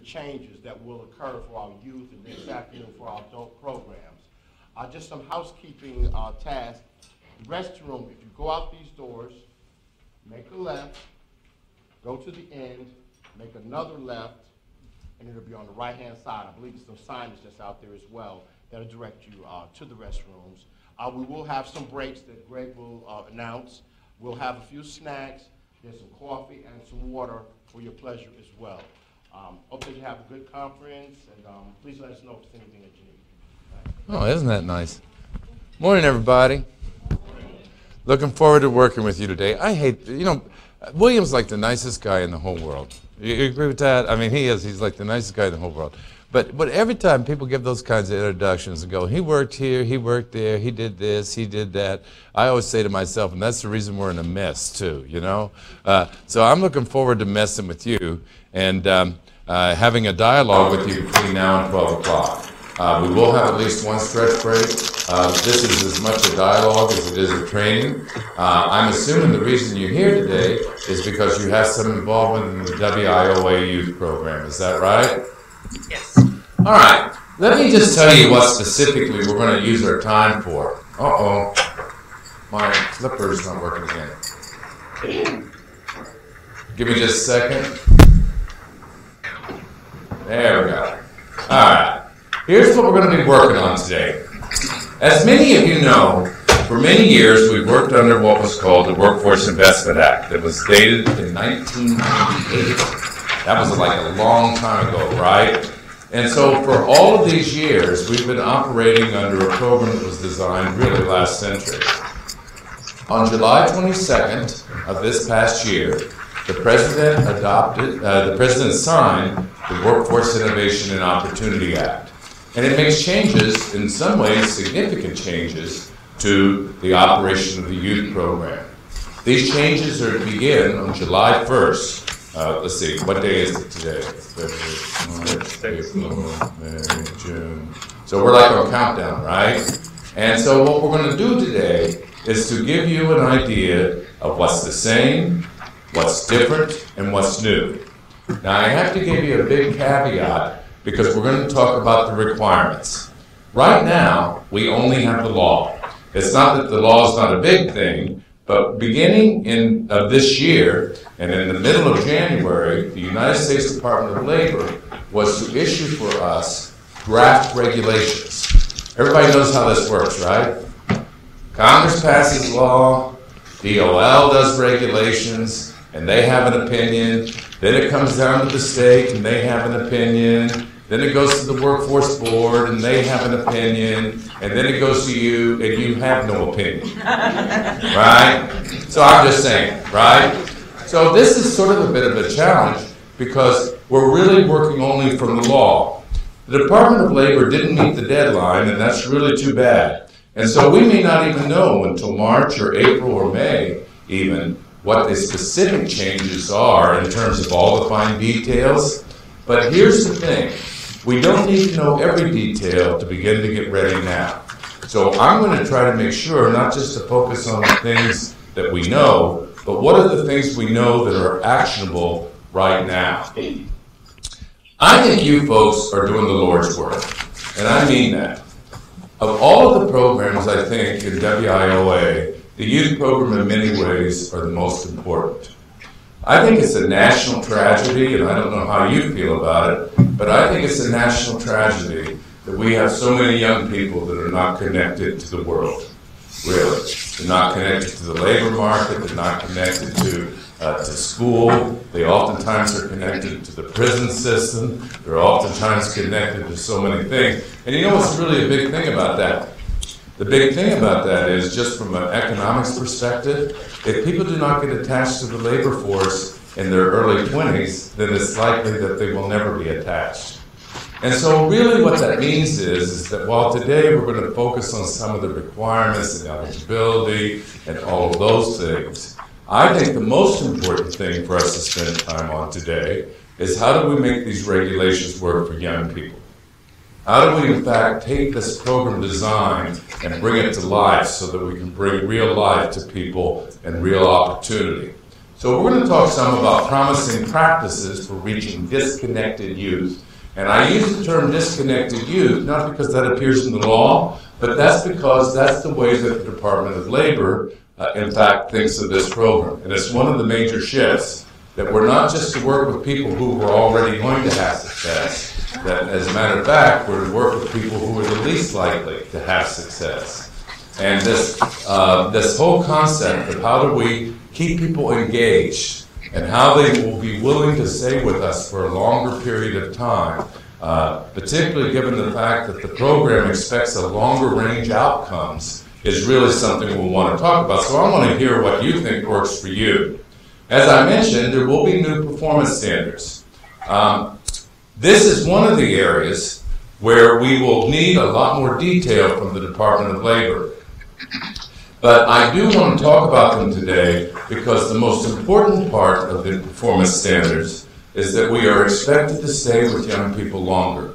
changes that will occur for our youth and this afternoon for our adult programs. Just some housekeeping tasks. Restroom, if you go out these doors, make a left, go to the end, make another left, and it'll be on the right-hand side. I believe there's some signage that's out there as well that'll direct you to the restrooms. We will have some breaks that Greg will announce. We'll have a few snacks. There's some coffee and some water for your pleasure as well. Hope that you have a good conference, and please let us know if there's anything that you need. Oh, isn't that nice? Morning, everybody. Looking forward to working with you today. I hate, William's like the nicest guy in the whole world. You agree with that? I mean, he is. He's like the nicest guy in the whole world. But every time people give those kinds of introductions and go, he worked here, he worked there, he did this, he did that, I always say to myself, and that's the reason we're in a mess too, So I'm looking forward to messing with you and having a dialogue with you between now and 12 o'clock. We will have at least one stretch break. This is as much a dialogue as it is a training. I'm assuming the reason you're here today is because you have some involvement in the WIOA youth program. Is that right? Yes. All right. Let me just tell you what specifically we're going to use our time for. Uh-oh. My clipper's not working again. Give me just a second. There we go. All right. Here's what we're going to be working on today. As many of you know, for many years we've worked under what was called the Workforce Investment Act. It was dated in 1998. That was like a long time ago, right? And so for all of these years, we've been operating under a program that was designed really last century. On July 22nd of this past year, the President signed the Workforce Innovation and Opportunity Act. And it makes changes, in some ways significant changes, to the operation of the youth program. These changes are to begin on July 1st. Let's see, what day is it today? April, May, June. So we're like on countdown, right? And so what we're going to do today is to give you an idea of what's the same, what's different, and what's new. Now I have to give you a big caveat because we're going to talk about the requirements. Right now, we only have the law. It's not that the law is not a big thing, but beginning of this year, and in the middle of January, the United States Department of Labor was to issue for us draft regulations. Everybody knows how this works, right? Congress passes law, DOL does regulations, and they have an opinion. Then it comes down to the state, and they have an opinion. Then it goes to the workforce board, and they have an opinion. And then it goes to you, and you have no opinion. Right? So I'm just saying, right? So this is sort of a bit of a challenge because we're really working only from the law. The Department of Labor didn't meet the deadline, and that's really too bad. And so we may not even know until March or April or May even what the specific changes are in terms of all the fine details. But here's the thing. We don't need to know every detail to begin to get ready now. So I'm going to try to make sure not just to focus on the things that we know, but what are the things we know that are actionable right now. I think you folks are doing the Lord's work, and I mean that. Of all of the programs, I think, in WIOA, the youth program in many ways are the most important. I think it's a national tragedy, and I don't know how you feel about it, but I think it's a national tragedy that we have so many young people that are not connected to the world, really. They're not connected to the labor market, they're not connected to school, they oftentimes are connected to the prison system, they're oftentimes connected to so many things. And you know what's really a big thing about that? The big thing about that is, just from an economics perspective, if people do not get attached to the labor force in their early 20s, then it's likely that they will never be attached. And so really what that means is that while today we're going to focus on some of the requirements and eligibility and all of those things, I think the most important thing for us to spend time on today is how do we make these regulations work for young people? How do we, in fact, take this program design and bring it to life so that we can bring real life to people and real opportunity? So we're going to talk some about promising practices for reaching disconnected youth. And I use the term disconnected youth not because that appears in the law, but that's because that's the way that the Department of Labor, in fact, thinks of this program. And it's one of the major shifts, that we're not just to work with people who were already going to have success, that as a matter of fact, we're to work with people who are the least likely to have success. And this whole concept of how do we keep people engaged and how they will be willing to stay with us for a longer period of time, particularly given the fact that the program expects a longer range outcomes, is really something we'll want to talk about. So I want to hear what you think works for you. As I mentioned, there will be new performance standards. This is one of the areas where we will need a lot more detail from the Department of Labor. But I do want to talk about them today because the most important part of the performance standards is that we are expected to stay with young people longer.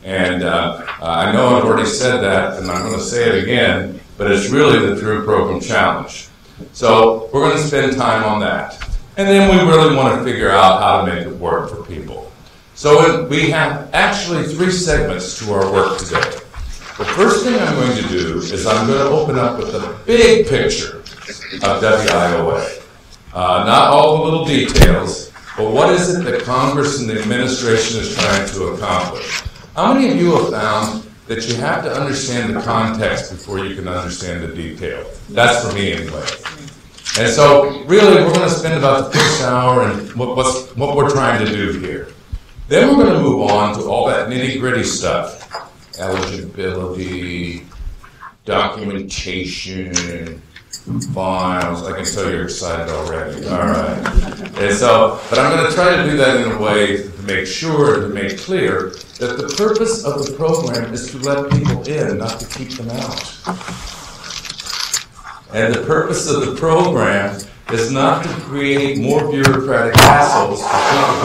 And I know I've already said that, and I'm going to say it again, but it's really the true program challenge. So we're going to spend time on that. And then we really want to figure out how to make it work for people. So we have actually 3 segments to our work today. The first thing I'm going to do is I'm going to open up with the big picture of WIOA. Not all the little details, but what is it that Congress and the administration is trying to accomplish? How many of you have found that you have to understand the context before you can understand the detail? That's for me anyway. And so really we're going to spend about the first hour and what we're trying to do here. Then we're going to move on to all that nitty-gritty stuff. Eligibility, documentation, files. I can tell you're excited already. All right. And so, but I'm going to try to do that in a way to make sure, to make clear, that the purpose of the program is to let people in, not to keep them out. And the purpose of the program is not to create more bureaucratic hassles for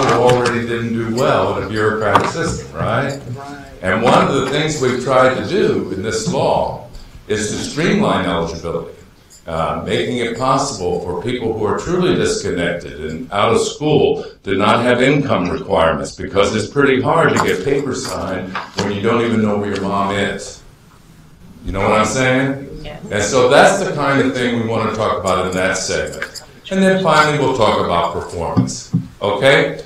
people who already didn't do well in a bureaucratic system, right? And one of the things we've tried to do in this law is to streamline eligibility, making it possible for people who are truly disconnected and out of school to not have income requirements, because it's pretty hard to get paper signed when you don't even know where your mom is. You know what I'm saying? And so that's the kind of thing we want to talk about in that segment. And then finally we'll talk about performance. Okay?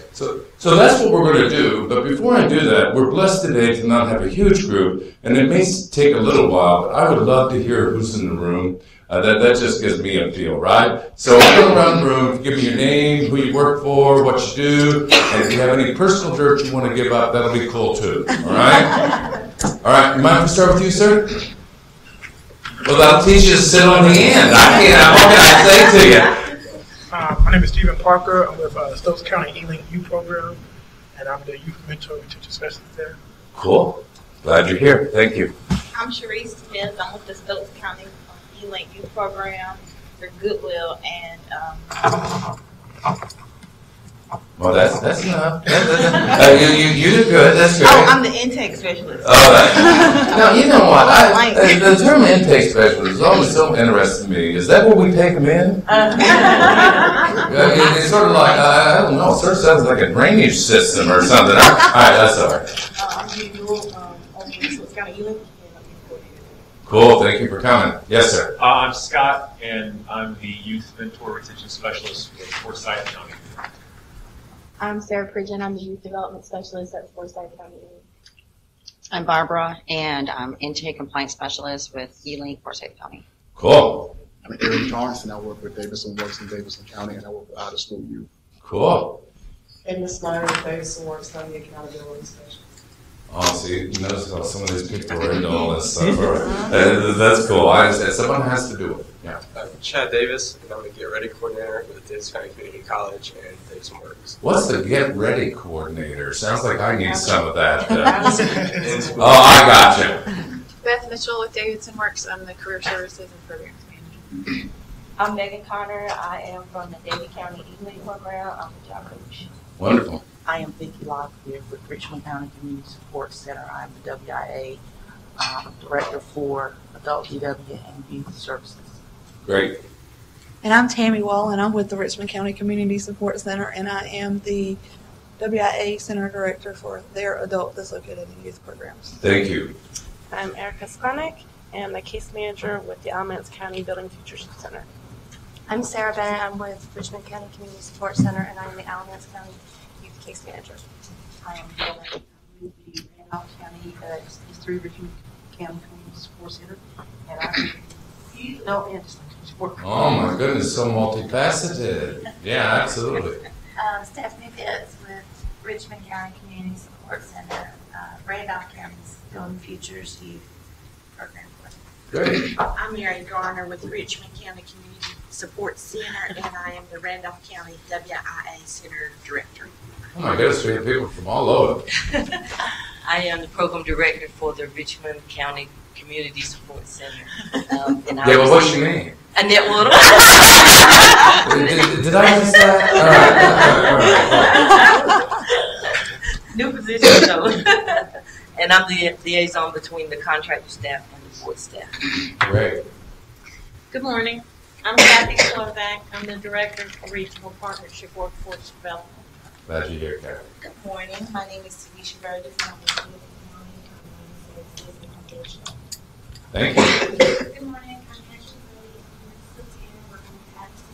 So that's what we're going to do. But before I do that, we're blessed today to not have a huge group. And it may take a little while, but I would love to hear who's in the room. That just gives me a feel, right? So I'll go around the room, give me your name, who you work for, what you do, and if you have any personal dirt you want to give up, that'll be cool too. All right? All right, you mind if we start with you, sir? Well, that'll teach you to sit on the end. What can I say to you? My name is Stephen Parker. I'm with Stokes County E-Link Youth Program, and I'm the youth mentor and teacher specialist there. Cool. Glad you're here. Thank you. I'm Sharice Smith. I'm with the Stokes County E-Link Youth Program for Goodwill, and well, that's enough. You did good. That's great. oh, I'm the intake specialist. Now, you know what? The term intake specialist is always so interesting to me. Is that where we take them in? It's sort of like, I don't know, it sort of sounds like a drainage system or something. All right, that's all right. I'm usual on the Stokes County E-Link, and I'm the coordinator. Cool, thank you for coming. Yes, sir. I'm Scott, and I'm the youth mentor retention specialist for Forsyth County. I'm Sarah Pridgeon. I'm the Youth Development Specialist at Forsyth County. I'm Barbara, and I'm Intake Compliance Specialist with E-Link Forsyth County. Cool. I'm Eric Johnson. I work with Davidson Works in Davidson County, and I work with out of school youth. Cool. And Ms. Myers, Davidson Works on the accountability specialist. Oh, see, you notice how some of these people are into all this stuff. That's cool. Someone has to do it. Yeah. I'm Chad Davis, and I'm the Get Ready Coordinator with Davidson County Community College and Davidson Works. What's the Get Ready Coordinator? Sounds like I need some of that. Oh, I gotcha. Beth Mitchell with Davidson Works. I'm the Career Services and Programs Manager. I'm Megan Connor. I am from the Davie County E-Link Program. I'm the job coach. Wonderful. I am Vicki Lockwood with Richmond County Community Support Center. I'm the WIA Director for Adult DW and Youth Services. Great. And I'm Tammy Wall, and I'm with the Richmond County Community Support Center, and I am the WIA Center Director for their adult dislocated and youth programs. Thank you. I'm Erica Skonek, and I'm the case manager with the Alamance County Building Futures Center. I'm Sarah Bennett. I'm with Richmond County Community Support Center, and I'm the Alamance County Youth Case Manager. I am Bill with the Randolph County, through Richmond County Community Support Center, and I'm youth, adult, and dyslexia support. Oh my goodness, so multifaceted. Yeah, absolutely. Stephanie Pitts with Richmond County Community Support Center, Randolph County's Building Futures Youth Program. Great. I'm Mary Garner with Richmond County Community Support Center, and I am the Randolph County WIA Center Director. Oh my goodness, we have people from all over. I am the Program Director for the Richmond County Community Support Center. Yeah, but what's your name? Annette Woodham. Did I miss that? All right. New position, though. And I'm the liaison between the contractor staff and the board staff. Great. Good morning. I'm Kathy Slovak. I'm the Director for Regional Partnership Workforce Development. Glad you're here, Kathy. Good morning. My name is Tanisha Burgess, and I'm with the County. Thank you. Good morning. I'm Ashley Lilly. I'm with Sultana, working with Addison.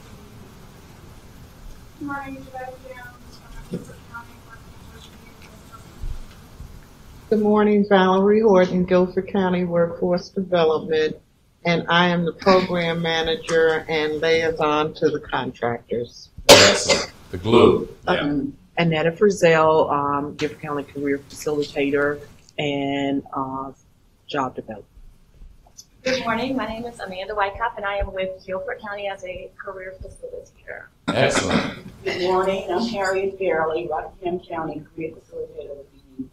Good morning, Jackie Jones from Gilbert County, working with Good morning, Valerie Horton, Guilford County Workforce Development, and I am the program manager and liaison to the contractors. Excellent. The glue. Yeah. Annetta Frizzell, Guilford County Career Facilitator and Job Development. Good morning. My name is Amanda Wyckoff, and I am with Guilford County as a career facilitator. Excellent. Good morning. I'm Harriet Fairley, Rockingham County Career Facilitator with the youth.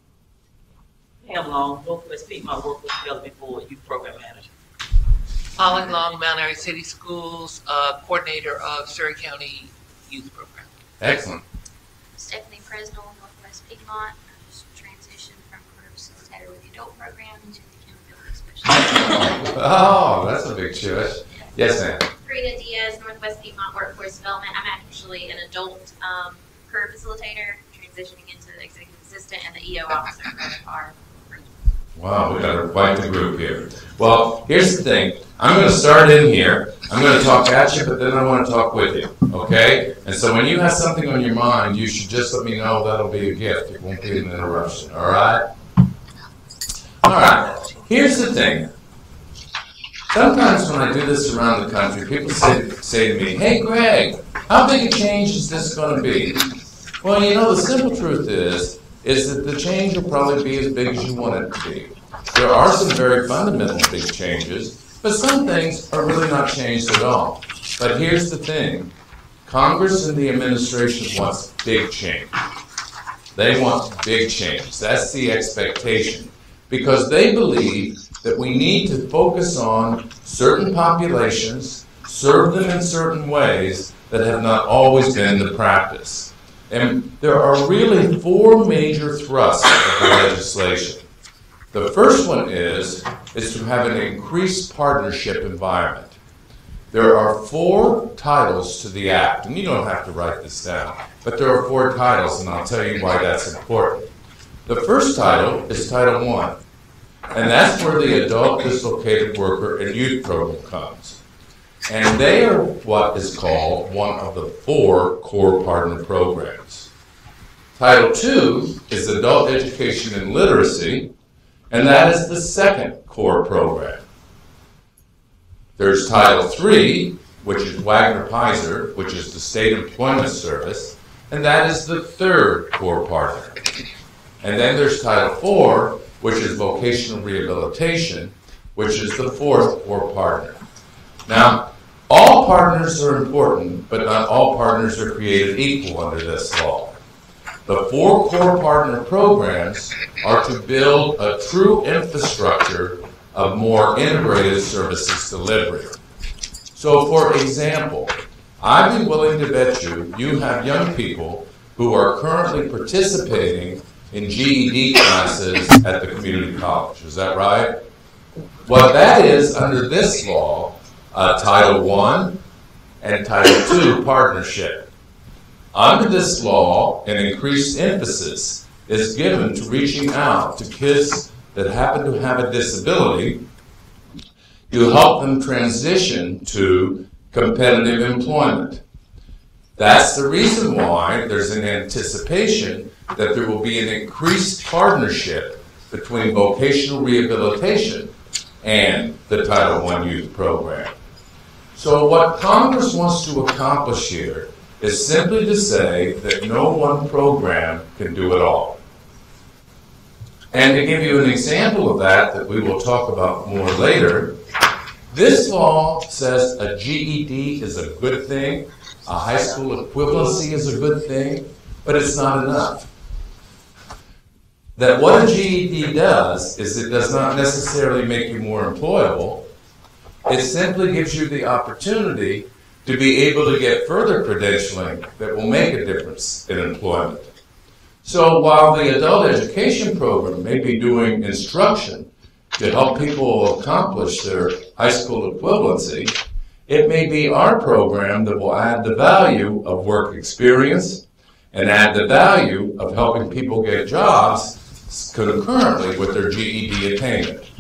Pam Long, Northwest Piedmont Workforce Development Board Youth Program Manager. Holly Long, Mount Airy City Schools, coordinator of Surrey County Youth Program. Excellent. Stephanie Fresnel, Northwest Piedmont. I just transitioned from career facilitator with the adult program to the accountability specialist. Oh, that's a big choice. Yes, ma'am. Rita Diaz, Northwest Piedmont Workforce Development. I'm actually an adult career facilitator, transitioning into the executive assistant and the EO officer for our group. Wow, we got quite the group here. Well, here's the thing. I'm going to start in here. I'm going to talk at you, but then I want to talk with you, okay? And so when you have something on your mind, you should just let me know. That'll be a gift. It won't be an interruption, all right? All right. Here's the thing. Sometimes when I do this around the country, people say to me, hey, Greg, how big a change is this going to be? Well, you know, the simple truth is that the change will probably be as big as you want it to be. There are some very fundamental big changes, but some things are really not changed at all. But here's the thing. Congress and the administration wants big change. They want big change. That's the expectation. Because they believe that we need to focus on certain populations, serve them in certain ways that have not always been the practice. And there are really four major thrusts of the legislation. The first one is to have an increased partnership environment. There are 4 titles to the act, and you don't have to write this down, but there are 4 titles, and I'll tell you why that's important. The first title is Title I, and that's where the Adult Dislocated Worker and Youth Program comes. And they are what is called one of the 4 core partner programs. Title II is Adult Education and Literacy, and that is the second core program. There's Title III, which is Wagner-Pizer, which is the State Employment Service, and that is the third core partner. And then there's Title IV, which is Vocational Rehabilitation, which is the fourth core partner. Now, all partners are important, but not all partners are created equal under this law. The 4 core partner programs are to build a true infrastructure of more integrated services delivery. So, for example, I'd be willing to bet you have young people who are currently participating in GED classes at the community college. Is that right? What that is, under this law, Title I and Title II partnership. Under this law, an increased emphasis is given to reaching out to kids that happen to have a disability to help them transition to competitive employment. That's the reason why there's an anticipation that there will be an increased partnership between vocational rehabilitation and the Title I Youth Program. So what Congress wants to accomplish here is simply to say that no one program can do it all. And to give you an example of that we will talk about more later, this law says a GED is a good thing, a high school equivalency is a good thing, but it's not enough. That what a GED does is it does not necessarily make you more employable. It simply gives you the opportunity to be able to get further credentialing that will make a difference in employment. So while the adult education program may be doing instruction to help people accomplish their high school equivalency, it may be our program that will add the value of work experience and add the value of helping people get jobs concurrently with their GED attainment.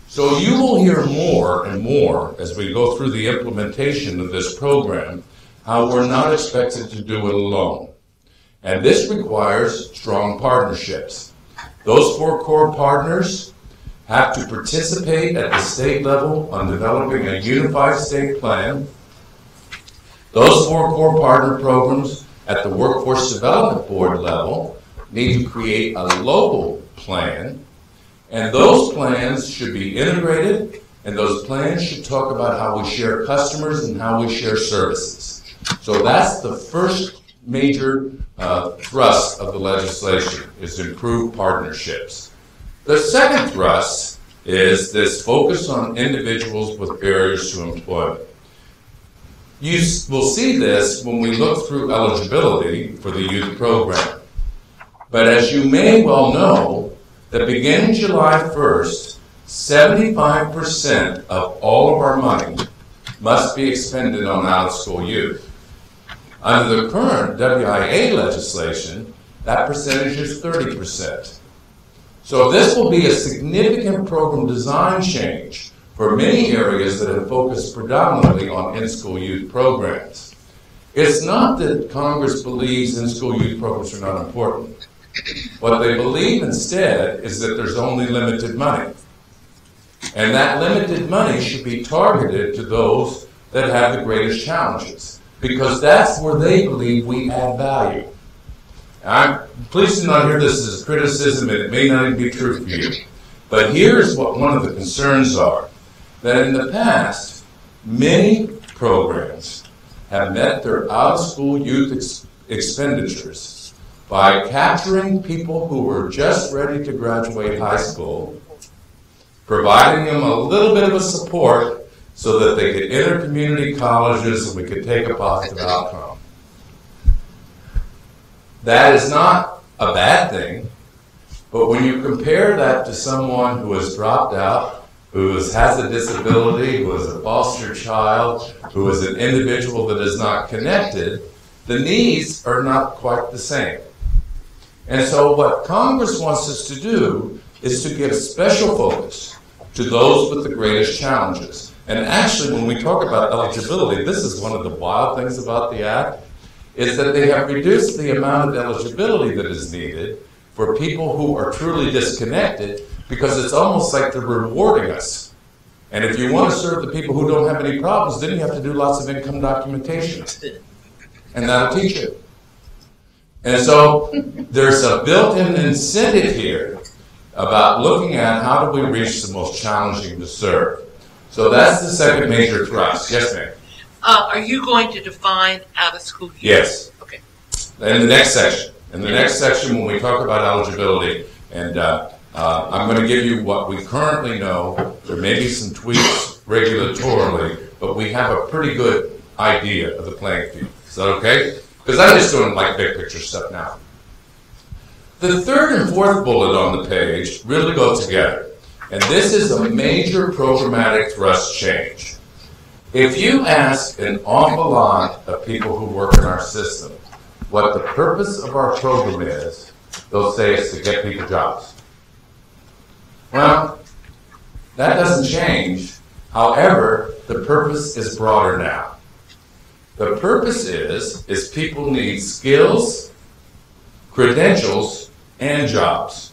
So you will hear more and more as we go through the implementation of this program, how we're not expected to do it alone. And this requires strong partnerships. Those 4 core partners have to participate at the state level on developing a unified state plan. Those 4 core partner programs at the Workforce Development Board level need to create a local plan, and those plans should be integrated, and those plans should talk about how we share customers and how we share services. So that's the first major thrust of the legislation, is to improve partnerships. The second thrust is this focus on individuals with barriers to employment. You will see this when we look through eligibility for the youth program. But as you may well know, that beginning July 1st, 75% of all of our money must be expended on out-of-school youth. Under the current WIA legislation, that percentage is 30%. So this will be a significant program design change for many areas that have focused predominantly on in-school youth programs. It's not that Congress believes in-school youth programs are not important. What they believe instead is that there's only limited money. And that limited money should be targeted to those that have the greatest challenges, because that's where they believe we add value. I'm pleased to not hear this as a criticism, and it may not even be true for you. But here's what one of the concerns are. That in the past, many programs have met their out-of-school youth expenditures by capturing people who were just ready to graduate high school, providing them a little bit of a support so that they could enter community colleges and we could take a positive outcome. That is not a bad thing, but when you compare that to someone who has dropped out, who has a disability, who is a foster child, who is an individual that is not connected, the needs are not quite the same. And so what Congress wants us to do is to give special focus to those with the greatest challenges. And actually, when we talk about eligibility, this is one of the wild things about the Act, is that they have reduced the amount of eligibility that is needed for people who are truly disconnected, because it's almost like they're rewarding us. And if you want to serve the people who don't have any problems, then you have to do lots of income documentation. And that'll teach you. And so there's a built-in incentive here about looking at how do we reach the most challenging to serve. So that's the second major thrust. Yes, ma'am? Are you going to define out-of-school youth? Yes. Okay. In the next section. In the next section, when we talk about eligibility, and I'm going to give you what we currently know. There may be some tweaks regulatorily, but we have a pretty good idea of the playing field. Is that okay? Because I'm just doing like big picture stuff now. The third and fourth bullet on the page really go together. And this is a major programmatic thrust change. If you ask an awful lot of people who work in our system what the purpose of our program is, they'll say it's to get people jobs. Well, that doesn't change. However, the purpose is broader now. The purpose is people need skills, credentials, and jobs.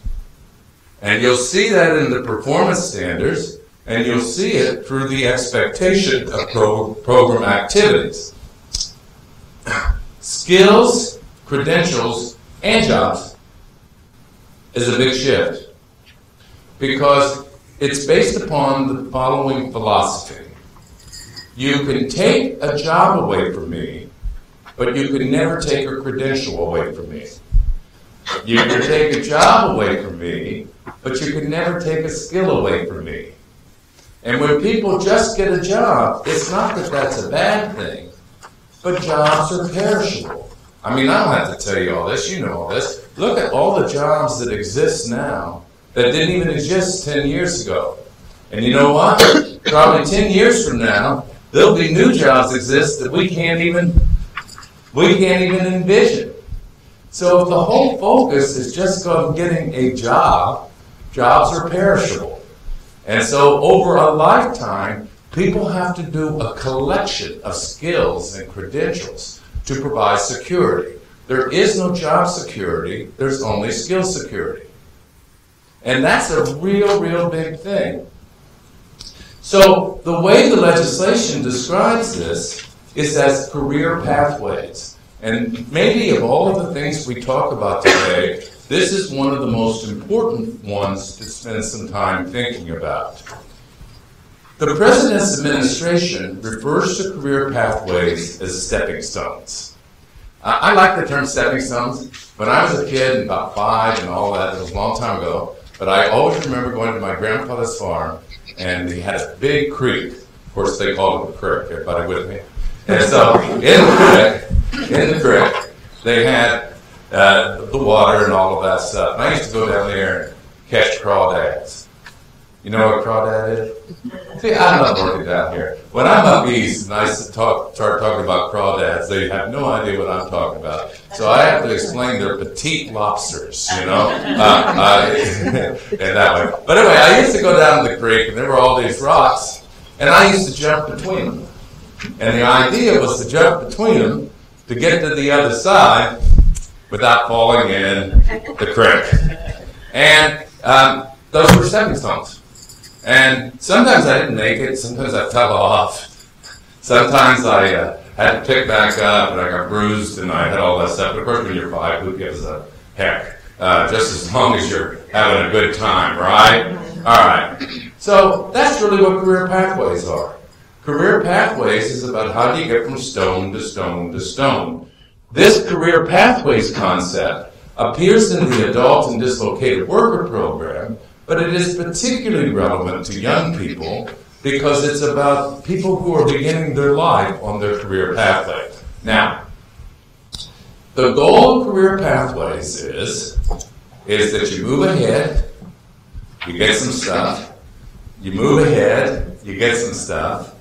And you'll see that in the performance standards, and you'll see it through the expectation of program activities. Skills, credentials, and jobs is a big shift because it's based upon the following philosophy. You can take a job away from me, but you can never take a credential away from me. You can take a job away from me, but you can never take a skill away from me. And when people just get a job, it's not that that's a bad thing, but jobs are perishable. I mean, I don't have to tell you all this, you know all this. Look at all the jobs that exist now that didn't even exist 10 years ago. And you know what? Probably 10 years from now, there'll be new jobs exist that we can't even envision. So if the whole focus is just on getting a job, jobs are perishable. And so over a lifetime, people have to do a collection of skills and credentials to provide security. There is no job security, there's only skill security. And that's a real, real big thing. So the way the legislation describes this is as career pathways. And maybe of all of the things we talk about today, this is one of the most important ones to spend some time thinking about. The President's administration refers to career pathways as stepping stones. I like the term stepping stones. When I was a kid, about 5 and all that, it was a long time ago, but I always remember going to my grandfather's farm, and he had a big creek. Of course, they called it a creek. Everybody with me? And so in the creek, they had the water and all of that stuff. And I used to go down there and catch crawdads. You know what a crawdad is? See, I'm not working down here. When I'm up east and I start talking about crawdads, they have no idea what I'm talking about. So I have to explain they're petite lobsters, you know, in that way. But anyway, I used to go down to the creek and there were all these rocks, and I used to jump between them. And the idea was to jump between them to get to the other side without falling in the creek. And those were stepping stones. And sometimes I didn't make it, sometimes I fell off. Sometimes I had to pick back up and I got bruised and I had all that stuff. But of course when you're 5, who gives a heck? Just as long as you're having a good time, right? All right. So that's really what career pathways are. Career pathways is about how do you get from stone to stone to stone. This career pathways concept appears in the adult and dislocated worker program, but it is particularly relevant to young people because it's about people who are beginning their life on their career pathway. Now, the goal of career pathways is that you move ahead, you get some stuff, you move ahead, you get some stuff,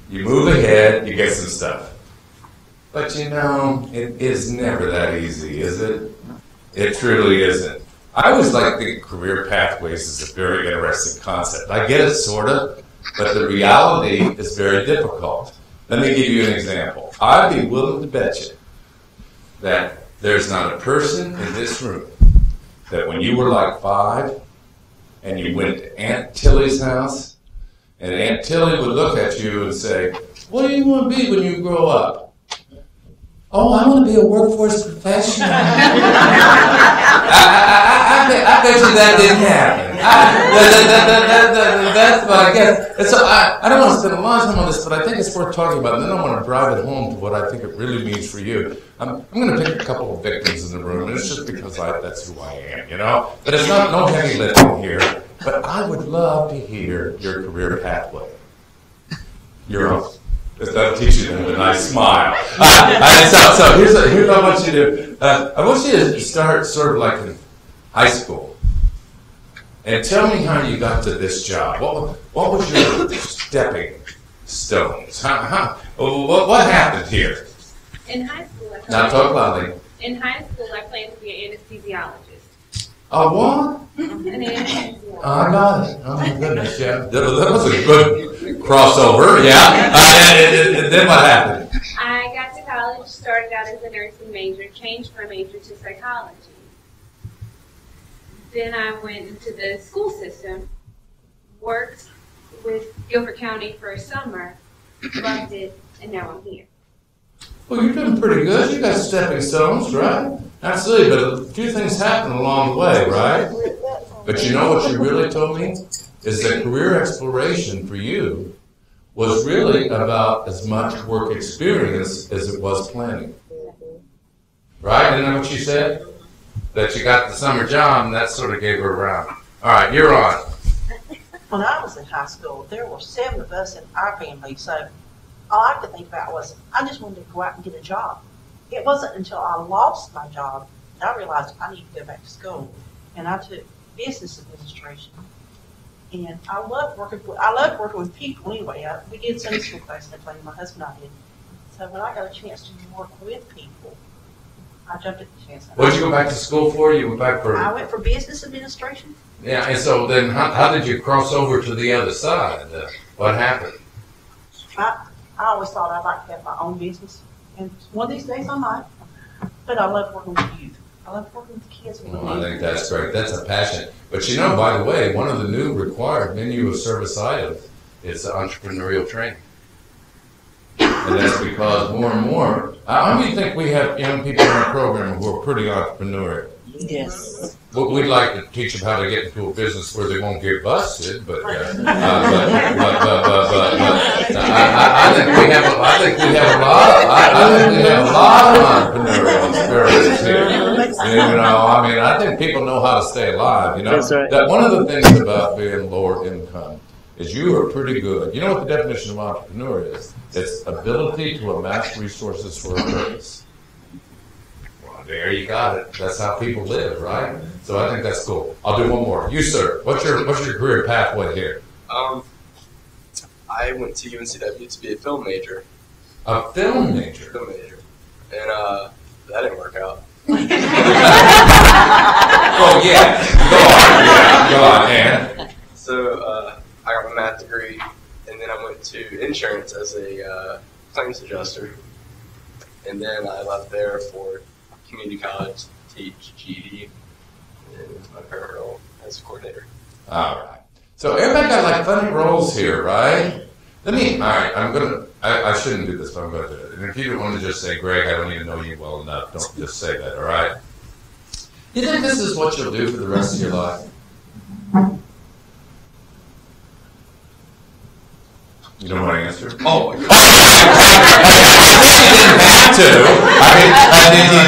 you move ahead, you get some stuff. But you know, it is never that easy, is it? It truly isn't. I always like the career pathways is a very interesting concept. I get it, sort of, but the reality is very difficult. Let me give you an example. I'd be willing to bet you that there's not a person in this room that when you were like 5 and you went to Aunt Tilly's house, and Aunt Tilly would look at you and say, "What do you want to be when you grow up?" "Oh, I want to be a workforce professional." I bet you that didn't happen. That's what I guess. And so I don't want to spend a lot of time on this, but I think it's worth talking about, and then I want to drive it home to what I think it really means for you. I'm going to pick a couple of victims in the room, and it's just because that's who I am, you know? But it's not no heavy lifting here, but I would love to hear your career pathway. Your own. That'll teach you them a nice smile. So here's what I want you to do. I want you to start sort of like in high school. And tell me how you got to this job. What was your stepping stones. What happened here? In high school, Now talk loudly. In high school, I planned to be an anesthesiologist. A what? An anesthesiologist. I got it. Oh my goodness, yeah. That was a good crossover, yeah. And then what happened? I got to college, started out as a nursing major, changed my major to psychology. Then I went into the school system, worked with Guilford County for a summer, loved it, and now I'm here. Well, you're doing pretty good. You got stepping stones, right? Absolutely, but a few things happen along the way, right? But you know what you really told me? Is that career exploration for you was really about as much work experience as it was planning. Right? Isn't that what you said? That you got the summer job and that sort of gave her a round. All right, you're on. When I was in high school, there were 7 of us in our family, so all I could think about was I just wanted to go out and get a job. It wasn't until I lost my job that I realized I need to go back to school, and I took business administration. And I loved working with people anyway. We did Sunday school class that day, my husband and I did. So when I got a chance to work with people, I jumped at the chance. What did you go back to school for? You went back for... I went for business administration. Yeah, and so then how did you cross over to the other side? What happened? I always thought I'd like to have my own business, and one of these days I might. But I love working with youth. I love working with kids. Well, I think that's great. That's a passion. But you know, by the way, one of the new required menu of service items is entrepreneurial training. And that's because more and more, how many think we have young people in our program who are pretty entrepreneurial? Yes. Well, we'd like to teach them how to get into a business where they won't get busted, but I think we have a lot of entrepreneurial experience here. You know, I mean, I think people know how to stay alive. You know, That's right. that one of the things about being lower income is you are pretty good. You know what the definition of entrepreneur is? It's ability to amass resources for a purpose. There you got it. That's how people live, right? So I think that's cool. I'll do one more. You, sir, what's your career pathway here? I went to UNCW to be a film major. A film major? Film major. And that didn't work out. Oh, yeah. Go on, and? So I got my math degree, and then I went to insurance as a claims adjuster. And then I left there for community college to teach GED, and my current role as a coordinator. All right. So everybody got like funny roles here, right? All right, I shouldn't do this, but I'm going to do it. And if you don't want to just say, Greg, I don't even know you well enough, don't just say that, all right? You think this is what you'll do for the rest of your life? You don't want to answer? Oh, you didn't have to.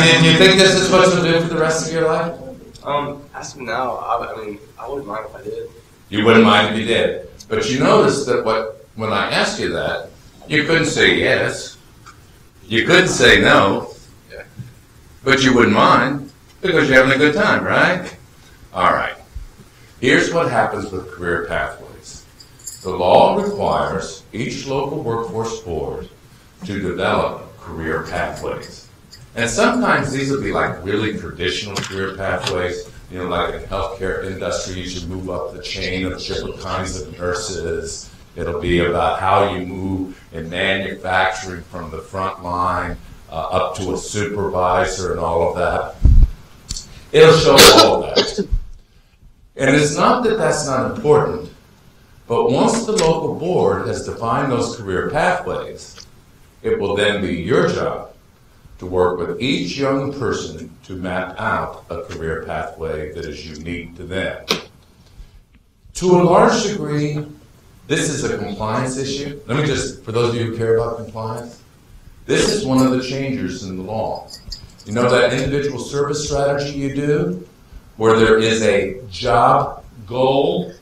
Did you think this is what you'll do for the rest of your life? As of now, I wouldn't mind if I did. You wouldn't mind if you did. But you notice that when I asked you that, you couldn't say yes. You couldn't say no. Yeah. But you wouldn't mind because you're having a good time, right? All right. Here's what happens with career pathways. The law requires each local workforce board to develop career pathways. And sometimes these will be like really traditional career pathways. You know, like in healthcare industry, you should move up the chain of different kinds of nurses. It'll be about how you move in manufacturing from the front line up to a supervisor and all of that. It'll show all of that. And it's not that that's not important, but once the local board has defined those career pathways, it will then be your job to work with each young person to map out a career pathway that is unique to them. To a large degree, this is a compliance issue. Let me just, for those of you who care about compliance, this is one of the changes in the law. You know that individual service strategy you do, where there is a job goal?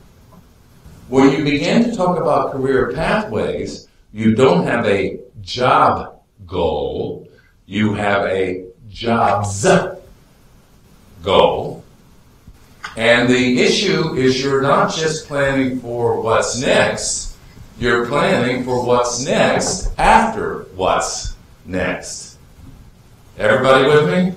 When you begin to talk about career pathways, you don't have a job goal, you have a jobs goal. And the issue is you're not just planning for what's next, you're planning for what's next after what's next. Everybody with me?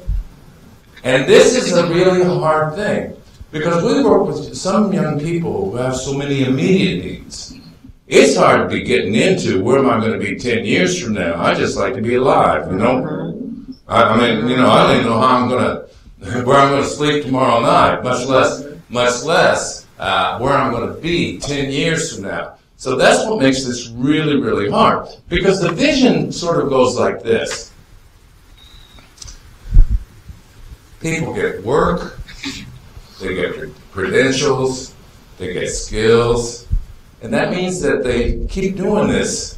And this is a really hard thing, because we work with some young people who have so many immediate needs. It's hard to be getting into where am I going to be 10 years from now. I just like to be alive, you know? I mean, you know, I don't even know how I'm going to, where I'm going to sleep tomorrow night, much less where I'm going to be 10 years from now. So that's what makes this really, really hard, because the vision sort of goes like this. People get work, they get credentials, they get skills, and that means that they keep doing this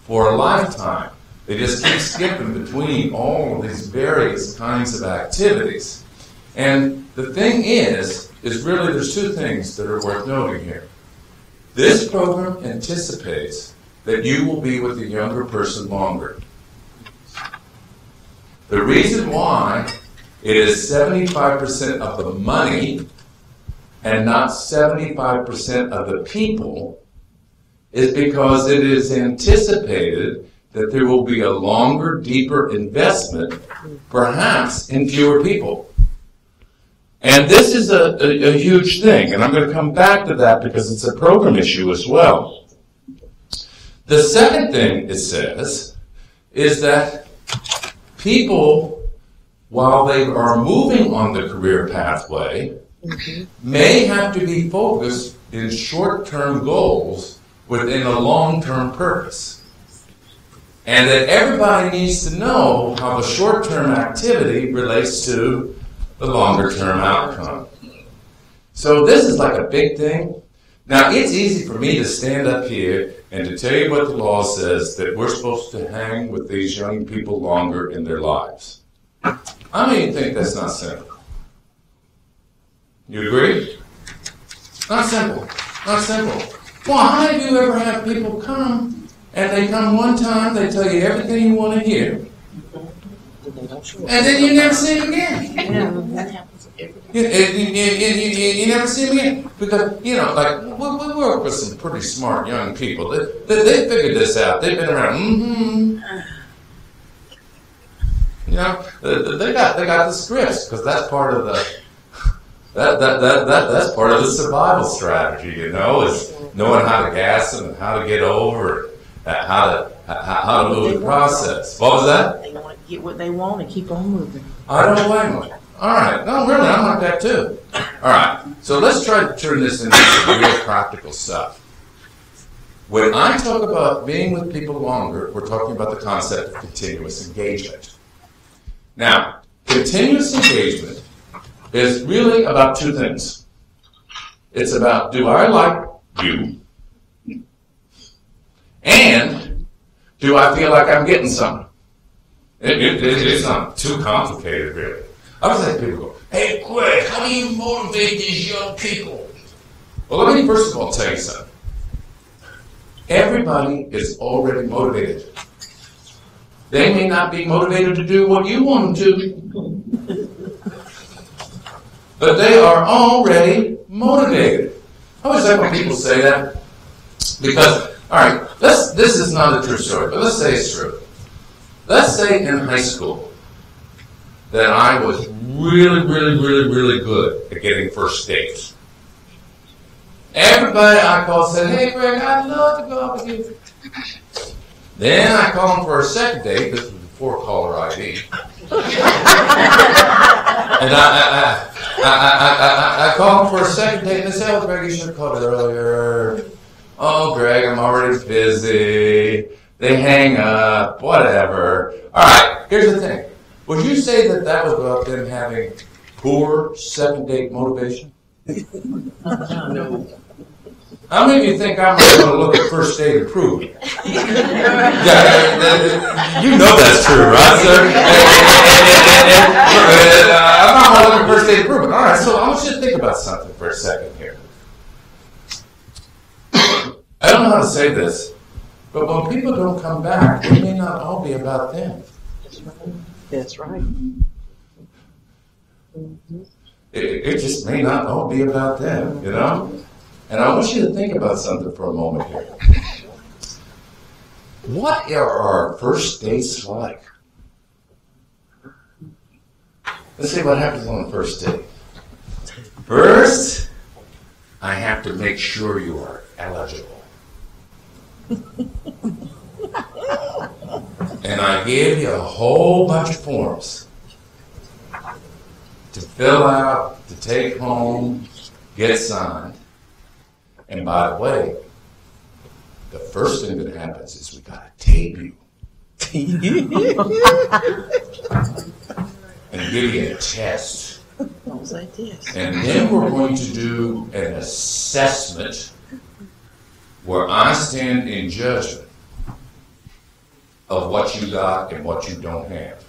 for a lifetime. They just keep skipping between all of these various kinds of activities. And the thing is really there's two things that are worth noting here. This program anticipates that you will be with the younger person longer. The reason why it is 75% of the money and not 75% of the people is because it is anticipated that there will be a longer, deeper investment, perhaps in fewer people. And this is a huge thing, and I'm going to come back to that because it's a program issue as well. The second thing it says is that people, while they are moving on the career pathway, may have to be focused in short-term goals within a long-term purpose. And that everybody needs to know how the short-term activity relates to the longer-term outcome. So this is like a big thing. Now, it's easy for me to stand up here and to tell you what the law says, that we're supposed to hang with these young people longer in their lives. I don't even think that's not simple. You agree? Not simple. Not simple. Well, how many of you ever have people come, and they come one time, they tell you everything you want to hear, and then you never see them again? You never see them again. Because, you know, like, we work with some pretty smart young people. They figured this out. They've been around. You know, they got the scripts, because that's part of the that's part of the survival strategy. You know, is knowing how to gas them and how to get over, how to move the process. What was that? They want to get what they want and keep on moving. I don't blame them. All right. No, really, I'm like that too. All right. So let's try to turn this into some real practical stuff. When I talk about being with people longer, we're talking about the concept of continuous engagement. Now, continuous engagement is really about two things. It's about, do I like you? And do I feel like I'm getting something? It's not too complicated, really. I was saying, people go, hey, Greg, how do you motivate these young people? Well, let me first of all tell you something. Everybody is already motivated. They may not be motivated to do what you want them to, but they are already motivated. I always like when people say that, because, all right, this is not a true story, but let's say it's true. Let's say in high school that I was really, really, really, really good at getting first dates. Everybody I called said, hey, Greg, I'd love to go out with you. Then I called them for a second date. This was before caller ID. And I called them for a second date, and they said, oh, Greg, you should have called earlier. Oh, Greg, I'm already busy. They hang up, whatever. All right, here's the thing. Would you say that that was about them having poor second date motivation? No. How many of you think I'm going to look at first date improvement? Yeah, you know that's true, right, sir? I'm not going to look at first date improvement. All right, so I want you to think about something for a second here. I don't know how to say this, but when people don't come back, it may not all be about them. That's right. It just may not all be about them, you know? And I want you to think about something for a moment here. what are our first dates like? Let's see what happens on the first date. First, I have to make sure you are eligible. And I give you a whole bunch of forms to fill out, to take home, get signed. And by the way, the first thing that happens is we gotta tape you. And give you a test. And then we're going to do an assessment where I stand in judgment of what you got and what you don't have.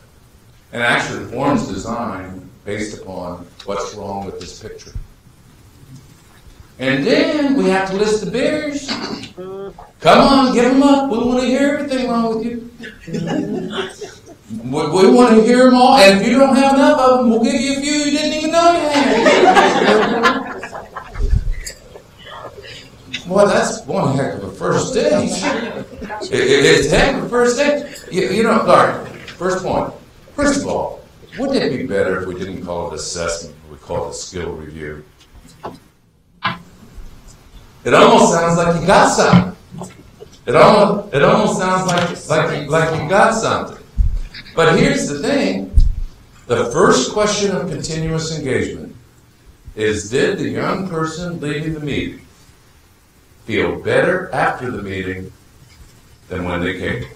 And actually, the form's designed based upon what's wrong with this picture. And then we have to list the barriers. Come on, give them up. We want to hear everything wrong with you. We want to hear them all. And if you don't have enough of them, we'll give you a few you didn't even know you had. Boy, that's one heck of a first date. It's a heck of a first date. You know, Larry, first point. First of all, wouldn't it be better if we didn't call it assessment, we call it a skill review? It almost sounds like you got something. It almost sounds like you got something. But here's the thing. The first question of continuous engagement is, did the young person leaving the meeting feel better after the meeting than when they came?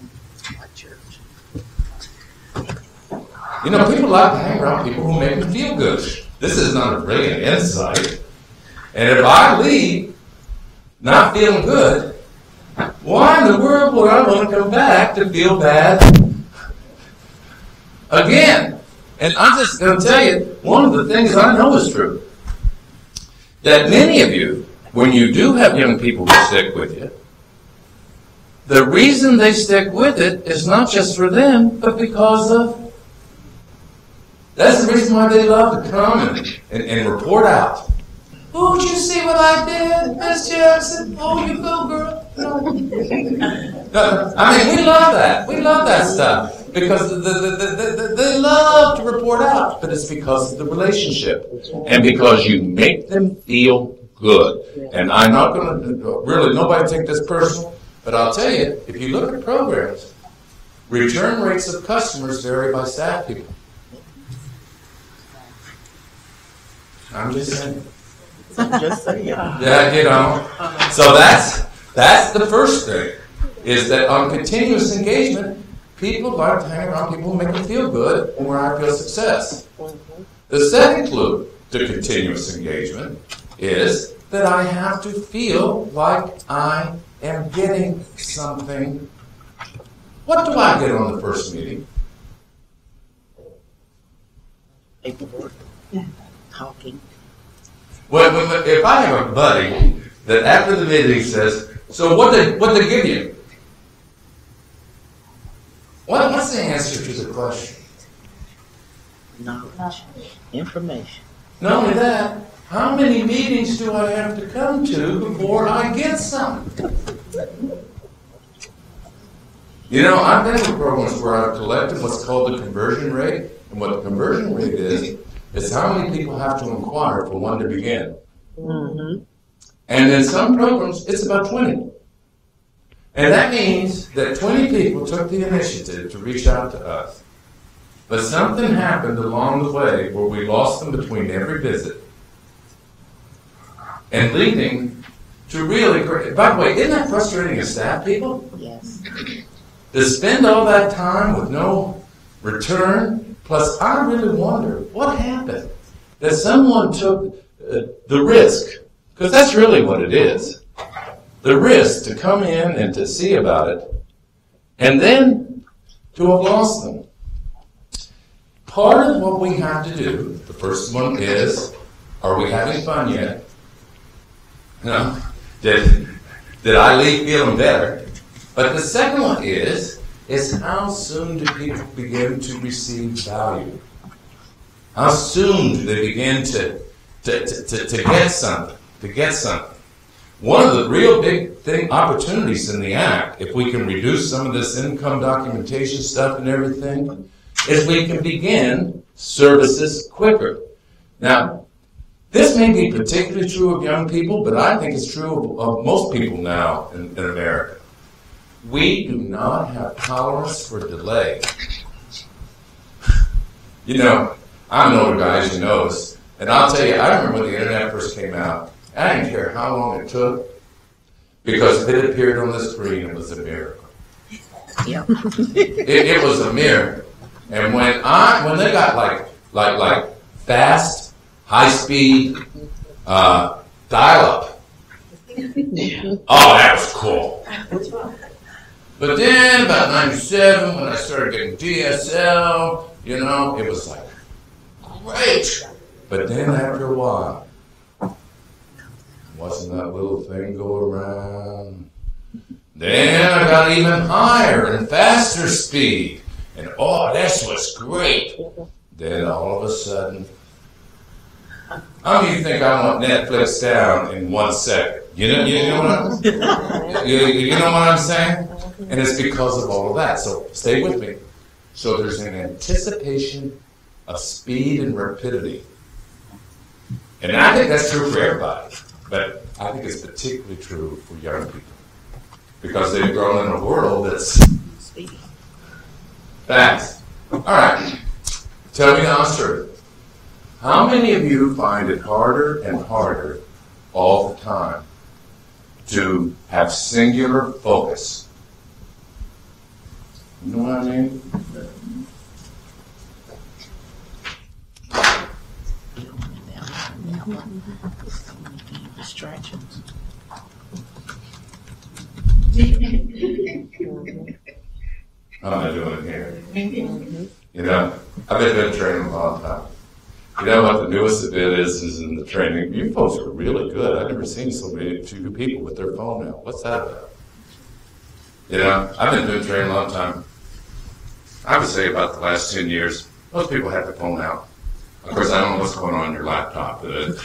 You know, people like to hang around people who make them feel good. This is not a brilliant insight. And if I leave not feeling good, why in the world would I want to come back to feel bad again? And I'm just going to tell you, one of the things I know is true, that many of you, when you do have young people who stick with you, the reason they stick with it is not just for them, but because of, that's the reason why they love to come and report out. Oh, did you see what I did, Miss Jackson? Oh, you go, girl. I mean, we love that. We love that stuff. Because they love to report out. But it's because of the relationship. And because you make them feel good. And I'm not going to, really, nobody take this personal. But I'll tell you, if you look at programs, return rates of customers vary by staff people. I'm just saying. Just saying. Yeah, you know. So that's the first thing, is that on continuous engagement, people like to hang around people who make them feel good and where I feel success. The second clue to continuous engagement is that I have to feel like I am getting something. What do I get on the first meeting? Paperwork. Talking. Well, if I have a buddy that after the meeting says, so what they give you? What's the answer to the question? Knowledge. Information. Not only that, how many meetings do I have to come to before I get something? You know, I've been in programs where I've collected what's called the conversion rate. And what the conversion rate is how many people have to inquire for one to begin. Mm-hmm. And in some programs, it's about 20. And that means that 20 people took the initiative to reach out to us. But something happened along the way where we lost them between every visit. And leading to really great. By the way, isn't that frustrating as staff people? Yes. To spend all that time with no return. Plus, I really wonder what happened that someone took the risk, because that's really what it is, the risk to come in and to see about it, and then to have lost them. Part of what we have to do, the first one is, are we having fun yet? You know, did I leave feeling better? But the second one is how soon do people begin to receive value? How soon do they begin to get something? One of the real big opportunities in the Act, if we can reduce some of this income documentation stuff and everything, is we can begin services quicker. Now, this may be particularly true of young people, but I think it's true of most people now in America. We do not have tolerance for delay. You know, I'm an older guy, as you notice, and I'll tell you, I remember when the internet first came out, I didn't care how long it took, because if it appeared on the screen, it was a miracle. Yeah. It was a miracle. And when they got like fast, high-speed dial-up, oh, that was cool. But then about 97, when I started getting DSL, you know, it was like, great. But then after a while, wasn't that little thing go around? Then I got even higher and faster speed. And oh, this was great. Then all of a sudden, how do you think I want Netflix down in 1 second? You know what I'm saying? And it's because of all of that. So stay with me. So there's an anticipation of speed and rapidity. And I think that's true for everybody. But I think it's particularly true for young people. Because they've grown in a world that's fast. All right. Tell me honestly. How many of you find it harder and harder all the time to have singular focus? You know what I mean? Distractions. How am I doing here? You know, I've been doing training a long time. You know what the newest bit is in the training? You folks are really good. I've never seen so many two people with their phone out. What's that about? You know, I've been doing training a long time. I would say about the last 10 years, most people have their phone out. Of course, I don't know what's going on your laptop. And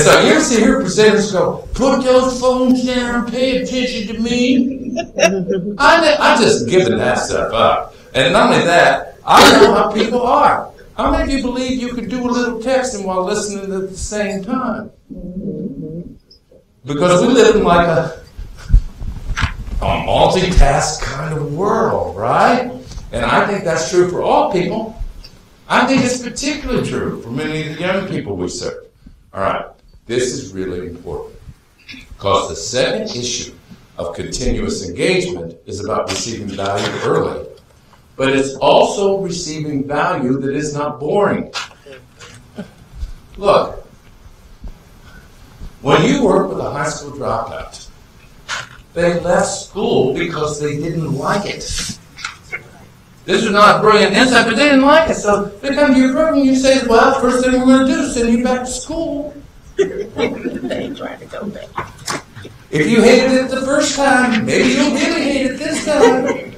so you see your presenters go, put those phones down, pay attention to me. I just given that stuff up. And not only that, I know how people are. How many of you believe you could do a little texting while listening at the same time? Because we live in like a multitask kind of world, right? And I think that's true for all people. I think it's particularly true for many of the young people we serve. All right, this is really important. Because the second issue of continuous engagement is about receiving value early. But it's also receiving value that is not boring. Look, when you work with a high school dropout, they left school because they didn't like it. This is not a brilliant insight, but they didn't like it. So they come to your program and you say, well, first thing we're going to do is send you back to school. They ain't trying to go back. If you hated it the first time, maybe you'll really hate it this time.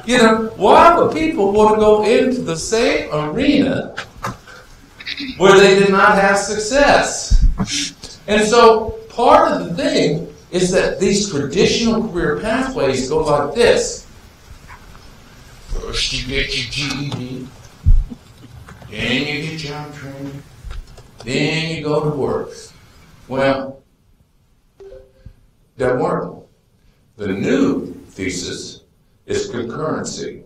You know, why would people want to go into the same arena where they did not have success? And so part of the thing is that these traditional career pathways go like this. First you get your GED, then you get job training, then you go to work. Well, that worked. The new thesis is concurrency.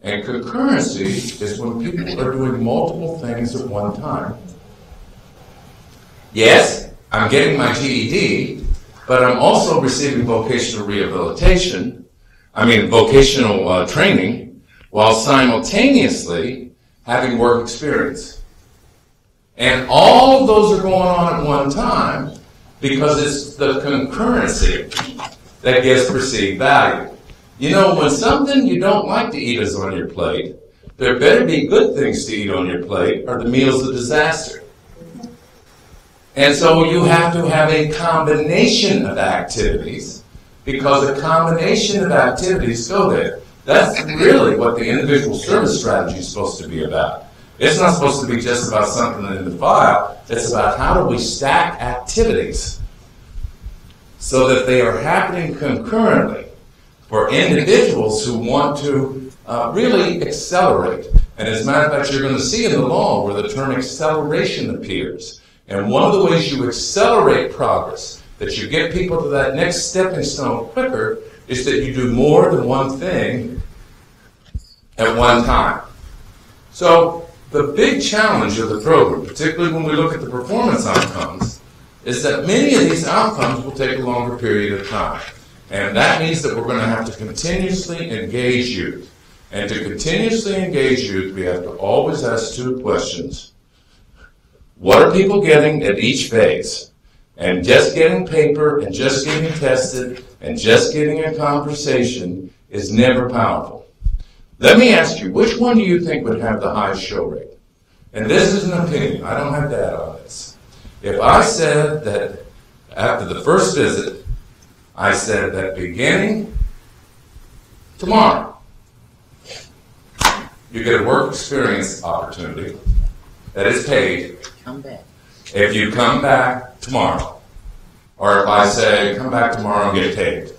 And concurrency is when people are doing multiple things at one time. Yes, I'm getting my GED, but I'm also receiving vocational vocational training, while simultaneously having work experience. And all of those are going on at one time because it's the concurrency that gives perceived value. You know, when something you don't like to eat is on your plate, there better be good things to eat on your plate or the meal's a disaster. And so you have to have a combination of activities because a combination of activities go there. That's really what the individual service strategy is supposed to be about. It's not supposed to be just about something in the file. It's about how do we stack activities so that they are happening concurrently for individuals who want to really accelerate. And as a matter of fact, you're going to see in the law where the term acceleration appears. And one of the ways you accelerate progress, that you get people to that next stepping stone quicker, is that you do more than one thing at one time. So the big challenge of the program, particularly when we look at the performance outcomes, is that many of these outcomes will take a longer period of time. And that means that we're going to have to continuously engage youth. And to continuously engage youth, we have to always ask two questions. What are people getting at each phase? And just getting paper and just getting tested and just getting a conversation is never powerful. Let me ask you, which one do you think would have the highest show rate? And this is an opinion. I don't have data on this. If I said that after the first visit, I said that beginning tomorrow, you get a work experience opportunity that is paid. Come back. If you come back tomorrow, or if I say come back tomorrow and get paid.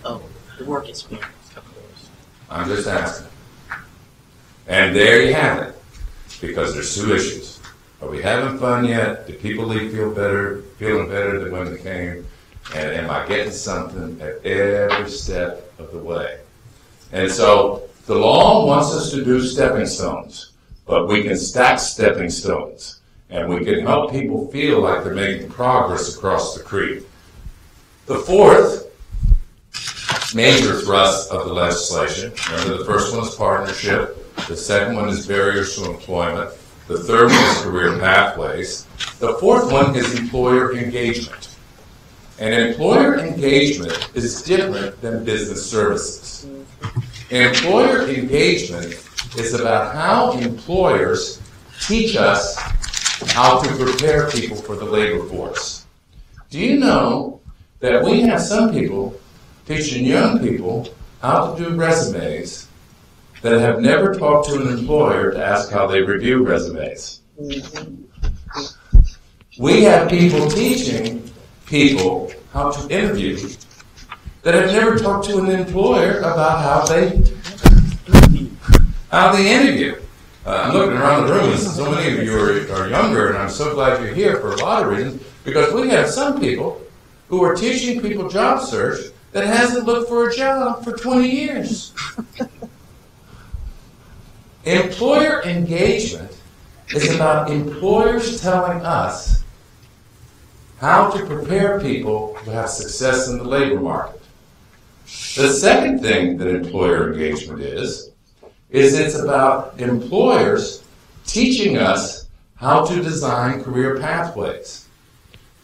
Oh, the work experience, of course. I'm just asking. And there you have it. Because there's two issues. Are we having fun yet? Do people leave feeling better than when they came? And am I getting something at every step of the way? And so the law wants us to do stepping stones, but we can stack stepping stones, and we can help people feel like they're making progress across the creek. The fourth major thrust of the legislation, remember the first one is partnership, the second one is barriers to employment, the third one is career pathways, the fourth one is employer engagement. And employer engagement is different than business services. Employer engagement is about how employers teach us how to prepare people for the labor force. Do you know that we have some people teaching young people how to do resumes that have never talked to an employer to ask how they review resumes? We have people teaching people how to interview that have never talked to an employer about how they interview. I'm looking around the room, and so many of you are younger, and I'm so glad you're here for a lot of reasons, because we have some people who are teaching people job search that hasn't looked for a job for 20 years. Employer engagement is about employers telling us how to prepare people to have success in the labor market. The second thing that employer engagement is it's about employers teaching us how to design career pathways.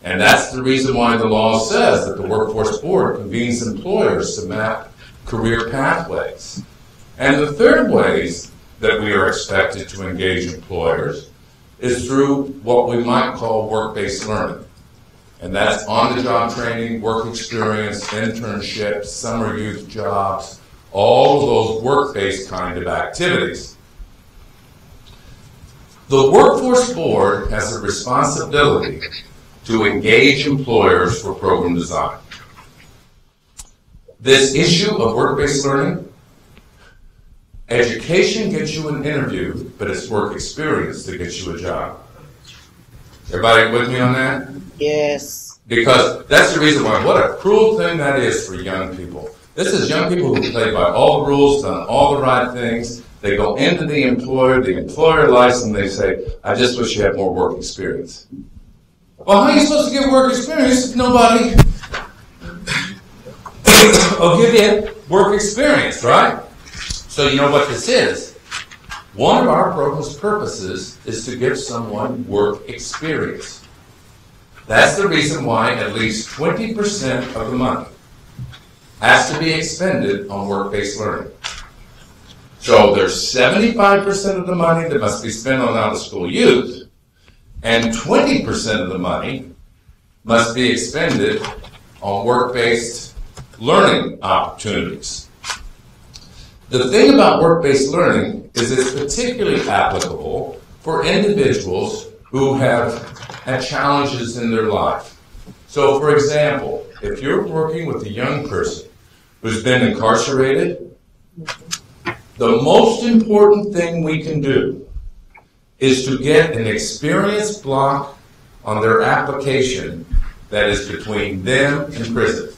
And that's the reason why the law says that the Workforce Board convenes employers to map career pathways. And the third ways that we are expected to engage employers is through what we might call work-based learning. And that's on-the-job training, work experience, internships, summer youth jobs, all of those work-based kind of activities. The Workforce Board has a responsibility to engage employers for program design. This issue of work-based learning, education gets you an interview, but it's work experience that gets you a job. Everybody with me on that? Yes. Because that's the reason why. What a cruel thing that is for young people. This is young people who play by all the rules, done all the right things. They go into the employer likes them, they say, I just wish you had more work experience. Well, how are you supposed to get work experience if nobody will give you work experience, right? So you know what this is. One of our program's purposes is to give someone work experience. That's the reason why at least 20% of the money has to be expended on work-based learning. So there's 75% of the money that must be spent on out-of-school youth, and 20% of the money must be expended on work-based learning opportunities. The thing about work-based learning is it's particularly applicable for individuals who have had challenges in their life. So, for example, if you're working with a young person who's been incarcerated, the most important thing we can do is to get an experience block on their application that is between them and prison.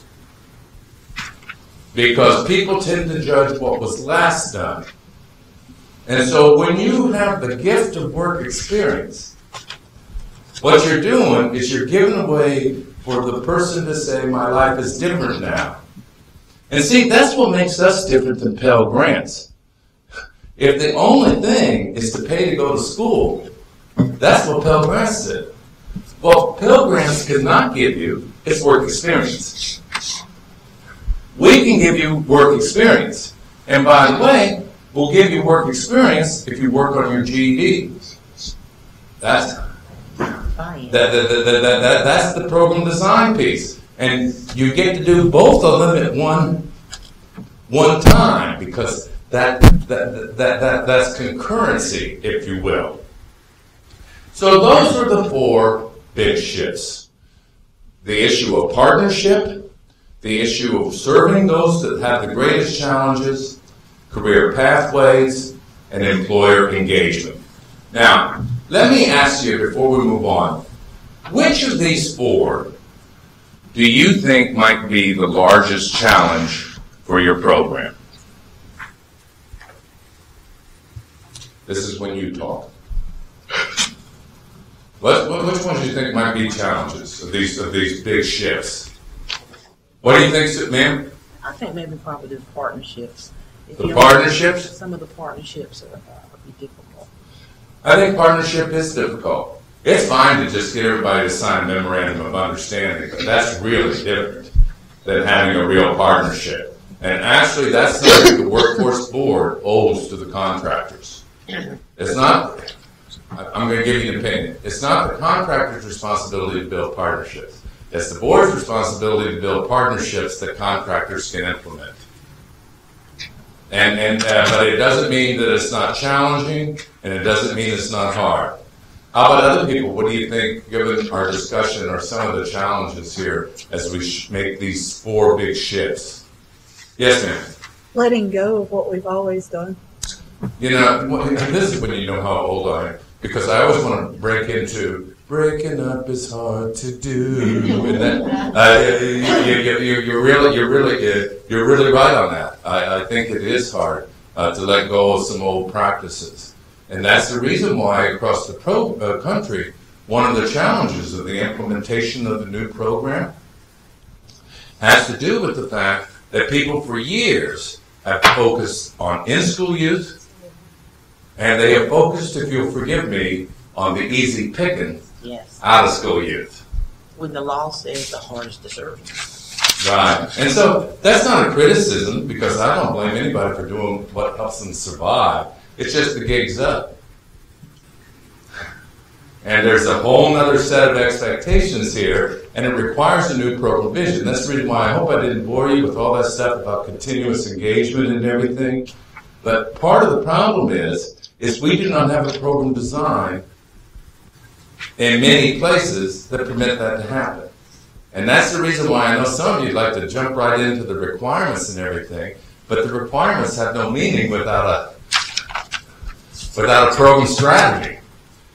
Because people tend to judge what was last done. And so when you have the gift of work experience, what you're doing is you're giving away for the person to say, my life is different now. And see, that's what makes us different than Pell Grants. If the only thing is to pay to go to school, that's what Pell Grants did. Well, Pell Grants cannot give you is work experience. We can give you work experience. And by the way, we'll give you work experience if you work on your GED. That's the program design piece. And you get to do both of them at one time because that's concurrency, if you will. So those are the four big shifts. The issue of partnership, the issue of serving those that have the greatest challenges, career pathways, and employer engagement. Now, let me ask you before we move on, which of these four do you think might be the largest challenge for your program? This is when you talk. Which ones do you think might be challenges of these big shifts? What do you think, ma'am? I think maybe probably the partnerships. The partnerships? Some of the partnerships are be difficult. I think partnership is difficult. It's fine to just get everybody to sign a memorandum of understanding, but that's really different than having a real partnership. And actually, that's something the Workforce Board owes to the contractors. It's not, I'm going to give you an opinion, it's not the contractor's responsibility to build partnerships. It's the board's responsibility to build partnerships that contractors can implement. But it doesn't mean that it's not challenging, and it doesn't mean it's not hard. How about other people? What do you think, given our discussion, are some of the challenges here as we make these four big shifts? Yes, ma'am. Letting go of what we've always done. You know, this is when you know how old I am, because I always want to break into breaking up is hard to do, and that you're really right on that. I think it is hard to let go of some old practices, and that's the reason why across the country, one of the challenges of the implementation of the new program has to do with the fact that people for years have focused on in-school youth, and they have focused, if you'll forgive me, on the easy picking out-of-school youth. When the law says the hardest to serve. Right. And so that's not a criticism, because I don't blame anybody for doing what helps them survive. It's just the gig's up. And there's a whole other set of expectations here, and it requires a new program vision. That's the reason why I hope I didn't bore you with all that stuff about continuous engagement and everything. But part of the problem is we do not have a program design in many places that permit that to happen. And that's the reason why I know some of you like to jump right into the requirements and everything, but the requirements have no meaning without a program strategy.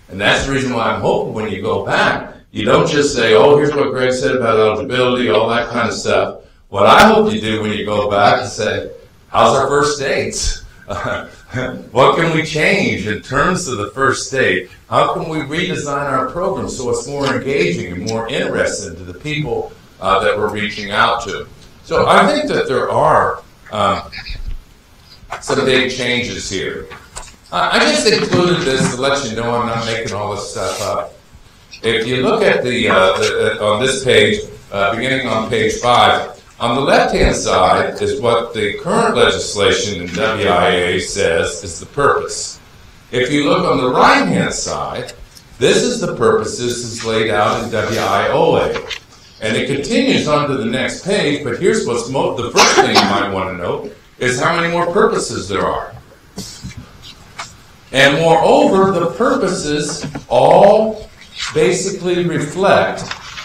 And that's the reason why I'm hoping when you go back, you don't just say, oh, here's what Greg said about eligibility, all that kind of stuff. What I hope you do when you go back is say, how's our first dates? What can we change in terms of the first date? How can we redesign our program so it's more engaging and more interesting to the people that we're reaching out to? So I think that there are some big changes here. I just included this to let you know I'm not making all this stuff up. If you look at on this page, beginning on page 5, on the left-hand side is what the current legislation in WIA says is the purpose. If you look on the right-hand side, this is the purpose. This is laid out in WIOA. And it continues on to the next page, but here's what's the first thing you might want to know is how many more purposes there are. And moreover, the purposes all basically reflect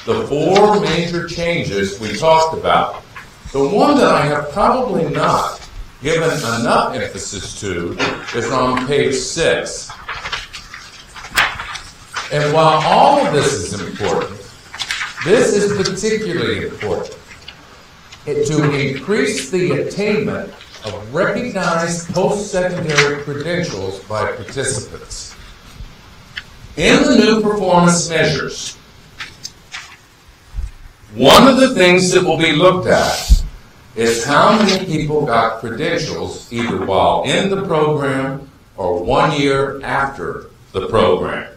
the 4 major changes we talked about. The one that I have probably not given enough emphasis to is on page 6. And while all of this is important, this is particularly important to increase the attainment of recognized post-secondary credentials by participants. In the new performance measures, one of the things that will be looked at is how many people got credentials either while in the program or 1 year after the program.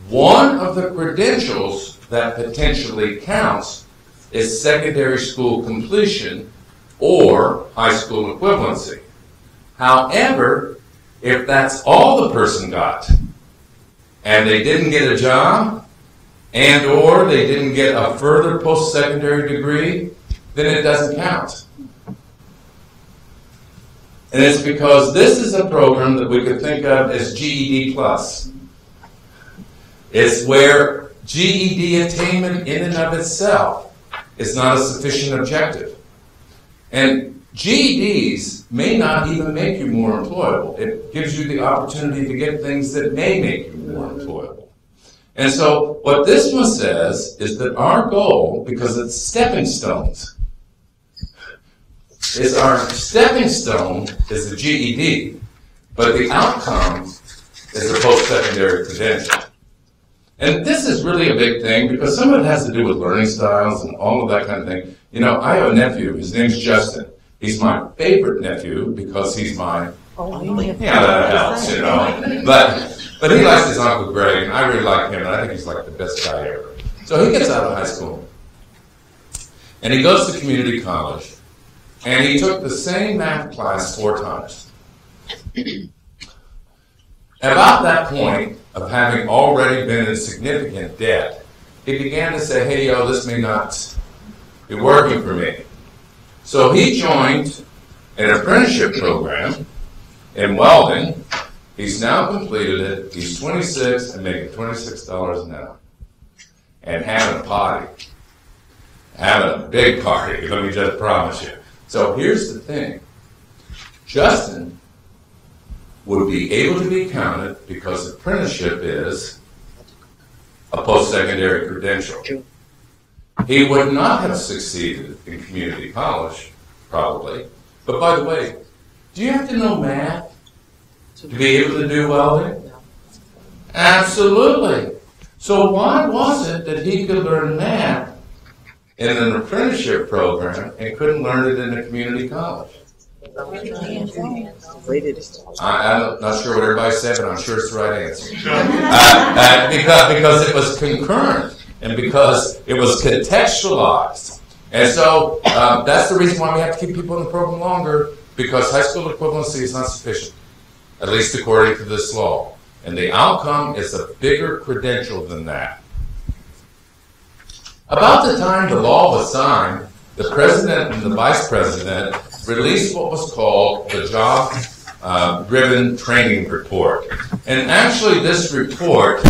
One of the credentials that potentially counts is secondary school completion or high school equivalency. However, if that's all the person got, and they didn't get a job, and or they didn't get a further post-secondary degree, then it doesn't count. And it's because this is a program that we could think of as GED plus. It's where GED attainment in and of itself is not a sufficient objective. And GEDs may not even make you more employable. It gives you the opportunity to get things that may make you more employable. And so what this one says is that our goal, because it's stepping stones, is our stepping stone is the GED, but the outcome is a post-secondary credential. And this is really a big thing because some of it has to do with learning styles and all of that kind of thing. You know, I have a nephew. His name's Justin. He's my favorite nephew because he's my, that helps, you know. But he likes his Uncle Greg, and I really like him, and I think he's like the best guy ever. So he gets out of high school, and he goes to community college, and he took the same math class 4 times. About that point of having already been in significant debt, he began to say, hey, this may not be working for me. So he joined an apprenticeship program in welding. He's now completed it. He's 26 and making $26 an hour. And having a party. Having a big party, let me just promise you. So here's the thing. Justin would be able to be counted because apprenticeship is a post-secondary credential. He would not have succeeded in community college, probably. But by the way, do you have to know math to be able to do welding? Absolutely. So why was it that he could learn math in an apprenticeship program and couldn't learn it in a community college? I'm not sure what everybody said, but I'm sure it's the right answer. Because it was concurrent and because it was contextualized. And so that's the reason why we have to keep people in the program longer, because high school equivalency is not sufficient, at least according to this law. And the outcome is a bigger credential than that. About the time the law was signed, the president and the vice president released what was called the Job-Driven Training Report. And actually this report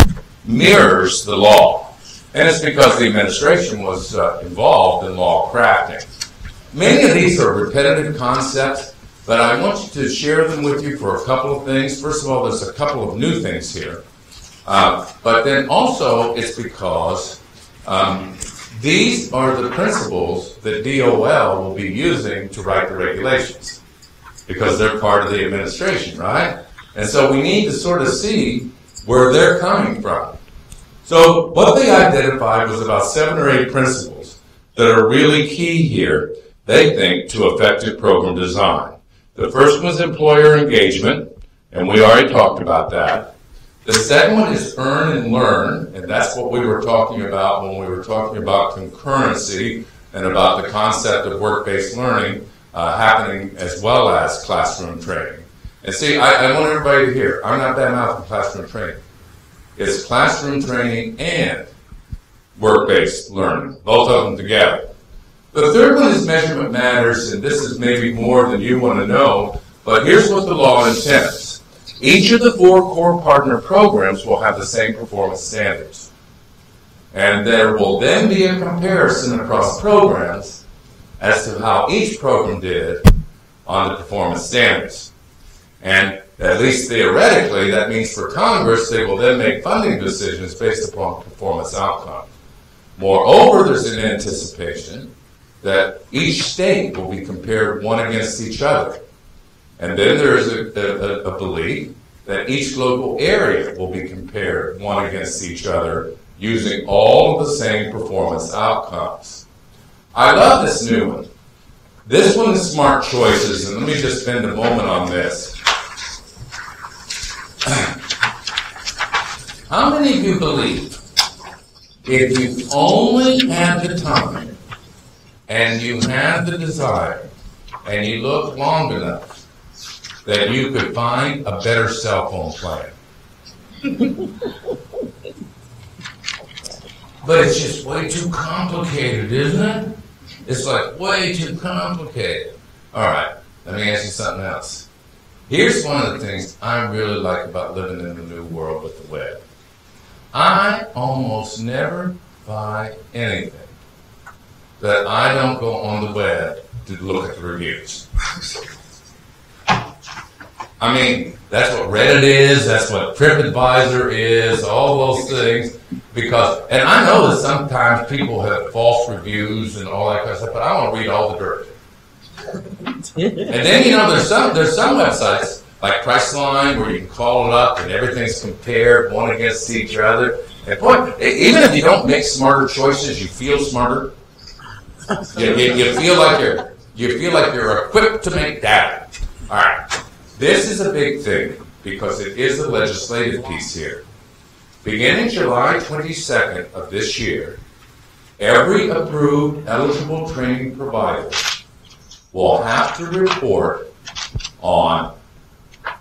mirrors the law. And it's because the administration was involved in law crafting. Many of these are repetitive concepts, but I want you to share them with you for a couple of things. First of all, there's a couple of new things here. But then also it's because these are the principles that DOL will be using to write the regulations, because they're part of the administration, right? And so we need to sort of see where they're coming from. So what they identified was about 7 or 8 principles that are really key here, they think, to effective program design. The first was employer engagement, and we already talked about that. The second one is earn and learn, and that's what we were talking about when we were talking about concurrency and about the concept of work-based learning happening as well as classroom training. And see, I want everybody to hear, I'm not bad mouthing classroom training. It's classroom training and work-based learning, both of them together. The third one is measurement matters, and this is maybe more than you want to know, but here's what the law intends. Each of the 4 core partner programs will have the same performance standards. And there will then be a comparison across programs as to how each program did on the performance standards. And at least theoretically, that means for Congress, they will then make funding decisions based upon performance outcome. Moreover, there's an anticipation that each state will be compared one against each other. And then there's a belief that each local area will be compared one against each other using all of the same performance outcomes. I love this new one. This one is smart choices, and let me just spend a moment on this. How many of you believe if you only had the time and you had the desire and you look long enough that you could find a better cell phone plan? But it's just way too complicated, isn't it? It's like way too complicated. All right, let me ask you something else. Here's one of the things I really like about living in the new world with the web. I almost never buy anything that I don't go on the web to look at the reviews. I mean, that's what Reddit is, that's what TripAdvisor is, all those things. Because, and I know that sometimes people have false reviews and all that kind of stuff, but I want to read all the dirt. And then, you know, there's some websites like Priceline where you can call it up and everything's compared one against each other. And boy, even if you don't make smarter choices, you feel smarter. You feel like you're equipped to make data. All right, this is a big thing because it is a legislative piece here. Beginning July 22nd of this year, every approved eligible training provider will have to report on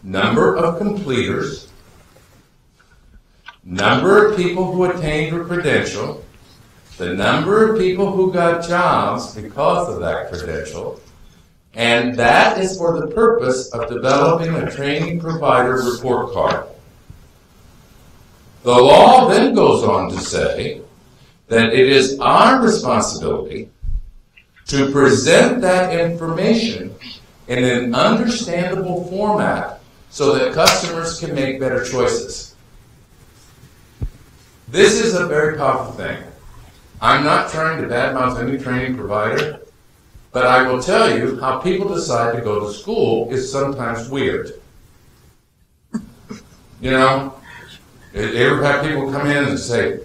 number of completers, number of people who attained a credential, the number of people who got jobs because of that credential, and that is for the purpose of developing a training provider report card. The law then goes on to say that it is our responsibility to present that information in an understandable format so that customers can make better choices. This is a very powerful thing. I'm not trying to badmouth any training provider, but I will tell you how people decide to go to school is sometimes weird. You know? You ever have people come in and say,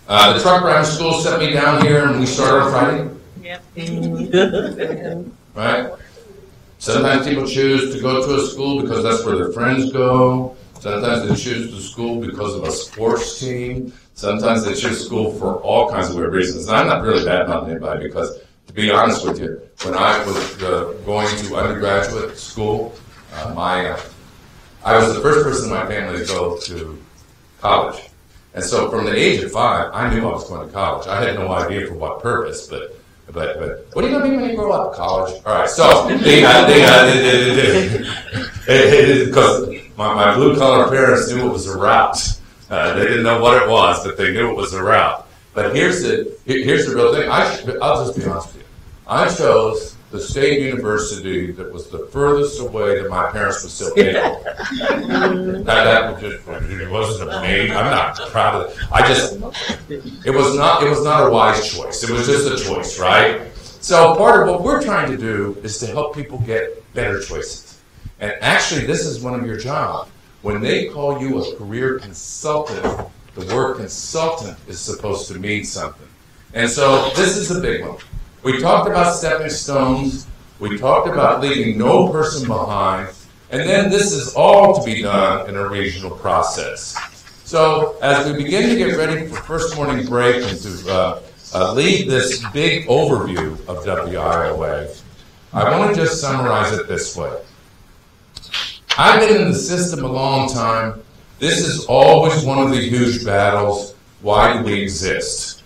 the truck driving school sent me down here and we start on Friday? Yep. Right? Sometimes people choose to go to a school because that's where their friends go. Sometimes they choose the school because of a sports team. Sometimes they choose school for all kinds of weird reasons. And I'm not really bad about anybody because, to be honest with you, when I was going to undergraduate school, I was the first person in my family to go to college. And so from the age of 5, I knew I was going to college. I had no idea for what purpose, but what are you going to be when you grow up? College? All right, so, because my blue-collar parents knew it was a route. They didn't know what it was, but they knew it was a route. But here's the real thing. I'll just be honest with you. I chose the state university that was the furthest away that my parents would still pay. It wasn't a me. I'm not proud of it. It was not a wise choice. It was just a choice, right? So part of what we're trying to do is to help people get better choices. And actually, this is one of your jobs. When they call you a career consultant, the word consultant is supposed to mean something. And so this is a big one. We talked about stepping stones. We talked about leaving no person behind. And then this is all to be done in a regional process. So as we begin to get ready for first morning break and to lead this big overview of WIOA, I want to just summarize it this way. I've been in the system a long time. This is always one of the huge battles. Why do we exist?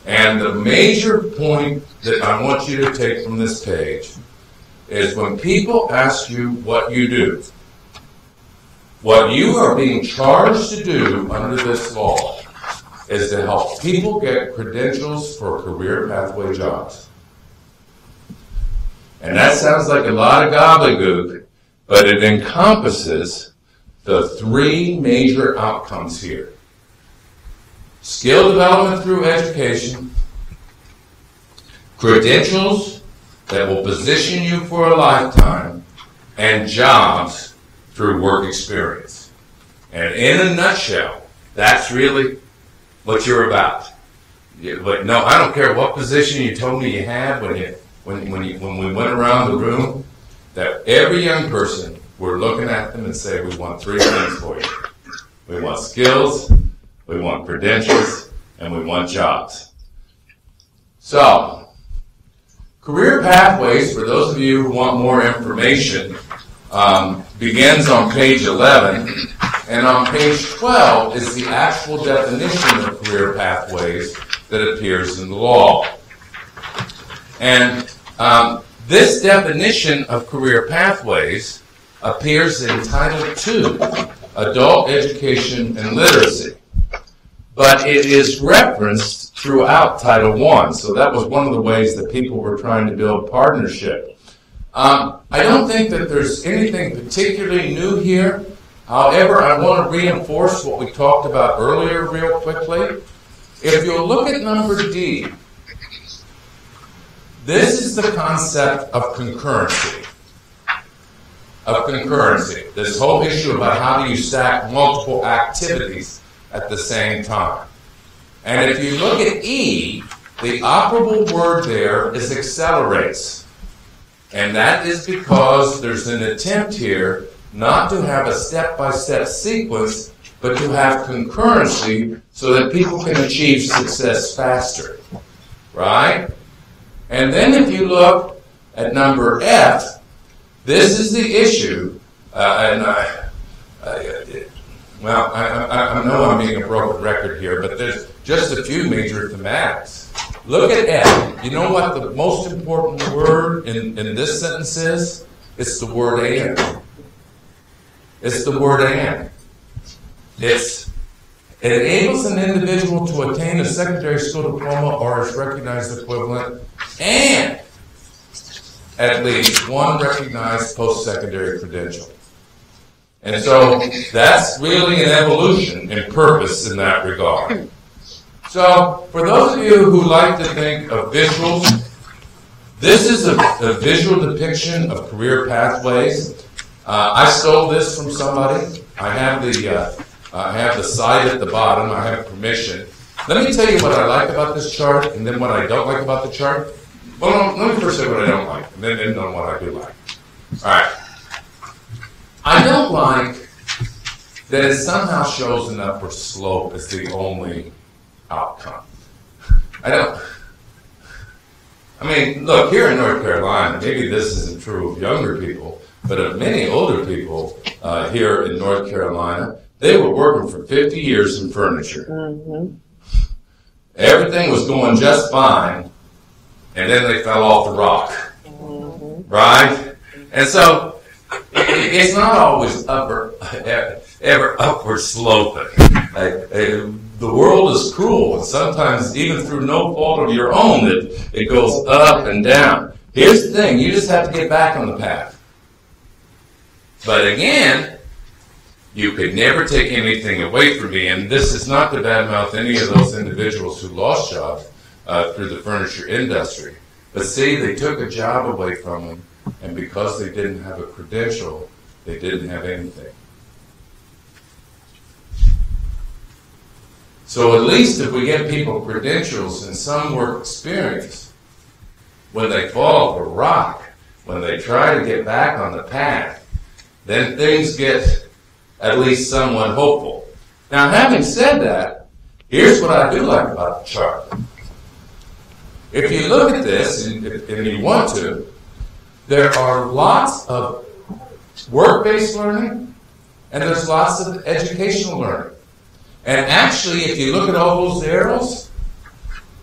And the major point that I want you to take from this page is when people ask you what you do, what you are being charged to do under this law is to help people get credentials for career pathway jobs. And that sounds like a lot of gobbledygook, but it encompasses the three major outcomes here. Skill development through education, credentials that will position you for a lifetime, and jobs through work experience. And in a nutshell, that's really what you're about. But no, I don't care what position you told me you had when we went around the room, that every young person, we're looking at them and say, we want three things for you. We want skills, we want credentials, and we want jobs. So, career pathways, for those of you who want more information, begins on page 11, and on page 12 is the actual definition of career pathways that appears in the law. And this definition of career pathways appears in Title II, Adult Education and Literacy. But it is referenced throughout Title I, so that was one of the ways that people were trying to build partnership. I don't think that there's anything particularly new here. However, I want to reinforce what we talked about earlier real quickly. If you'll look at number D, this is the concept of concurrency. This whole issue about how do you stack multiple activities at the same time. And if you look at E, the operable word there is accelerates. And that is because there's an attempt here not to have a step-by-step sequence, but to have concurrency so that people can achieve success faster. Right? And then if you look at number F, this is the issue, I know I'm being a broken record here, but there's just a few major thematics. Look at F. You know what the most important word in this sentence is? It's the word and. It's the word and. It enables an individual to attain a secondary school diploma or its recognized equivalent and at least one recognized post-secondary credential. And so that's really an evolution in purpose in that regard. So for those of you who like to think of visuals, this is a visual depiction of career pathways. I stole this from somebody. I have the site at the bottom. I have permission. Let me tell you what I like about this chart and then what I don't like about the chart. Well, let me first say what I don't like and then what I do like. All right. I don't like that it somehow shows an upward slope as the only outcome. I mean, look, here in North Carolina, maybe this isn't true of younger people, but of many older people here in North Carolina, they were working for 50 years in furniture. Mm-hmm. Everything was going just fine, and then they fell off the rock. Mm-hmm. Right? And so, it's not always ever upward sloping. The world is cruel, and sometimes even through no fault of your own, it goes up and down. Here's the thing, you just have to get back on the path. But again, you could never take anything away from me, and this is not to badmouth any of those individuals who lost jobs through the furniture industry. But see, they took a job away from them, and because they didn't have a credential, they didn't have anything. So at least if we get people credentials and some work experience, when they fall off a rock, when they try to get back on the path, then things get at least somewhat hopeful. Now, having said that, here's what I do like about the chart. If you look at this, and you want to, there are lots of work-based learning, and there's lots of educational learning. And actually, if you look at all those arrows,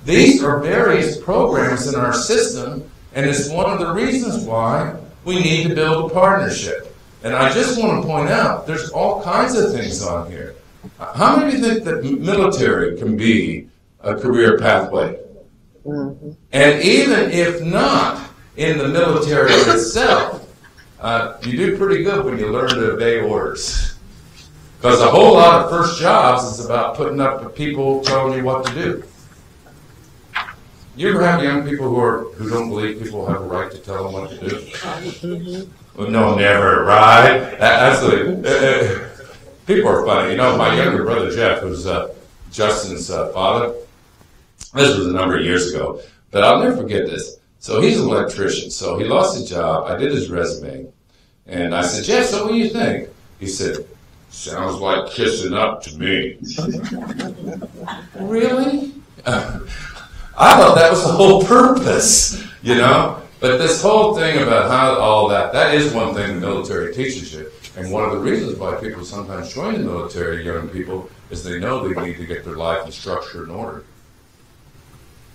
These are various programs in our system, and it's one of the reasons why we need to build a partnership. And I just want to point out, there's all kinds of things on here. How many think that military can be a career pathway? And even if not in the military itself, you do pretty good when you learn to obey orders. Because a whole lot of first jobs is about putting up with people telling you what to do. You ever have young people who don't believe people have a right to tell them what to do? Well, no, never, right? Absolutely. People are funny. You know, my younger brother Jeff was Justin's father. This was a number of years ago, but I'll never forget this. So he's an electrician. So he lost his job. I did his resume, and I said, Jeff, so what do you think? He said, sounds like kissing up to me. Really? I thought that was the whole purpose, you know? But this whole thing about how all that is one thing the military teaches you. And one of the reasons why people sometimes join the military, young people, is they know they need to get their life in structure and order.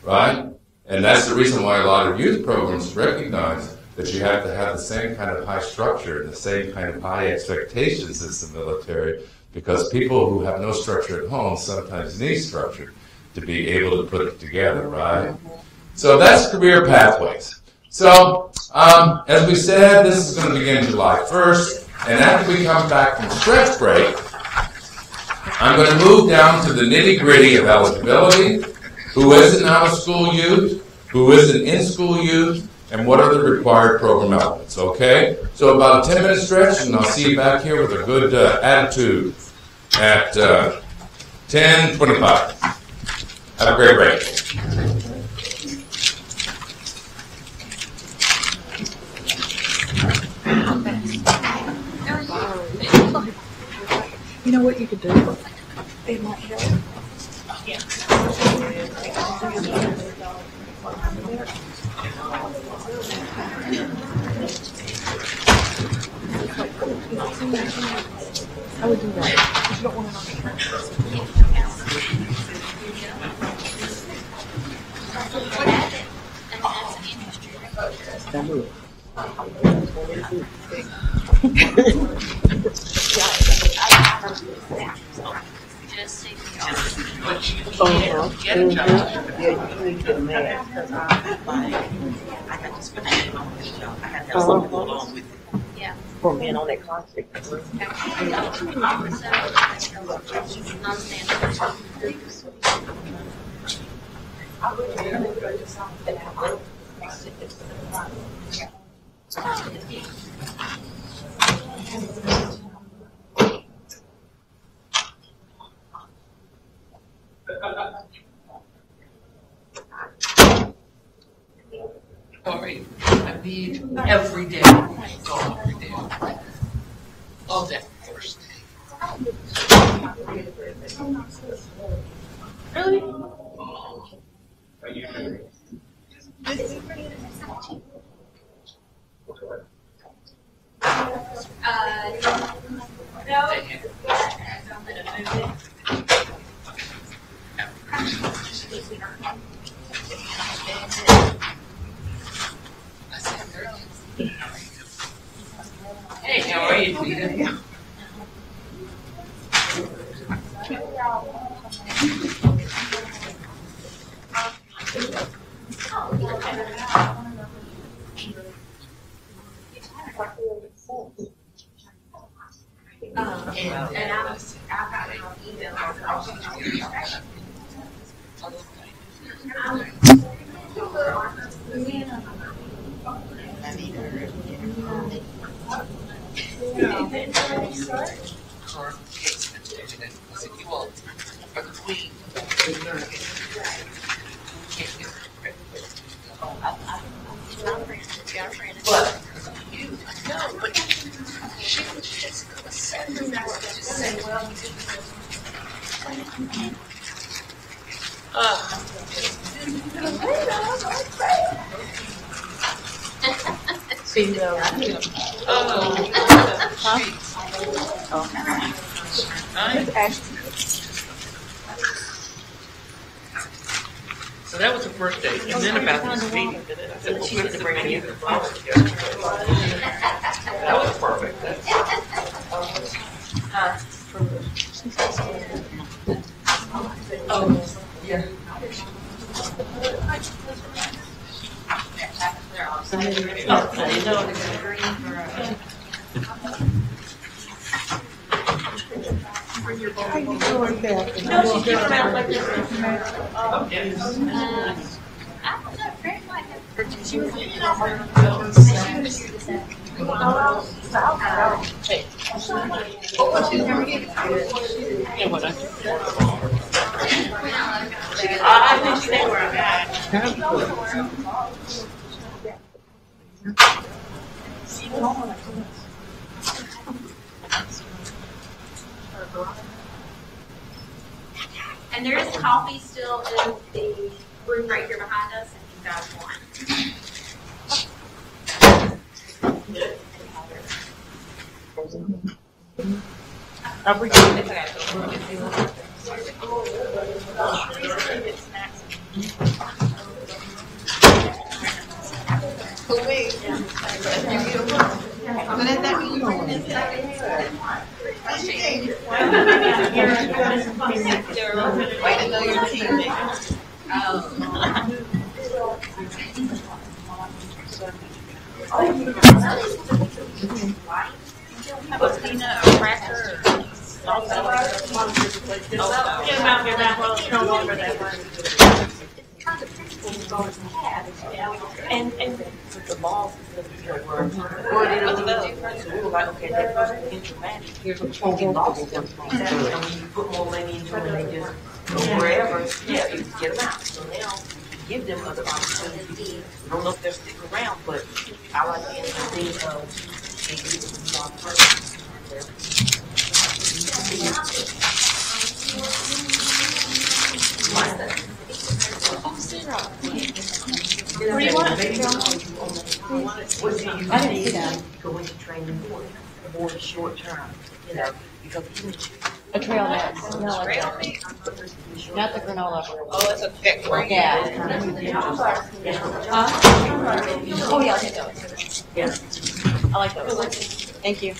Right? And that's the reason why a lot of youth programs recognize that you have to have the same kind of high structure and the same kind of high expectations as the military, because people who have no structure at home sometimes need structure to be able to put it together, right? So that's career pathways. So, as we said, this is going to begin July 1st, and after we come back from stretch break, I'm going to move down to the nitty-gritty of eligibility, who is an out-of-school youth, who is an in-school youth, and what are the required program elements, okay? So about a 10-minute stretch, and I'll see you back here with a good attitude at 10:25. Have a great break. You know what you could do? It might help. I would do that. You don't want For being on that concert. Sorry, I need every day. Go every day. All day. First day. Really? Hey, how are you, Peter? And I got an email. So that was the first date, and then about this meeting, I said, well, she said to bring me the flowers together. That was perfect. Oh, yeah. How you doing, Kathy? No, she's doing around like this. I don't know, Fred might have. She was I think she knew where I'm at. And there is coffee still in the room right here behind us if you guys want. And the balls were so we were like, okay, that person can manage. Here's what you get lost. And when you put more money into it, they just go wherever. Yeah, you get them out. So now give them other opportunities. I don't know if they'll stick around, but I like the thing of they give them a small person. What do you want? What do you need go into training for the short term? You know, because A trail mix. No, not the granola. oh, it's a thick one. Yeah. Oh, yeah, I'll take those. Yeah. I like those. Thank you.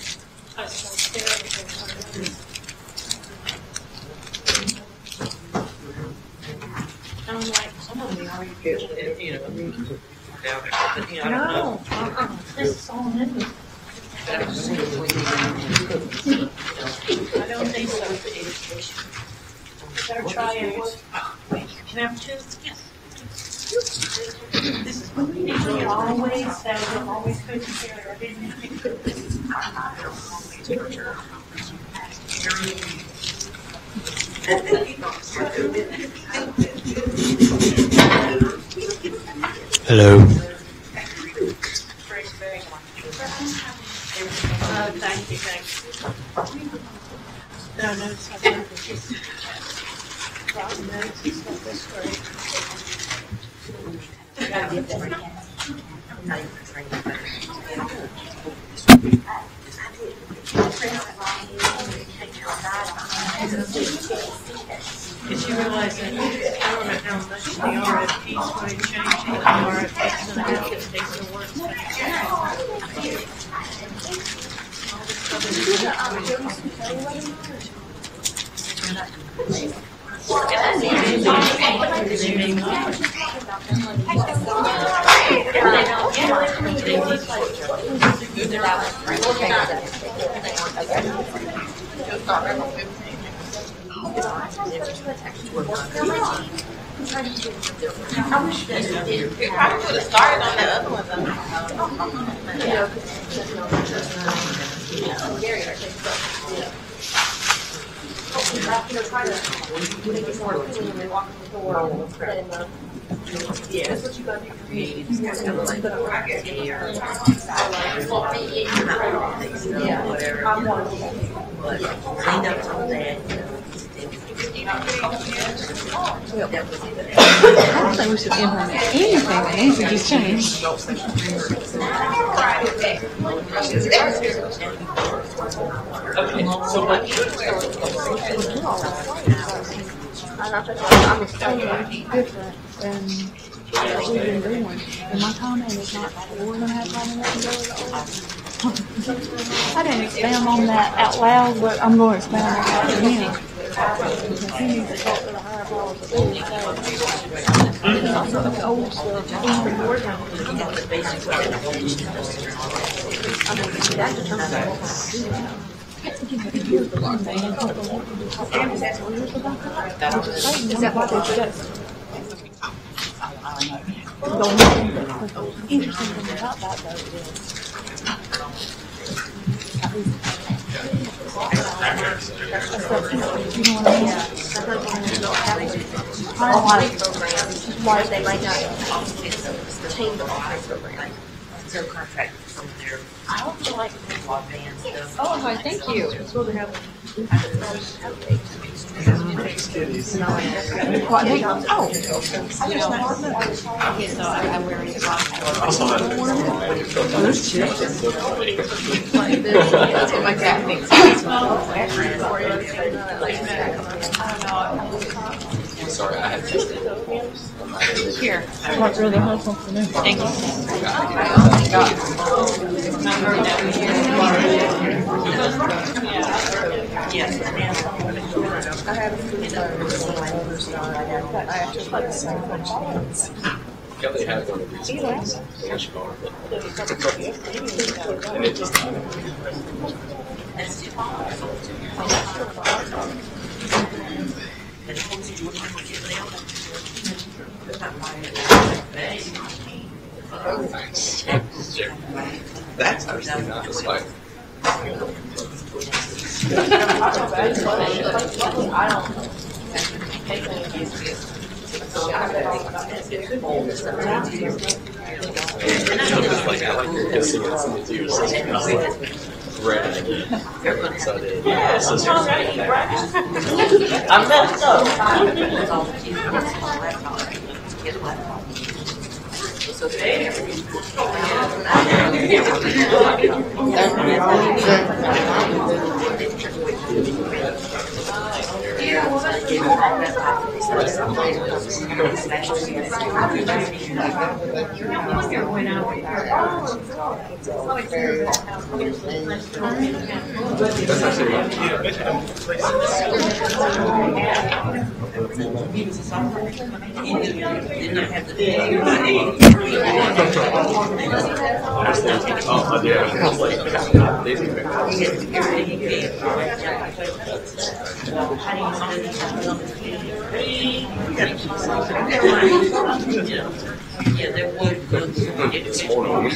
I'm like, some of them are good, you know, down there, but, you know, I don't know. This is all new. I don't think so for education. You better try it. Can I have two? Yes. This is what we need. You always say you're always good to care. I didn't think Hello. thank you. No, no, it's not good. It's not this great. Did you realize that I don't know how much the RFP's going to change, the RFP's going to have to take the work. I wish that you did. We probably would have started on the other one. Yeah, that's what you gotta be creative. Yeah, whatever. But clean up some of that. I don't think we should implement anything that needs to be changed. Okay, so what? I'm totally different than what we've been doing. And my comment is not that we're gonna have time I didn't expand on that out loud, but I'm going to expand on that again. Because he needs to talk to the higher powers of this. There's also the old stuff. I mean, that determines what we're doing now. Here's the one thing. Is that what they suggest? The interesting thing about that, though, is at least you know what I mean? A lot of programs, why they might not change the program. So contract for some of their I don't feel like broadband stuff. Oh, hi, thank you. It's supposed to have. I'm wearing a box. That's what my cat thinks. Sorry, I had just Here. I'd rather have something else. Thank you. I had a food I actually had the same questions. Kelly had one of these ones, Flash bar, and it just oh, thanks. Sure. That's actually not just like. Like I like your kissing and some of yours. Red. So I did. I'm messed up. That's actually oh, yeah. I was like, Yeah, there would be this morning.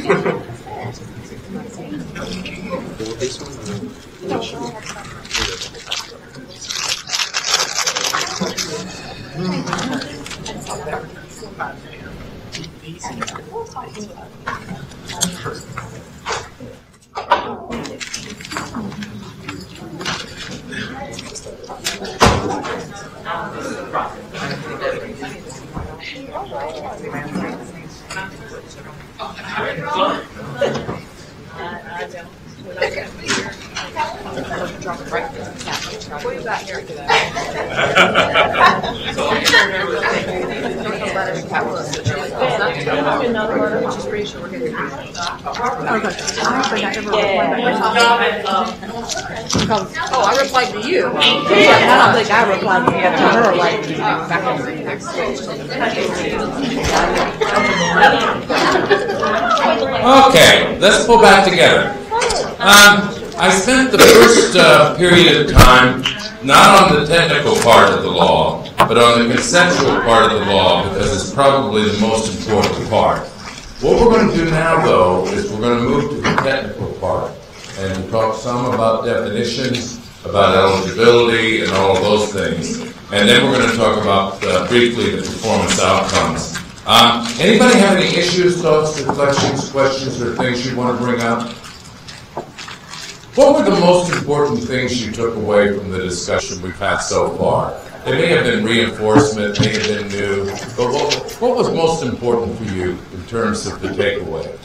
I replied to you. I don't think I replied to her like Okay, let's pull back together. I spent the first period of time not on the technical part of the law, but on the conceptual part of the law, because it's probably the most important part. What we're going to do now, though, is we're going to move to the technical part and talk some about definitions, about eligibility, and all of those things. And then we're going to talk about briefly the performance outcomes. Anybody have any issues, thoughts, reflections, questions, or things you want to bring up? What were the most important things you took away from the discussion we've had so far? It may have been reinforcement, may have been new, but what was most important for you in terms of the takeaway?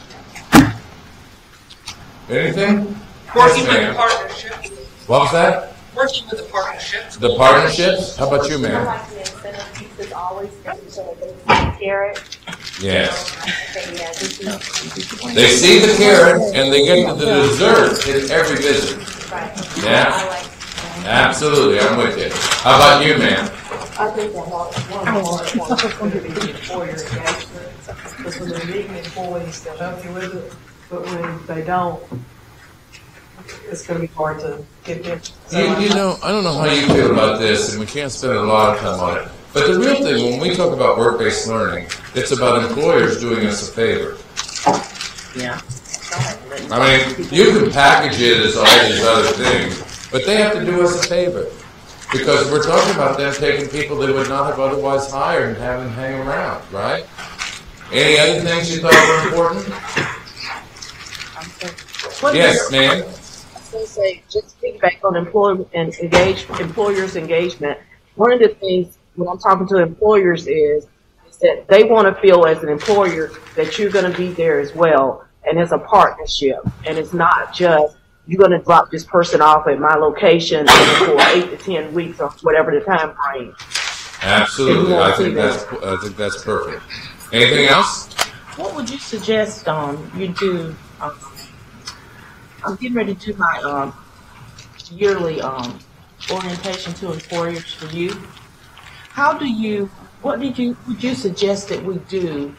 Anything? Working Yes, with partnerships. what was that? Working with the partnerships. The partnerships? How about you, I ma'am? like the incentive piece is always necessary. They carrot. Yes. Okay, yeah, this is. They see the carrot and they get the dessert in every visit. Yeah? Absolutely, I'm with you. How about you, ma'am? I think that one of the hard parts is going to be the employer engagement. Because when they're meeting employees, they'll help you with it, but when they don't, it's going to be hard to get them. You know, I don't know how you feel about this, and we can't spend a lot of time on it. But the real thing, when we talk about work-based learning, it's about employers doing us a favor. Yeah. I mean, you can package it as all these other things, but they have to do us a favor. Because we're talking about them taking people they would not have otherwise hired and having them hang around, right? Any other things you thought were important? Yes, ma'am. I was going to say, just to piggyback on employers' engagement, one of the things when I'm talking to employers is that they want to feel as an employer that you're going to be there as well, and it's a partnership, and it's not just you're going to drop this person off at my location for 8 to 10 weeks or whatever the time frame. Absolutely, I think that's perfect. Anything else? What would you suggest you do? I'm getting ready to do my yearly orientation to employers for you. What would you suggest that we do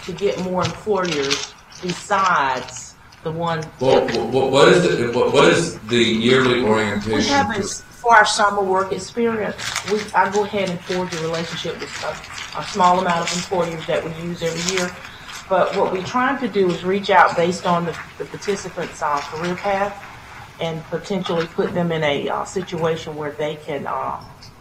to get more employers besides the one? Well, what is the yearly orientation? We have for our summer work experience. I go ahead and forge a relationship with a small amount of employers that we use every year. But what we're trying to do is reach out based on the participants' career path and potentially put them in a situation where they can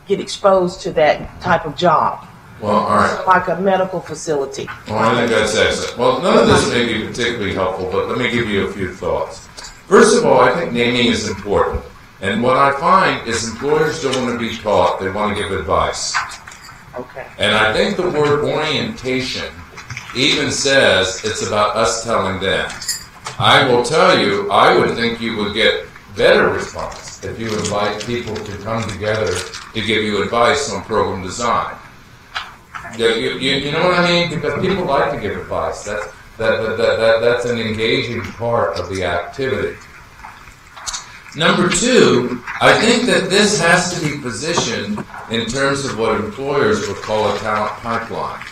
get exposed to that type of job. Well, all right. Like a medical facility. Well, I think that's excellent. Well, none of this may be particularly helpful, but let me give you a few thoughts. First of all, I think naming is important. And what I find is employers don't want to be taught, they want to give advice. Okay. And I think the word orientation even says it's about us telling them. I will tell you, I would think you would get better response if you invite people to come together to give you advice on program design. You know what I mean? Because people like to give advice. That's an engaging part of the activity. Number two, I think that this has to be positioned in terms of what employers would call a talent pipeline.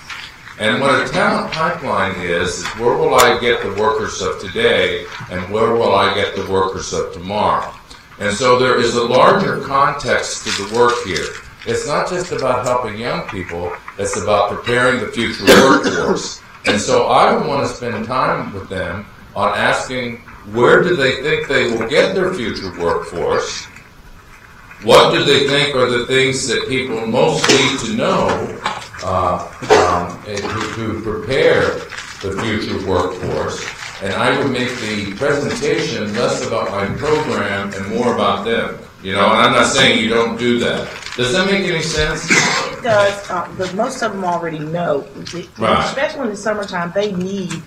And what a talent pipeline is where will I get the workers of today and where will I get the workers of tomorrow? And so there is a larger context to the work here. It's not just about helping young people, it's about preparing the future workforce. And so I would want to spend time with them on asking where do they think they will get their future workforce? What do they think are the things that people most need to know to prepare the future workforce? And I would make the presentation less about my program and more about them. You know, and I'm not saying you don't do that. Does that make any sense? It does, but most of them already know. Right. Especially in the summertime, they need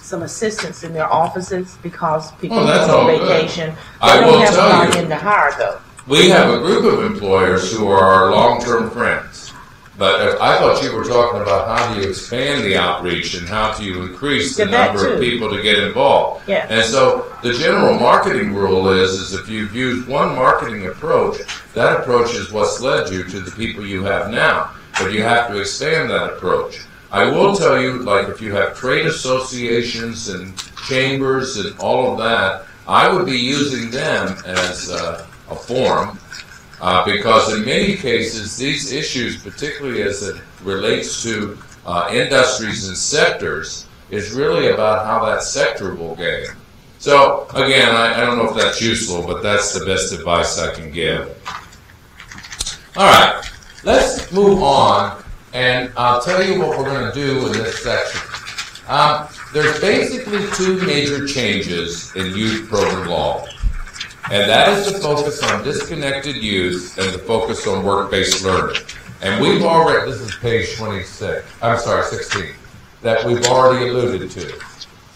some assistance in their offices because people Oh, that's go on all good. vacation. I They will don't have tell a lot you. in to hire though. We have a group of employers who are our long-term friends. But I thought you were talking about how do you expand the outreach and how do you increase the Yeah, that number of too. people to get involved. Yeah. And so the general marketing rule is if you've used one marketing approach, that approach is what's led you to the people you have now. But you have to expand that approach. I will tell you, like if you have trade associations and chambers and all of that, I would be using them as a forum. Because in many cases, these issues, particularly as it relates to industries and sectors, is really about how that sector will gain. So, again, I don't know if that's useful, but that's the best advice I can give. All right, let's move on, and I'll tell you what we're going to do in this section. There's basically two major changes in youth program law. And that is the focus on disconnected youth and the focus on work-based learning. And we've already, this is page 16, that we've already alluded to.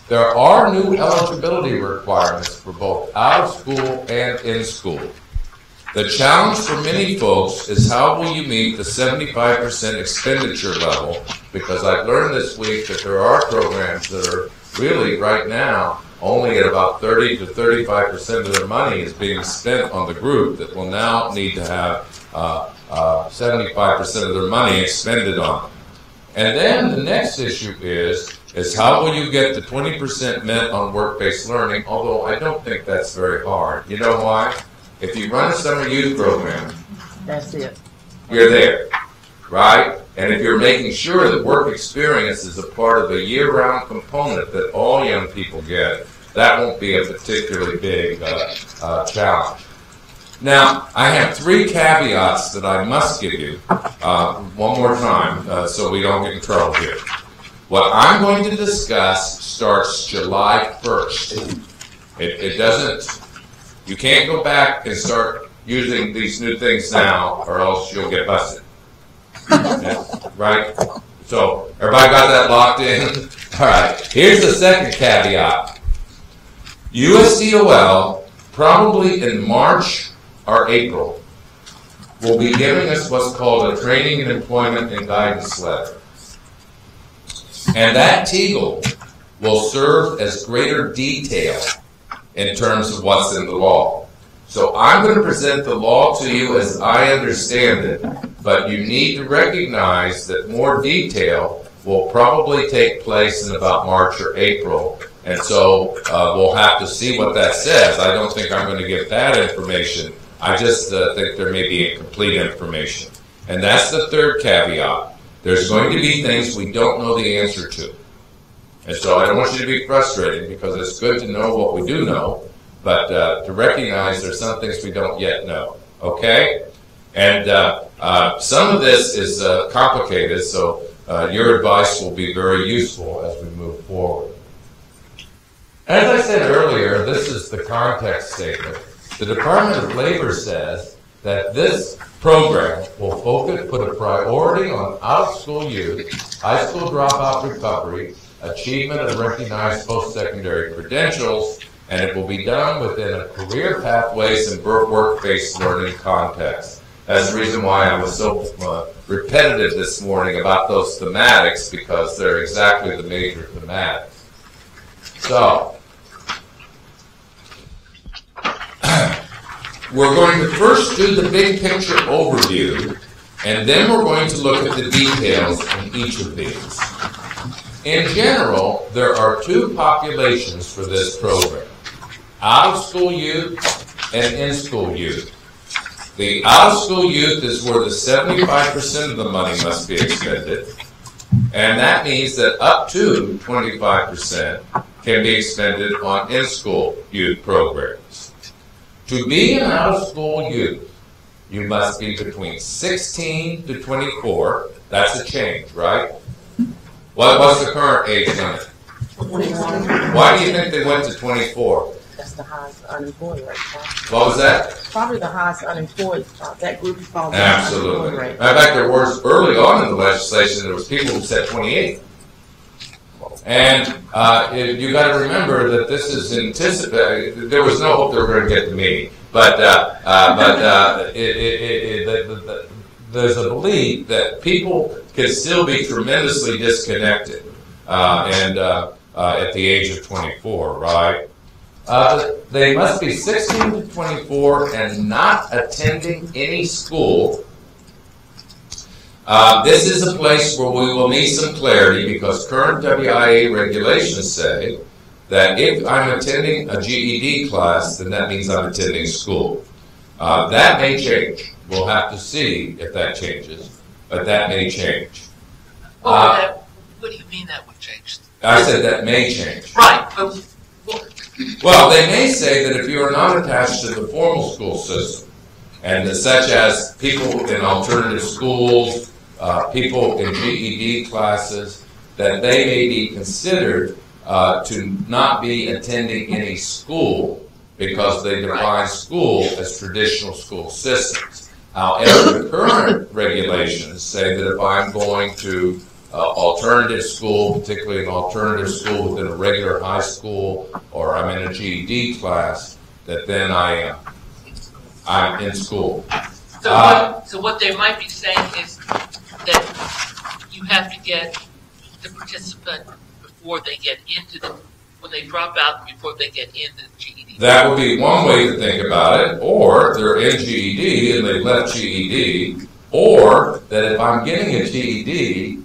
There are new eligibility requirements for both out of school and in school. The challenge for many folks is how will you meet the 75% expenditure level, because I've learned this week that there are programs that are really right now only at about 30 to 35% of their money is being spent on the group that will now need to have 75% of their money expended on them. And then the next issue is how will you get the 20% met on work-based learning, although I don't think that's very hard. You know why? If you run a summer youth program, That's it. you're there, right? And if you're making sure that work experience is a part of a year-round component that all young people get, that won't be a particularly big challenge. Now, I have 3 caveats that I must give you one more time so we don't get in trouble here. What I'm going to discuss starts July 1st. It doesn't, you can't go back and start using these new things now or else you'll get busted. Right? So, everybody got that locked in? All right, here's the second caveat. USDOL, probably in March or April, will be giving us what's called a training and employment and guidance letter. And that TEAGL will serve as greater detail in terms of what's in the law. So I'm going to present the law to you as I understand it, but you need to recognize that more detail will probably take place in about March or April. And so we'll have to see what that says. I don't think I'm going to give that information. I just think there may be incomplete information. And that's the third caveat. There's going to be things we don't know the answer to. And so I don't want you to be frustrated because it's good to know what we do know, but to recognize there's some things we don't yet know. Okay? And some of this is complicated, so your advice will be very useful as we move forward. As I said earlier, this is the context statement. The Department of Labor says that this program will put a priority on out-of-school youth, high school dropout recovery, achievement of recognized post-secondary credentials, and it will be done within a career pathways and work-based learning context. That's the reason why I was so repetitive this morning about those thematics, because they're exactly the major thematics. So, we're going to first do the big picture overview, and then we're going to look at the details in each of these. In general, there are 2 populations for this program: out-of-school youth and in-school youth. The out-of-school youth is where the 75% of the money must be expended, and that means that up to 25% can be expended on in-school youth programs. To be an out-of-school youth, you must be between 16 to 24. That's a change, right? What's the current age limit? 21. Why do you think they went to 24? That's the highest unemployed rate. What was that? Probably the highest unemployed. That group is called Absolutely. unemployed rate. Matter of fact, there was early on in the legislation, there was people who said 28. And you got to remember that this is anticipated. There was no hope they were going to get to me, but there's a belief that people can still be tremendously disconnected at the age of 24, right? They must be 16 to 24 and not attending any school. This is a place where we will need some clarity, because current WIA regulations say that if I'm attending a GED class, then that means I'm attending school. That may change. We'll have to see if that changes, but that may change. What do you mean that would change? I said that may change. Right, but well, they may say that if you are not attached to the formal school system, and such as people in alternative schools, people in GED classes, that they may be considered to not be attending any school because they define school as traditional school systems. However, the current regulations say that if I'm going to alternative school, particularly an alternative school within a regular high school, or I'm in a GED class, that then I I'm in school. So what they might be saying is that you have to get the participant before they get into when they drop out, before they get into the GED. That would be one way to think about it, or they're in GED and they left GED, or that if I'm getting a GED,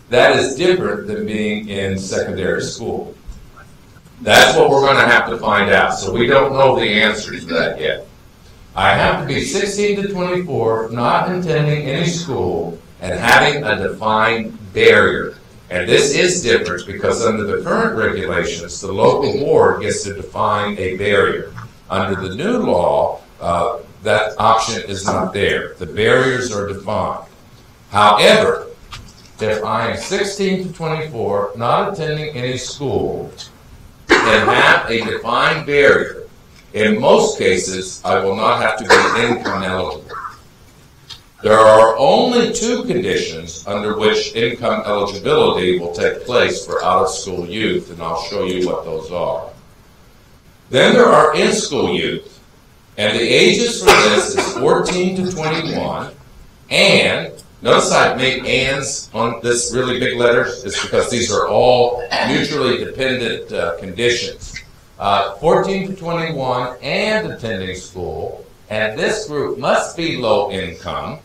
that is different than being in secondary school. That's what we're going to have to find out. So we don't know the answers to that yet. I have to be 16 to 24, not attending any school, and having a defined barrier. And this is different because under the current regulations, the local board gets to define a barrier. Under the new law, that option is not there. The barriers are defined. However, if I am 16 to 24, not attending any school, and have a defined barrier, in most cases, I will not have to be income eligible. There are only two conditions under which income eligibility will take place for out-of-school youth, and I'll show you what those are. Then there are in-school youth, and the ages for this is 14 to 21, and notice I made ands on this really big letters. It's because these are all mutually dependent conditions. 14 to 21 and attending school, and this group must be low income,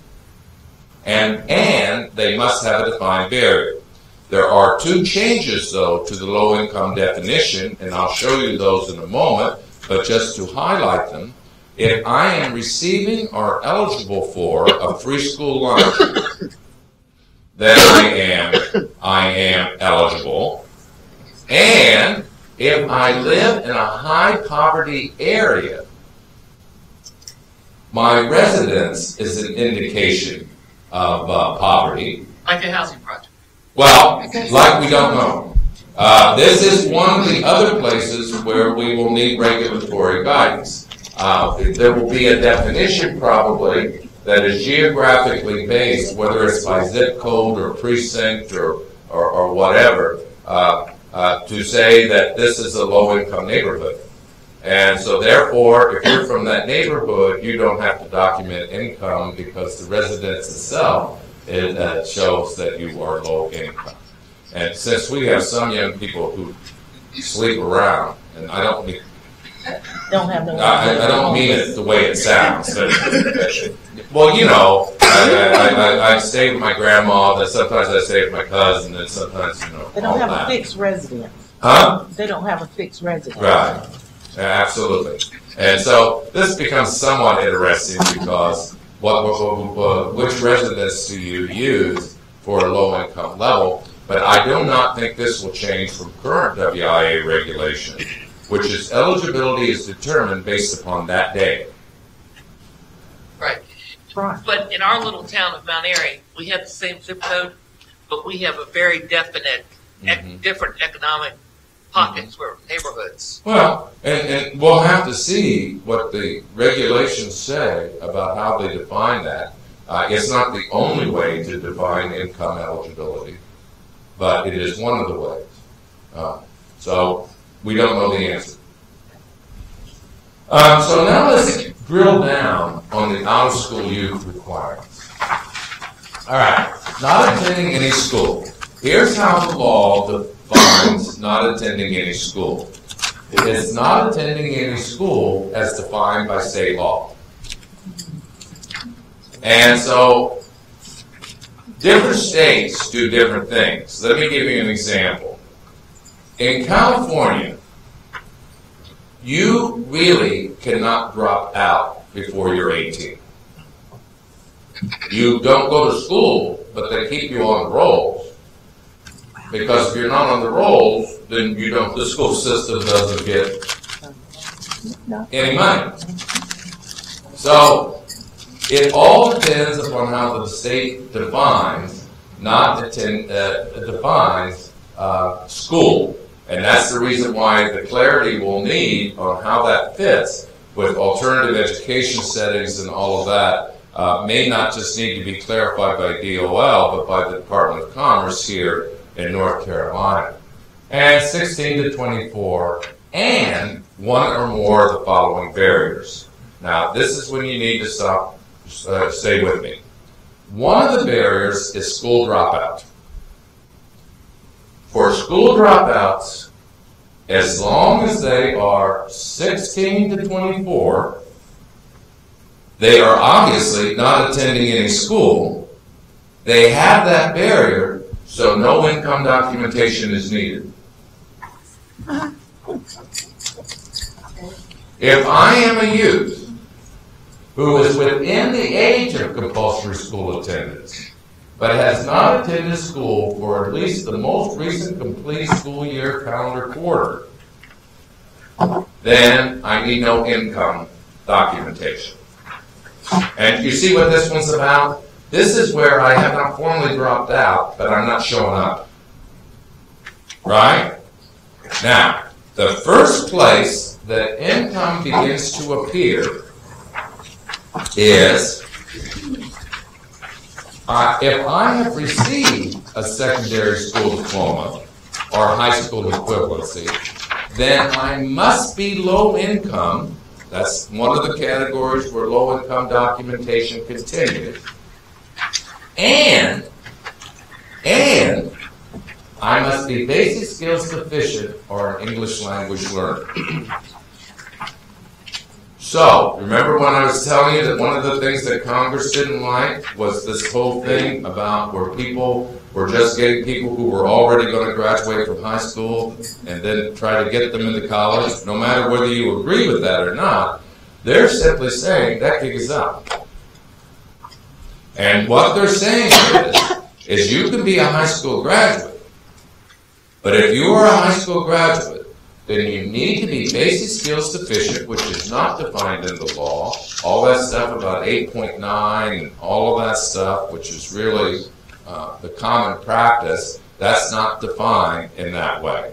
and they must have a defined barrier. There are two changes, though, to the low income definition, and I'll show you those in a moment, but just to highlight them, if I am receiving or eligible for a free school lunch, then I am eligible. And if I live in a high poverty area, my residence is an indication of poverty. Like a housing project. Well, like we don't know. This is one of the other places where we will need regulatory guidance. There will be a definition probably that is geographically based, whether it's by zip code or precinct or whatever, to say that this is a low-income neighborhood. And so therefore, if you're from that neighborhood, you don't have to document income because the residence itself shows that you are low income. And since we have some young people who sleep around, and I don't mean I don't mean it the way it sounds, but well, you know, I stay with my grandma, then sometimes I stay with my cousin, and sometimes, you know, they don't have a fixed residence. Huh? They don't have a fixed residence. Right. Absolutely. And so this becomes somewhat interesting because which residence do you use for a low income level? But I do not think this will change from current WIA regulation, which is eligibility is determined based upon that day. Right. But in our little town of Mount Airy, we have the same zip code, but we have a very definite, different economic pockets where neighborhoods. Well, and we'll have to see what the regulations say about how they define that. It's not the only way to define income eligibility, but it is one of the ways. So we don't know the answer. So now let's drill down on the out-of-school youth requirements. All right, not attending any school. Here's how the law defines not attending any school. It is not attending any school as defined by state law. And so different states do different things. Let me give you an example. In California, you really cannot drop out before you're 18. You don't go to school, but they keep you on the rolls. Because if you're not on the rolls, then you don't. The school system doesn't get any money. So it all depends upon how the state defines school, and that's the reason why the clarity we'll need on how that fits with alternative education settings and all of that may not just need to be clarified by DOL, but by the Department of Commerce here in North Carolina. And 16 to 24, and one or more of the following barriers. Now, this is when you need to stop, stay with me. One of the barriers is school dropout. For school dropouts, as long as they are 16 to 24, they are obviously not attending any school. They have that barrier, so no income documentation is needed. If I am a youth who is within the age of compulsory school attendance, but has not attended school for at least the most recent complete school year calendar quarter, then I need no income documentation. And you see what this one's about? This is where I have not formally dropped out, but I'm not showing up. Right? Now, the first place that income begins to appear is if I have received a secondary school diploma or high school equivalency, then I must be low income. That's one of the categories where low income documentation continues. And I must be basic skills sufficient or an English language learner. So, remember when I was telling you that one of the things that Congress didn't like was this whole thing about where people were just getting people who were already going to graduate from high school and then try to get them into college, no matter whether you agree with that or not. They're simply saying that gig is up. And what they're saying is you can be a high school graduate, but if you are a high school graduate, then you need to be basic skills sufficient, which is not defined in the law. All that stuff about 8.9 and all of that stuff, which is really the common practice, that's not defined in that way.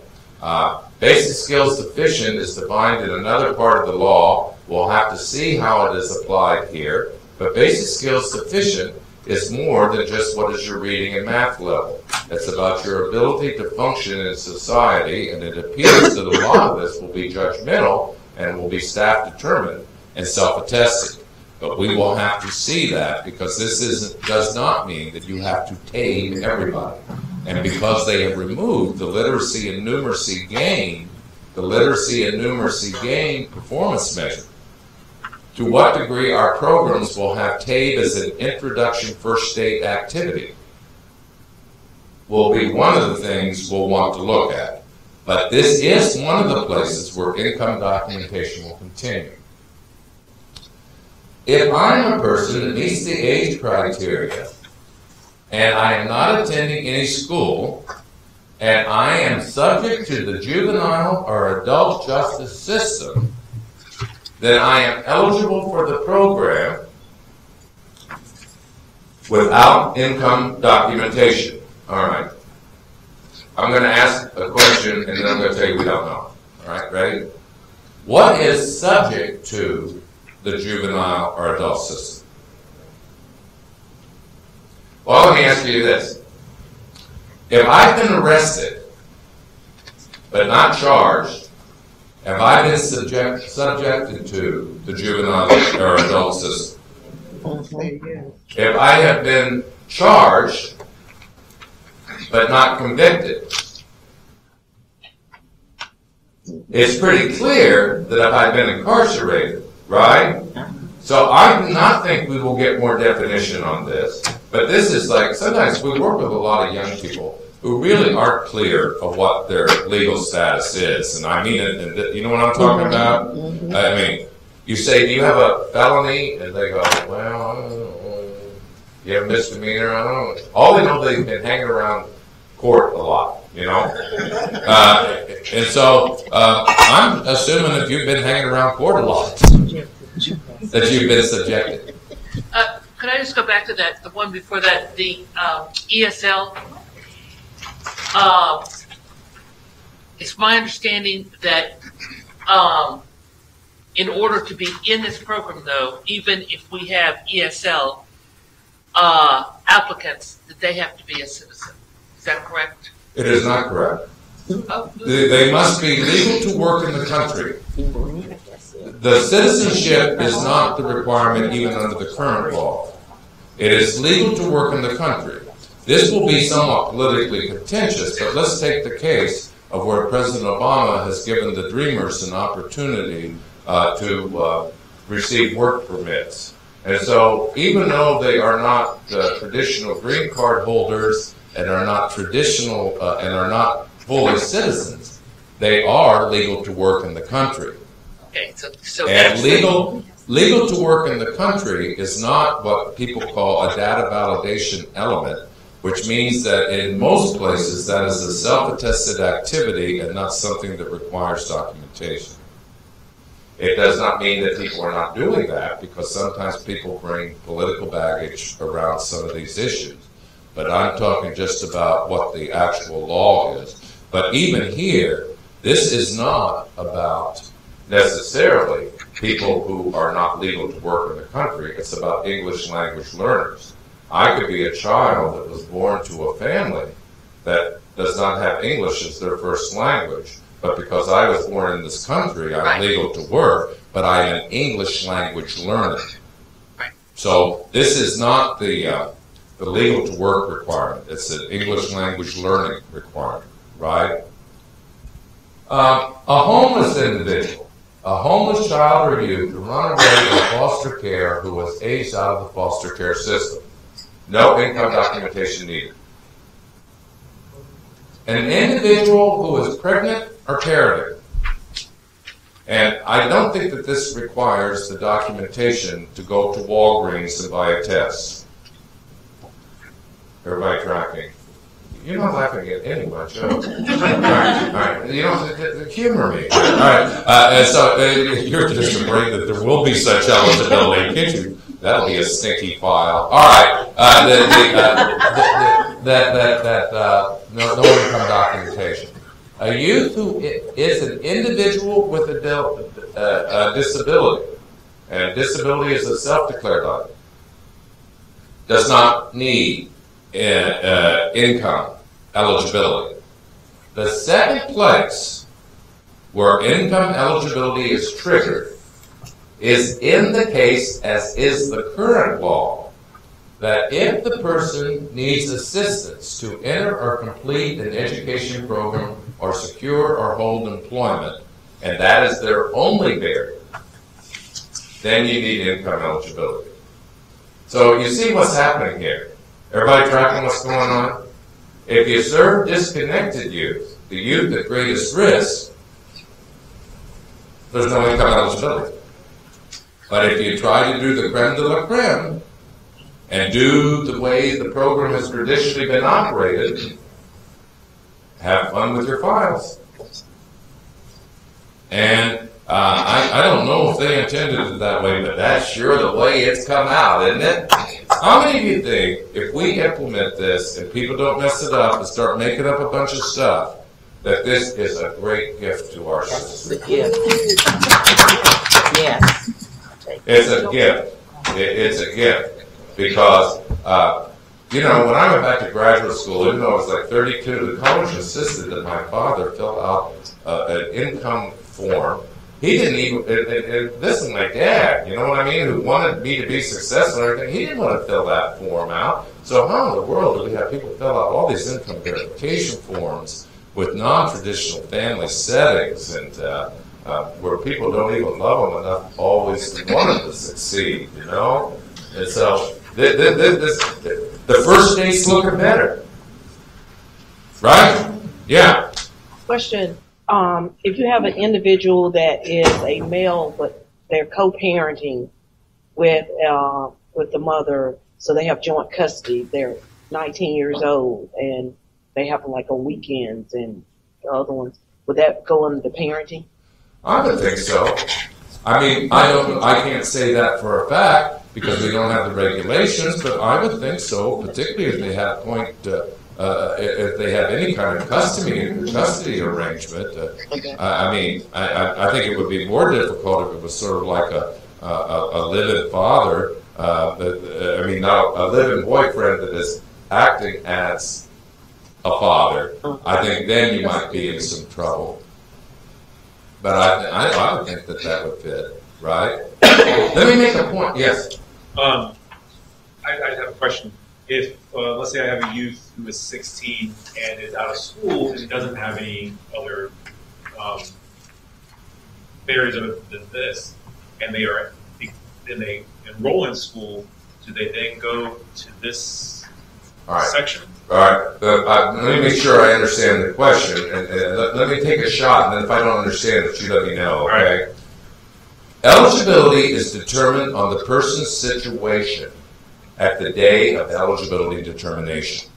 Basic skills sufficient is defined in another part of the law. We'll have to see how it is applied here. But basic skills sufficient is more than just what is your reading and math level. It's about your ability to function in society, and it appears that a lot of this will be judgmental and will be staff determined and self-attested. But we will have to see that, because this does not mean that you have to tame everybody. And because they have removed the literacy and numeracy gain performance measure, to what degree our programs will have TABE as an introduction first state activity will be one of the things we'll want to look at. But this is one of the places where income documentation will continue. If I'm a person that meets the age criteria and I am not attending any school and I am subject to the juvenile or adult justice system, then I am eligible for the program without income documentation. All right. I'm going to ask a question, and then I'm going to tell you we don't know. All right, ready? What is subject to the juvenile or adult system? Well, let me ask you this. If I've been arrested but not charged, have I been subjected to the juvenile or adult system? If I have been charged but not convicted, it's pretty clear that if I've been incarcerated, right? So I do not think we will get more definition on this, but this is like, sometimes we work with a lot of young people who really aren't clear of what their legal status is. And I mean it, you know what I'm talking about? I mean, you say, do you have a felony? And they go, well, I don't know. You have a misdemeanor? I don't know. All they know, they've been hanging around court a lot, you know? And so I'm assuming if you've been hanging around court a lot, that you've been subjected. Could I just go back to that, the one before that, the ESL? It's my understanding that in order to be in this program, though, even if we have ESL applicants, that they have to be a citizen. Is that correct? It is not correct. They must be legal to work in the country. The citizenship is not the requirement even under the current law. It is legal to work in the country. This will be somewhat politically contentious, but let's take the case of where President Obama has given the Dreamers an opportunity to receive work permits. And so even though they are not traditional green card holders and are not traditional and are not fully citizens, they are legal to work in the country. Okay, so and legal to work in the country is not what people call a data validation element, which means that in most places that is a self-attested activity and not something that requires documentation. It does not mean that people are not doing that, because sometimes people bring political baggage around some of these issues. But I'm talking just about what the actual law is. But even here, this is not about necessarily people who are not legal to work in the country. It's about English language learners. I could be a child that was born to a family that does not have English as their first language, but because I was born in this country, I'm legal to work, but I am an English language learner. So this is not the legal to work requirement. It's an English language learning requirement, right? A homeless individual, a homeless child or youth who run away from foster care who was aged out of the foster care system. No income documentation needed. An individual who is pregnant or parenting. And I don't think that this requires the documentation to go to Walgreens and buy a test. Everybody tracking? You're not laughing at any of my jokes. All right. You don't humor me. All right. So you're just afraid that there will be such eligibility, can't you? That'll be a stinky file. All right. No income documentation. A youth who is an individual with a disability, and disability is a self-declared item, does not need income eligibility. The second place where income eligibility is triggered is in the case, as is the current law, that if the person needs assistance to enter or complete an education program or secure or hold employment, and that is their only barrier, then you need income eligibility. So you see what's happening here. Everybody tracking what's going on? If you serve disconnected youth, the youth at greatest risk, there's no income eligibility. But if you try to do the creme de la creme and do the way the program has traditionally been operated, have fun with your files. And I don't know if they intended it that way, but that's sure the way it's come out, isn't it? How many of you think if we implement this and people don't mess it up and start making up a bunch of stuff, that this is a great gift to our system? Yes. It's a gift. It's a gift. Because, you know, when I went back to graduate school, even though I was like 32, the college insisted that my father fill out an income form. He didn't even, and this is my dad, you know what I mean, who wanted me to be successful and everything. He didn't want to fill that form out. So how in the world do we have people fill out all these income verification forms with non-traditional family settings and where people don't even love them enough always to want them to succeed, you know? And so the first date's looking better. Right? Yeah. Question. If you have an individual that is a male, but they're co-parenting with the mother, so they have joint custody. They're 19 years old, and they have them like on weekends and the other ones. Would that go under the parenting? I would think so. I mean, I can't say that for a fact because we don't have the regulations, but I would think so, particularly if they have if they have any kind of custody arrangement. I mean, I think it would be more difficult if it was sort of like a live-in father. I mean, not a live-in boyfriend that is acting as a father, I think then you might be in some trouble. But I would think that would fit, right? Let me make a point. Yes. I have a question. If let's say I have a youth who is 16 and is out of school and doesn't have any other barriers other than this, and they enroll in school, do they then go to this section? All right. Let me make sure I understand the question, and let me take a shot, and then if I don't understand it, you let me know, okay? Right. Eligibility is determined on the person's situation at the day of eligibility determination,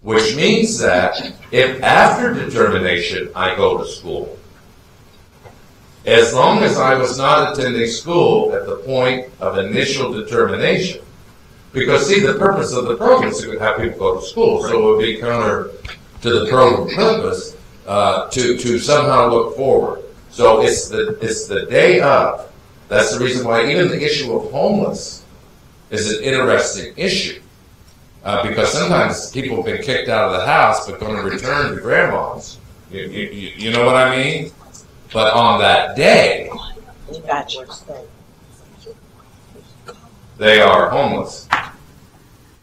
which means that if after determination I go to school, as long as I was not attending school at the point of initial determination, because see, the purpose of the program is to have people go to school, so it would be counter to the program purpose to somehow look forward. So it's the day of. That's the reason why even the issue of homeless is an interesting issue, because sometimes people have been kicked out of the house but going to return to grandma's. You know what I mean? But on that day, they are homeless.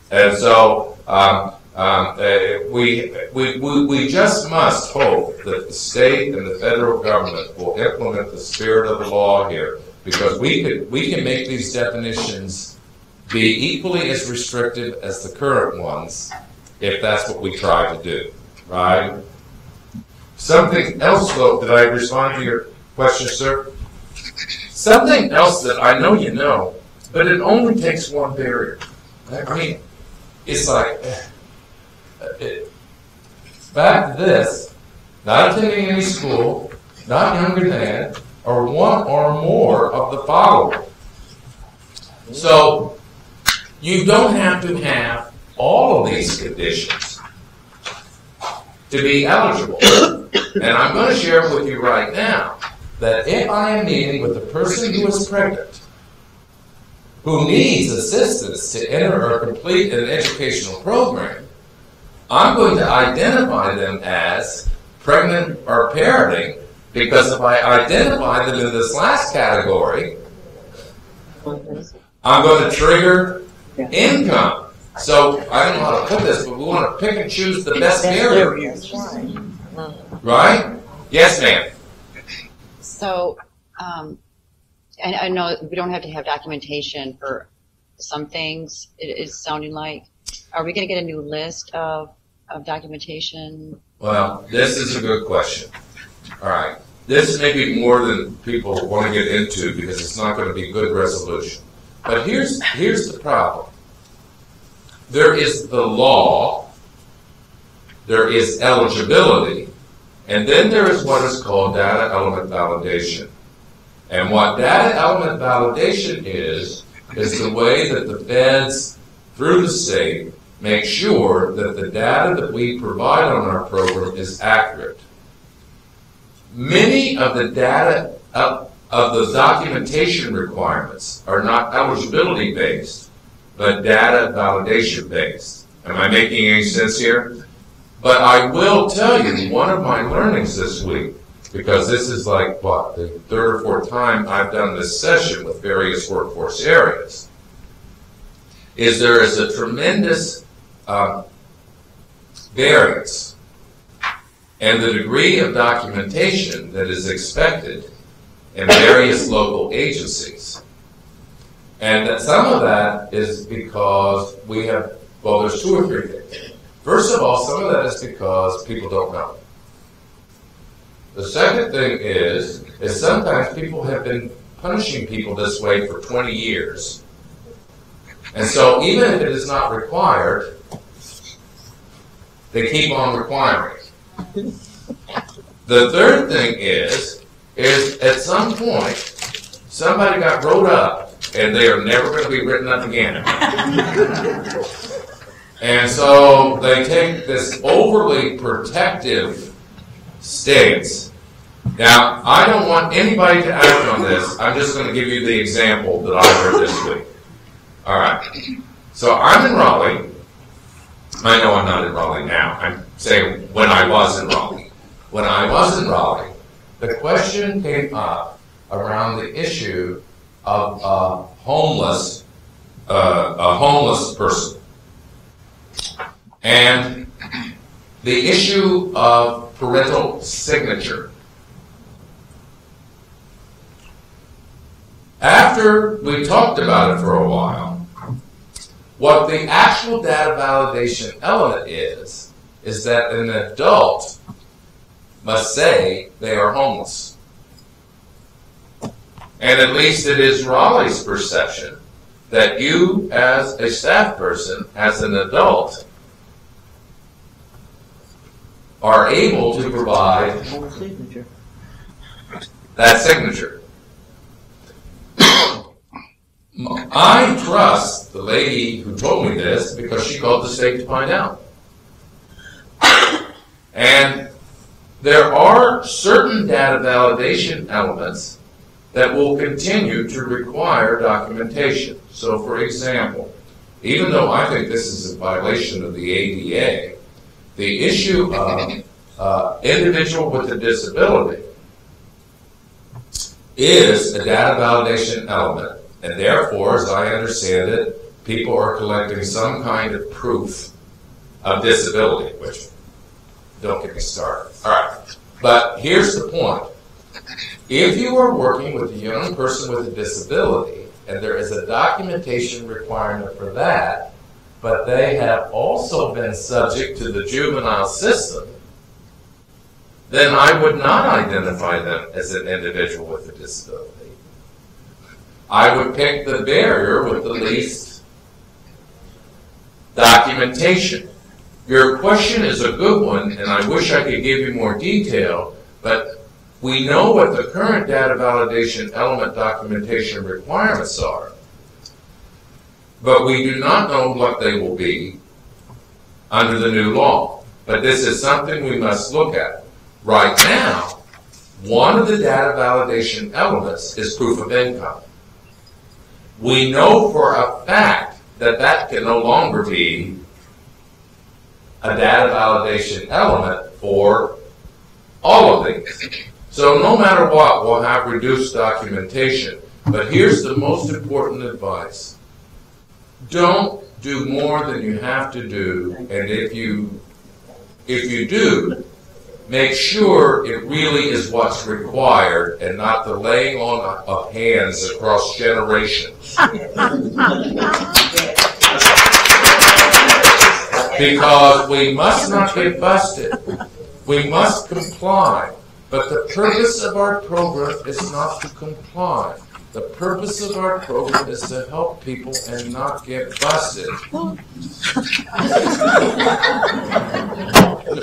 And so we just must hope that the state and the federal government will implement the spirit of the law here, because we can make these definitions be equally as restrictive as the current ones if that's what we try to do, right? Something else, though, did I respond to your question, sir? Something else that I know you know, but it only takes one barrier. I mean, it's like, back to this, not attending any school, not younger than, or one or more of the following. So, you don't have to have all of these conditions to be eligible. And I'm going to share with you right now that if I am meeting with a person who is pregnant, who needs assistance to enter or complete an educational program, I'm going to identify them as pregnant or parenting, because if I identify them in this last category, I'm going to trigger income. So I don't know how to put this, but we want to pick and choose the best areas. Right? Yes, ma'am. So, I know we don't have to have documentation for some things, it is sounding like. Are we going to get a new list of documentation? Well, this is a good question. All right. This may be more than people want to get into because it's not going to be good resolution. But here's the problem. There is the law, there is eligibility, and then there is what is called data element validation. And what data element validation is the way that the feds, through the state, make sure that the data that we provide on our program is accurate. Many of the data of the documentation requirements are not eligibility based, but data validation based. Am I making any sense here? But I will tell you one of my learnings this week, because this is like, what, the third or fourth time I've done this session with various workforce areas, is there is a tremendous variance in the degree of documentation that is expected in various local agencies. And that some of that is because we have, well, there's two or three things. First of all, some of that is because people don't know. The second thing is sometimes people have been punishing people this way for 20 years. And so even if it is not required, they keep on requiring. The third thing is at some point, somebody got wrote up and they are never going to be written up again. And so they take this overly protective stance. Now, I don't want anybody to act on this. I'm just going to give you the example that I heard this week. All right. So I'm in Raleigh, I know I'm not in Raleigh now. I'm saying when I was in Raleigh. When I was in Raleigh, the question came up around the issue of a homeless person. And the issue of parental signature. After we talked about it for a while, what the actual data validation element is that an adult must say they are homeless. And at least it is Raleigh's perception that you, as a staff person, as an adult, are able to provide that signature. I trust the lady who told me this because she called the state to find out. And there are certain data validation elements that will continue to require documentation. So, for example, even though I think this is a violation of the ADA, the issue of individual with a disability is a data validation element. And therefore, as I understand it, people are collecting some kind of proof of disability, which, don't get me started. All right. But here's the point. If you are working with a young person with a disability, and there is a documentation requirement for that, but they have also been subject to the juvenile system, then I would not identify them as an individual with a disability. I would pick the barrier with the least documentation. Your question is a good one, and I wish I could give you more detail, but we know what the current data validation element documentation requirements are, but we do not know what they will be under the new law. But this is something we must look at. Right now, one of the data validation elements is proof of income. We know for a fact that that can no longer be a data validation element for all of these. So no matter what, we'll have reduced documentation. But here's the most important advice. Don't do more than you have to do, and if you do, make sure it really is what's required and not the laying on of hands across generations. Because we must not get busted. We must comply. But the purpose of our program is not to comply. The purpose of our program is to help people and not get busted.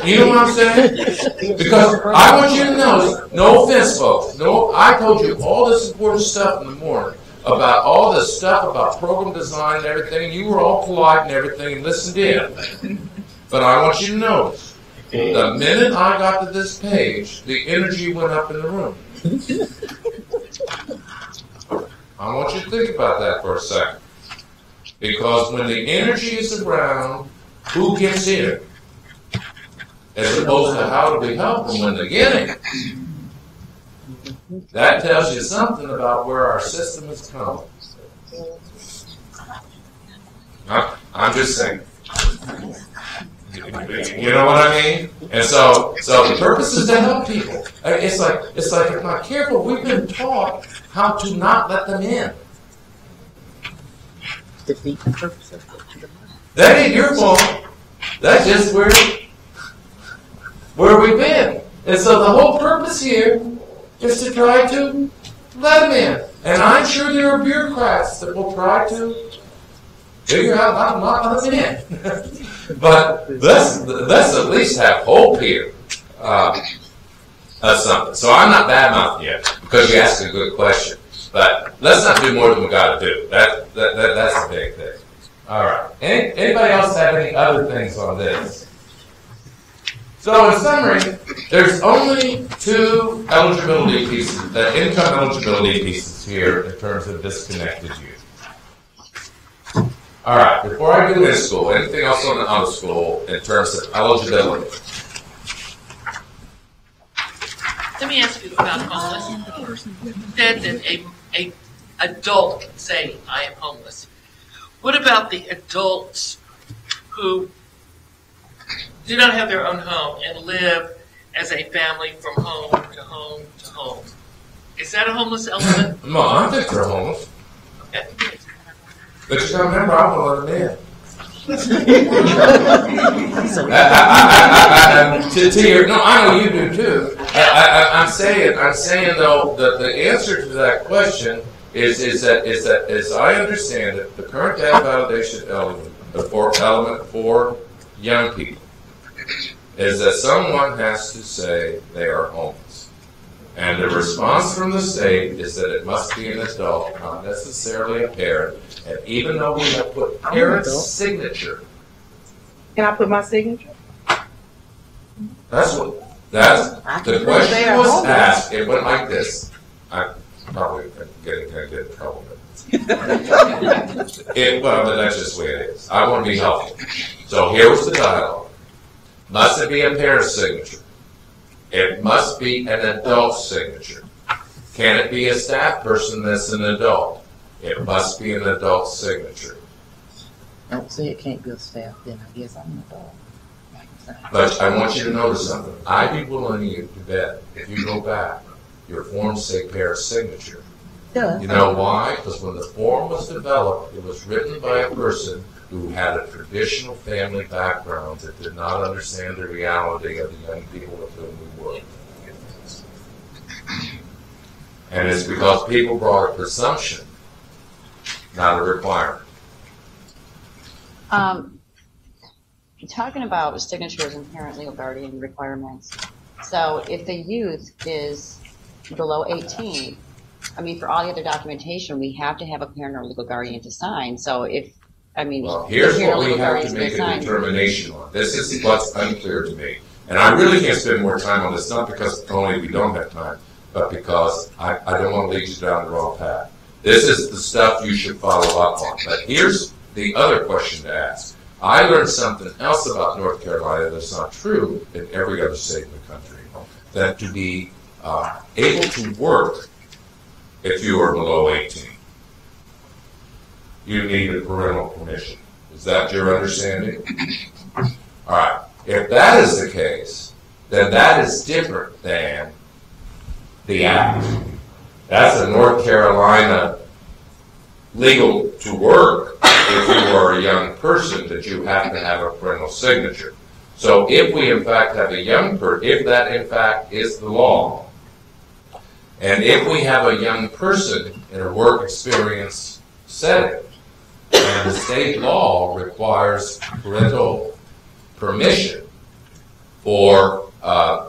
You know what I'm saying? Because I want you to know, no offense, folks. No, I told you all this important stuff in the morning about all this stuff about program design and everything. You were all polite and everything and listened in. But I want you to notice, the minute I got to this page, the energy went up in the room. I want you to think about that for a second. Because when the energy is around, who gets in? As opposed to how do we help them when they get in? That tells you something about where our system is coming. I'm just saying. You know what I mean? And so the purpose is to help people. It's like if not careful, we've been taught how to not let them in. That ain't your fault. That's just where we've been. And so the whole purpose here is to try to let them in. And I'm sure there are bureaucrats that will try to figure out how to not let them in. But let's at least have hope here of something. So I'm not bad-mouthing you because you asked a good question. But let's not do more than we got to do. That's the big thing. All right. Anybody else have any other things on this? So in summary, there's only two eligibility pieces, income eligibility pieces here in terms of disconnected youth. All right, before I do in school, anything else on the out of school in terms of eligibility? Let me ask you about homeless. You said that a adult can say, I am homeless. What about the adults who do not have their own home and live as a family from home to home to home? Is that a homeless element? No, I don't think they're homeless. Okay. But you gotta remember, I want to let them in. No, I know you do too. I'm saying though that the answer to that question is that as I understand it, the current data validation element for young people is that someone has to say they are homeless. And the response from the state is that it must be an adult, not necessarily a parent. And even though we have put parent's signature, Can I put my signature? that's the question was asked. It went like this. I'm probably going to get in trouble with it. Well, but that's just the way it is. I want to be helpful. So here was the dialogue. Must it be a parent's signature? It must be an adult's signature. Can it be a staff person that's an adult? It must be an adult's signature. Don't say it can't be a staff, then I guess I'm an adult. But I want you to notice something. I'd be willing to bet, if you go back, your forms say parent's signature. Yeah. You know why? Because when the form was developed, it was written by a person who had a traditional family background that did not understand the reality of the young people with whom we work. And it's because people brought a presumption, not a requirement. Talking about signatures and parent legal guardian requirements. So if the youth is below 18, I mean, for all the other documentation, we have to have a parent or legal guardian to sign. So here's what we have to make a determination on. This is what's unclear to me. And I really can't spend more time on this, not because only we don't have time, but because I don't want to lead you down the wrong path. This is the stuff you should follow up on. But here's the other question to ask. I learned something else about North Carolina that's not true in every other state in the country. That to be able to work if you are below 18, you need a parental permission. Is that your understanding? All right. If that is the case, then that is different than the Act. That's a North Carolina legal to work if you are a young person that you have to have a parental signature. So if we in fact have a young person, if that in fact is the law, and if we have a young person in a work experience setting, and the state law requires parental permission for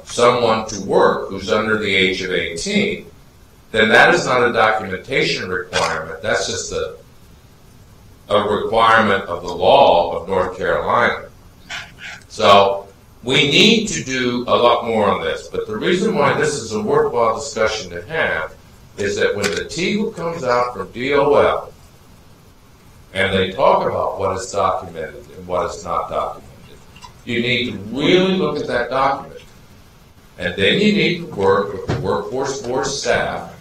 someone to work who's under the age of 18, then that is not a documentation requirement. That's just a requirement of the law of North Carolina. So we need to do a lot more on this. But the reason why this is a worthwhile discussion to have is that when the TEAGLE comes out from DOL and they talk about what is documented and what is not documented, you need to really look at that document. And then you need to work with the Workforce Board staff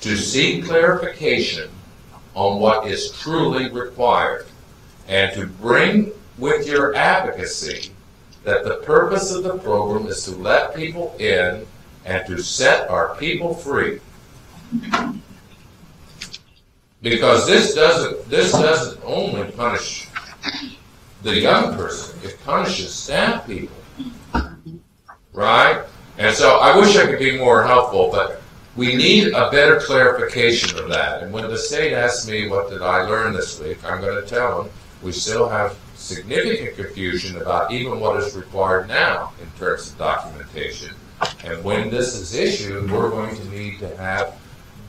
to seek clarification on what is truly required, and to bring with your advocacy that the purpose of the program is to let people in and to set our people free. Because this doesn't only punish the young person, it punishes staff people. Right? And so I wish I could be more helpful, but we need a better clarification of that. And when the state asks me what did I learn this week, I'm going to tell them we still have significant confusion about even what is required now in terms of documentation. And when this is issued, we're going to need to have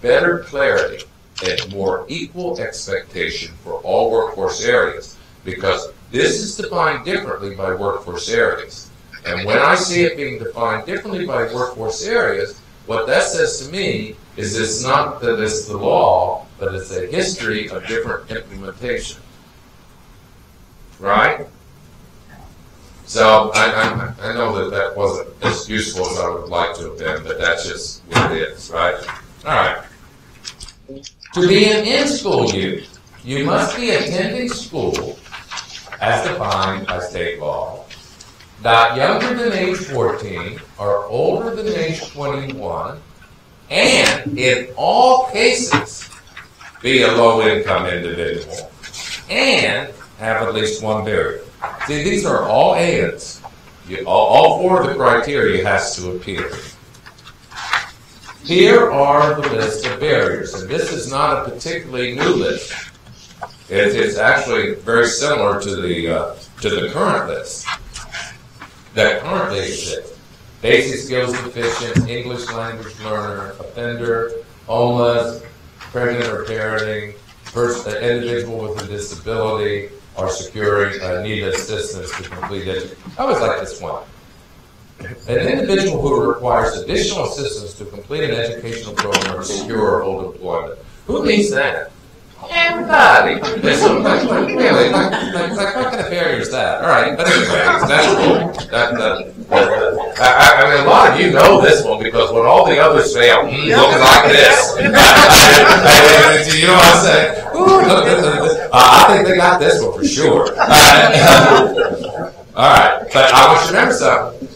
better clarity and more equal expectation for all workforce areas, because this is defined differently by workforce areas. And when I see it being defined differently by workforce areas, what that says to me is it's not that it's the law, but it's a history of different implementation. right? So I know that wasn't as useful as I would like to have been, but that's just what it is, right? All right. To be an in-school youth, you must be attending school as defined by state law, not younger than age 14 or older than age 21, and in all cases be a low-income individual and have at least one barrier. See, these are all ands. All four of the criteria has to appear. Here are the list of barriers, and this is not a particularly new list. It's actually very similar to the current list that currently exists. Basic skills deficient, English language learner, offender, homeless, pregnant or parenting, individual with a disability, or securing needed assistance to complete education. I always like this one. An individual who requires additional assistance to complete an educational program or secure or hold employment. Who needs that? Everybody. Really, what kind of barrier is that? All right, but anyway, that's cool. I mean, a lot of you know this one because when all the others fail, looking like this. You know what I'm saying? I think they got this one for sure. All right, but I want you to remember something.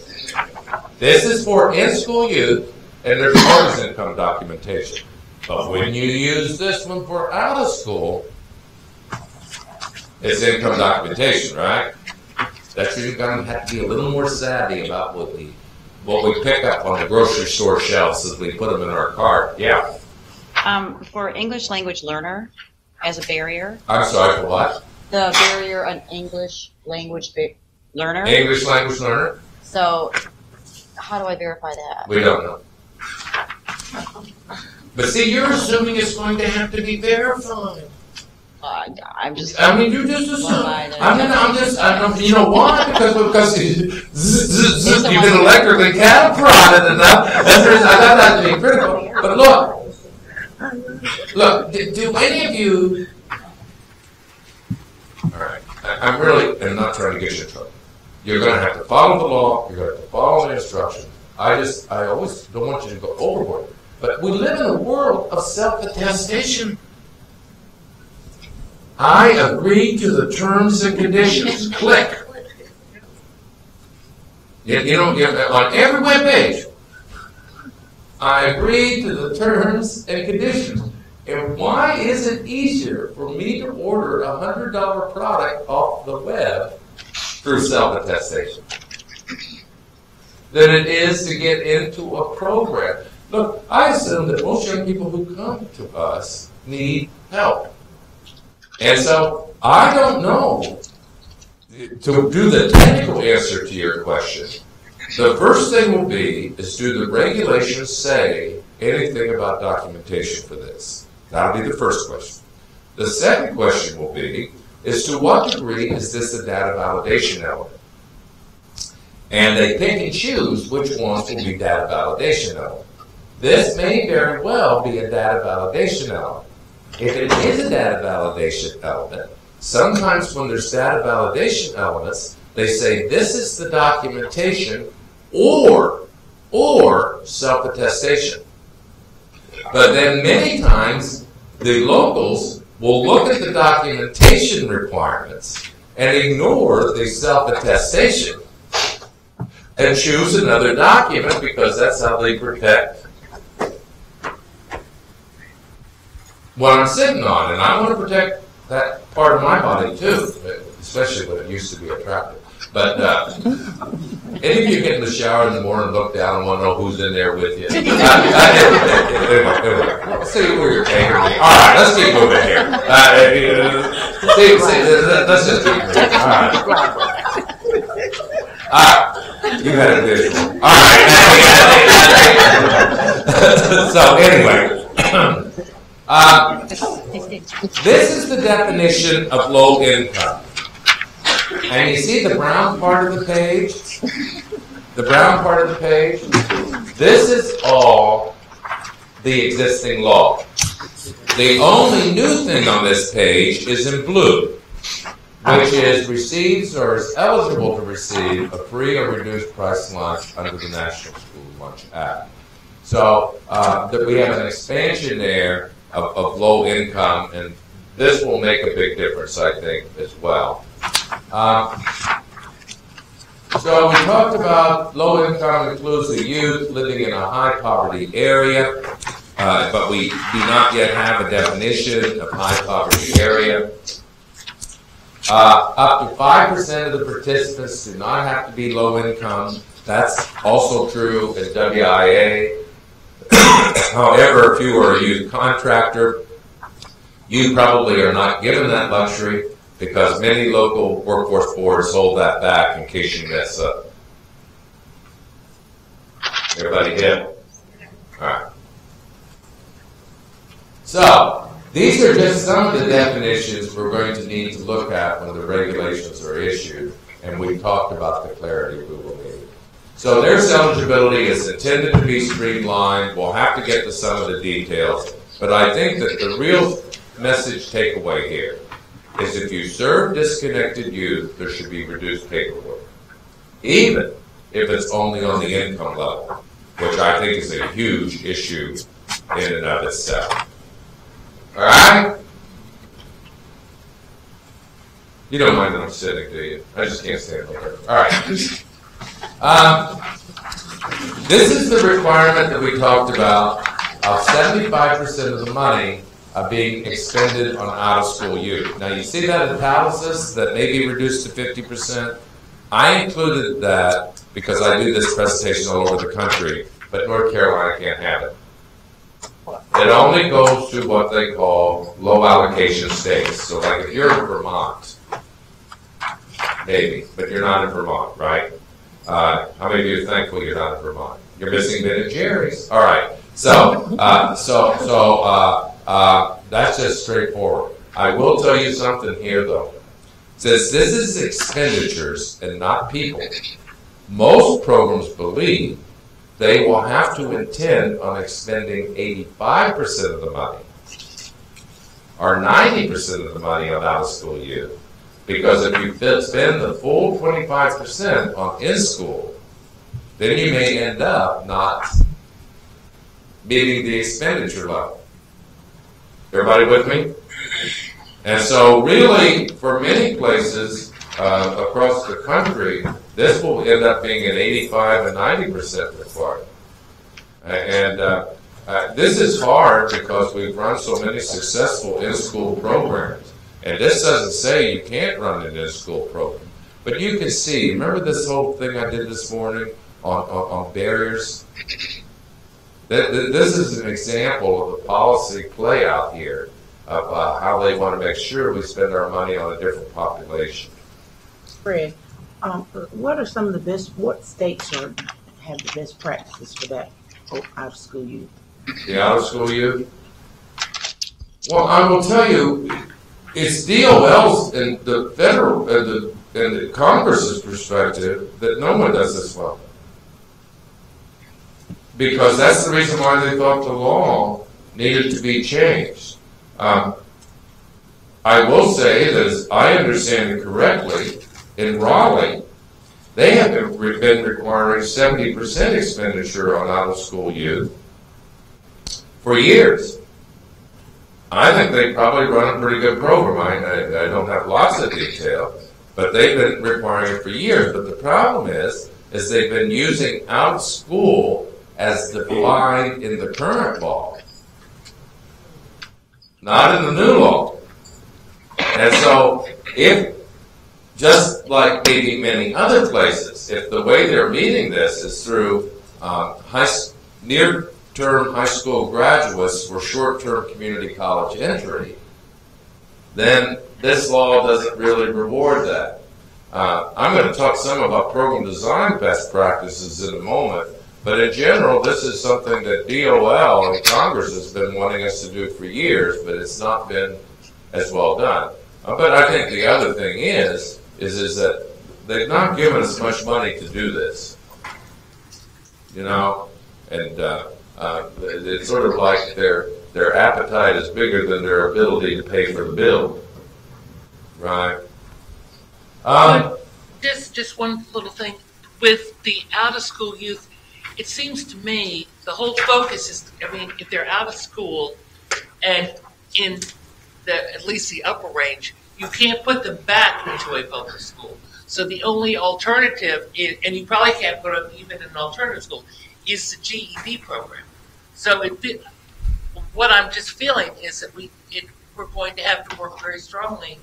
This is for in-school youth, and there's always income documentation. But when you use this one for out of school, it's income documentation, right? That's where you're going to have to be a little more savvy about what we pick up on the grocery store shelves as we put them in our cart. Yeah. For English language learner, as a barrier. I'm sorry, for what? The barrier on English language learner. English language learner. So, how do I verify that? We don't know. But see, you're assuming it's going to have to be verified. I'm just. I mean, you just assume. You know why? Because you've been electrically categorized enough. I got to be critical. But look. Do any of you? All right. I'm really am not trying to get you in trouble. You're going to have to follow the law. You're going to have to follow the instructions. I always don't want you to go overboard. But we live in a world of self-attestation. I agree to the terms and conditions. Click. You know, on every web page, I agree to the terms and conditions. And why is it easier for me to order a $100 product off the web through self-attestation than it is to get into a program? Look, I assume that most young people who come to us need help. And so I don't know. To do the technical answer to your question, the first thing will be is do the regulations say anything about documentation for this? That'll be the first question. The second question will be is to what degree is this a data validation element? And they pick and choose which ones will be data validation elements. This may very well be a data validation element. If it is a data validation element, sometimes when there's data validation elements, they say this is the documentation or self-attestation. But then many times the locals will look at the documentation requirements and ignore the self-attestation and choose another document because that's how they protect what I'm sitting on, and I want to protect that part of my body too, especially when it used to be attractive. But any of you get in the shower in the morning and look down and want to know who's in there with you? Anyway, let's see where you're taking me. All right, let's keep moving here. Let's just keep moving. All right. You had a visual. All right. So anyway. This is the definition of low income. And you see the brown part of the page? The brown part of the page? This is all the existing law. The only new thing on this page is in blue. which is receives or is eligible to receive a free or reduced price lunch under the National School Lunch Act. So that we have an expansion there of low income, and this will make a big difference, I think, as well. So we talked about low income includes the youth living in a high poverty area, but we do not yet have a definition of high poverty area. Up to 5% of the participants do not have to be low income. That's also true in WIA. However, if you are a youth contractor, you probably are not given that luxury because many local workforce boards hold that back in case you mess up. Everybody get? All right. So, these are just some of the definitions we're going to need to look at when the regulations are issued, and we talked about the clarity we will need. So their eligibility is intended to be streamlined. We'll have to get to some of the details, but I think that the real message takeaway here is if you serve disconnected youth, there should be reduced paperwork, even if it's only on the income level, which I think is a huge issue in and of itself. All right? You don't mind that I'm sitting, do you? I just can't stand over there. All right. This is the requirement that we talked about of 75% of the money being expended on out-of-school youth. Now, you see that analysis that may be reduced to 50%? I included that because I do this presentation all over the country, but North Carolina can't have it. It only goes to what they call low allocation states. So like if you're in Vermont, maybe, but you're not in Vermont, right? How many of you are thankful you're not in Vermont? You're missing Ben and Jerry's. All right. So that's just straightforward. I will tell you something here, though. Since this is expenditures and not people, most programs believe they will have to intend on expending 85% of the money or 90% of the money on out-of-school youth. Because if you spend the full 25% on in-school, then you may end up not meeting the expenditure level. Everybody with me? And so really, for many places across the country, this will end up being an 85 and 90% requirement. And this is hard because we've run so many successful in-school programs. And this doesn't say you can't run an in-school program. But you can see, remember this whole thing I did this morning on barriers? This is an example of the policy play out here of how they want to make sure we spend our money on a different population. Fred, what are some of the best, what states have the best practices for that out-of-school youth? The out-of-school youth? Well, I will tell you, it's DOL's and the federal and the Congress's perspective that no one does this well. Because that's the reason why they thought the law needed to be changed. I will say that as I understand it correctly, in Raleigh, they have been requiring 70% expenditure on out-of-school youth for years. I think they probably run a pretty good program. I don't have lots of detail, but they've been requiring it for years. But the problem is they've been using out-of-school as defined in the current law, not in the new law. And so if, just like maybe many other places, if the way they're meeting this is through near-term high school graduates for short-term community college entry, then this law doesn't really reward that. I'm going to talk some about program design best practices in a moment, but in general, this is something that DOL and Congress has been wanting us to do for years, but it's not been as well done. But I think the other thing is that they've not given us much money to do this. You know, and it's sort of like their appetite is bigger than their ability to pay for the bill, right? Just one little thing. With the out-of-school youth, it seems to me the whole focus is, I mean, if they're out of school and in at least the upper range, you can't put them back into a public school. So the only alternative is, and you probably can't put them even in an alternative school, is the GED program. So what I'm just feeling is that we're going to have to work very strongly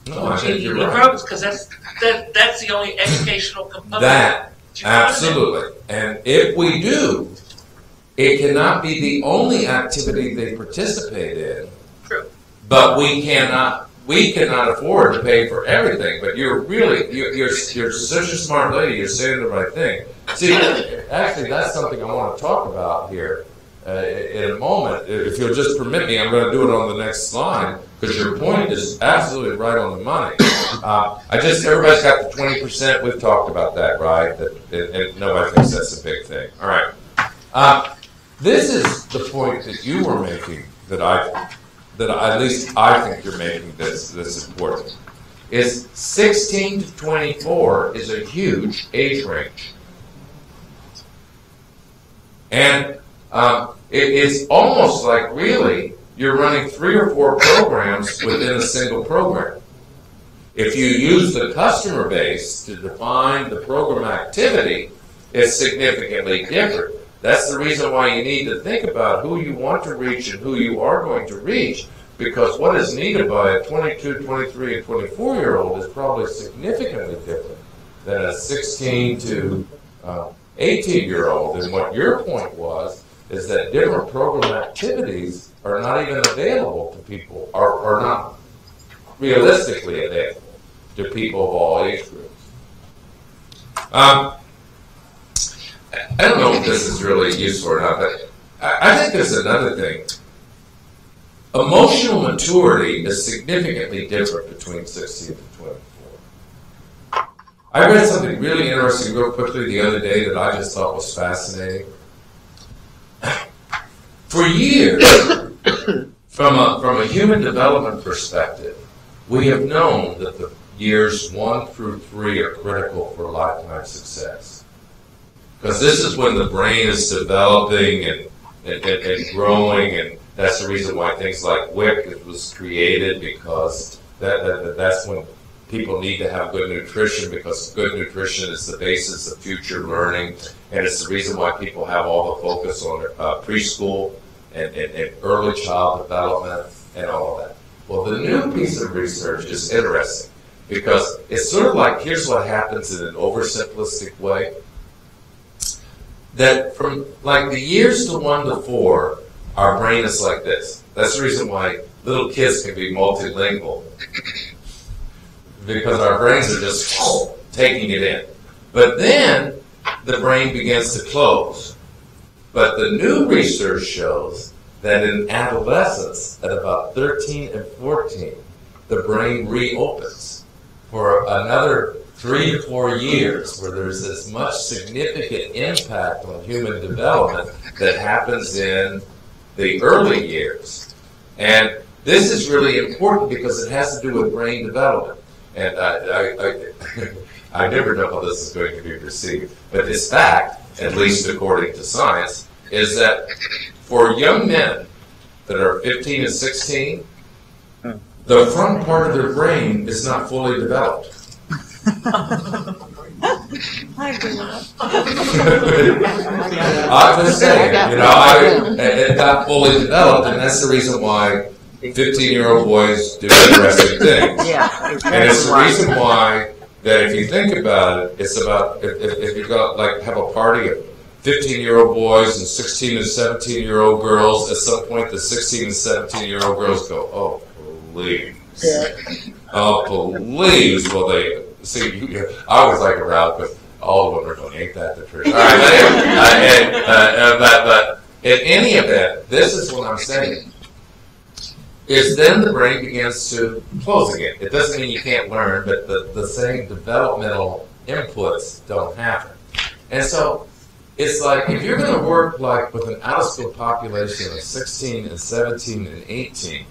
I think you're GED right. programs, because that's the only educational component. That, absolutely. And if we do, it cannot be the only activity they participate in. True. But we cannot afford to pay for everything. But you're such a smart lady. You're saying the right thing. See, actually, that's something I want to talk about here in a moment. If you'll just permit me, I'm going to do it on the next slide because your point is absolutely right on the money. Everybody's got the 20%. We've talked about that, right? And nobody thinks that's a big thing. All right. This is the point that you were making that at least I think you're making this important. Is 16 to 24 is a huge age range. And it's almost like really you're running 3 or 4 programs within a single program. If you use the customer base to define the program activity, it's significantly different. That's the reason why you need to think about who you want to reach and who you are going to reach, because what is needed by a 22, 23, and 24-year-old is probably significantly different than a 16 to 18-year-old. And what your point was is that different program activities are not even available to people, are not realistically available to people of all age groups. I don't know if this is really useful or not, but I think there's another thing. Emotional maturity is significantly different between 16 and 24. I read something really interesting real quickly the other day that I just thought was fascinating. For years, from a human development perspective, we have known that the years 1 through 3 are critical for lifetime success. Because this is when the brain is developing and growing, and that's the reason why things like WIC was created, because that's when people need to have good nutrition, because good nutrition is the basis of future learning, and it's the reason why people have all the focus on preschool and early child development and all of that. Well, the new piece of research is interesting, because it's sort of like, here's what happens in an oversimplistic way. That from like the years to 1 to 4, our brain is like this. That's the reason why little kids can be multilingual, because our brains are just taking it in. But then the brain begins to close. But the new research shows that in adolescence, at about 13 and 14, the brain reopens for another 3 to 4 years, where there's this much significant impact on human development that happens in the early years. And this is really important because it has to do with brain development. And I never know how this is going to be received. But this fact, at least according to science, is that for young men that are 15 and 16, the front part of their brain is not fully developed. I agree with I'm just saying, it's not fully developed, and that's the reason why 15-year-old boys do interesting things. Yeah, and it's the reason why that if you think about it, it's about if you've got like have a party of 15-year-old boys and 16 and 17-year-old girls, at some point the 16 and 17-year-old girls go, "Oh, please. Oh, please." Well, they see, I was like around, but all the women are going, "Ain't that the truth?" All right, but in any event, this is what I'm saying. Is then the brain begins to close again. It doesn't mean you can't learn, but the same developmental inputs don't happen. And so it's like if you're going to work like with an out-of-school population of 16 and 17 and 18,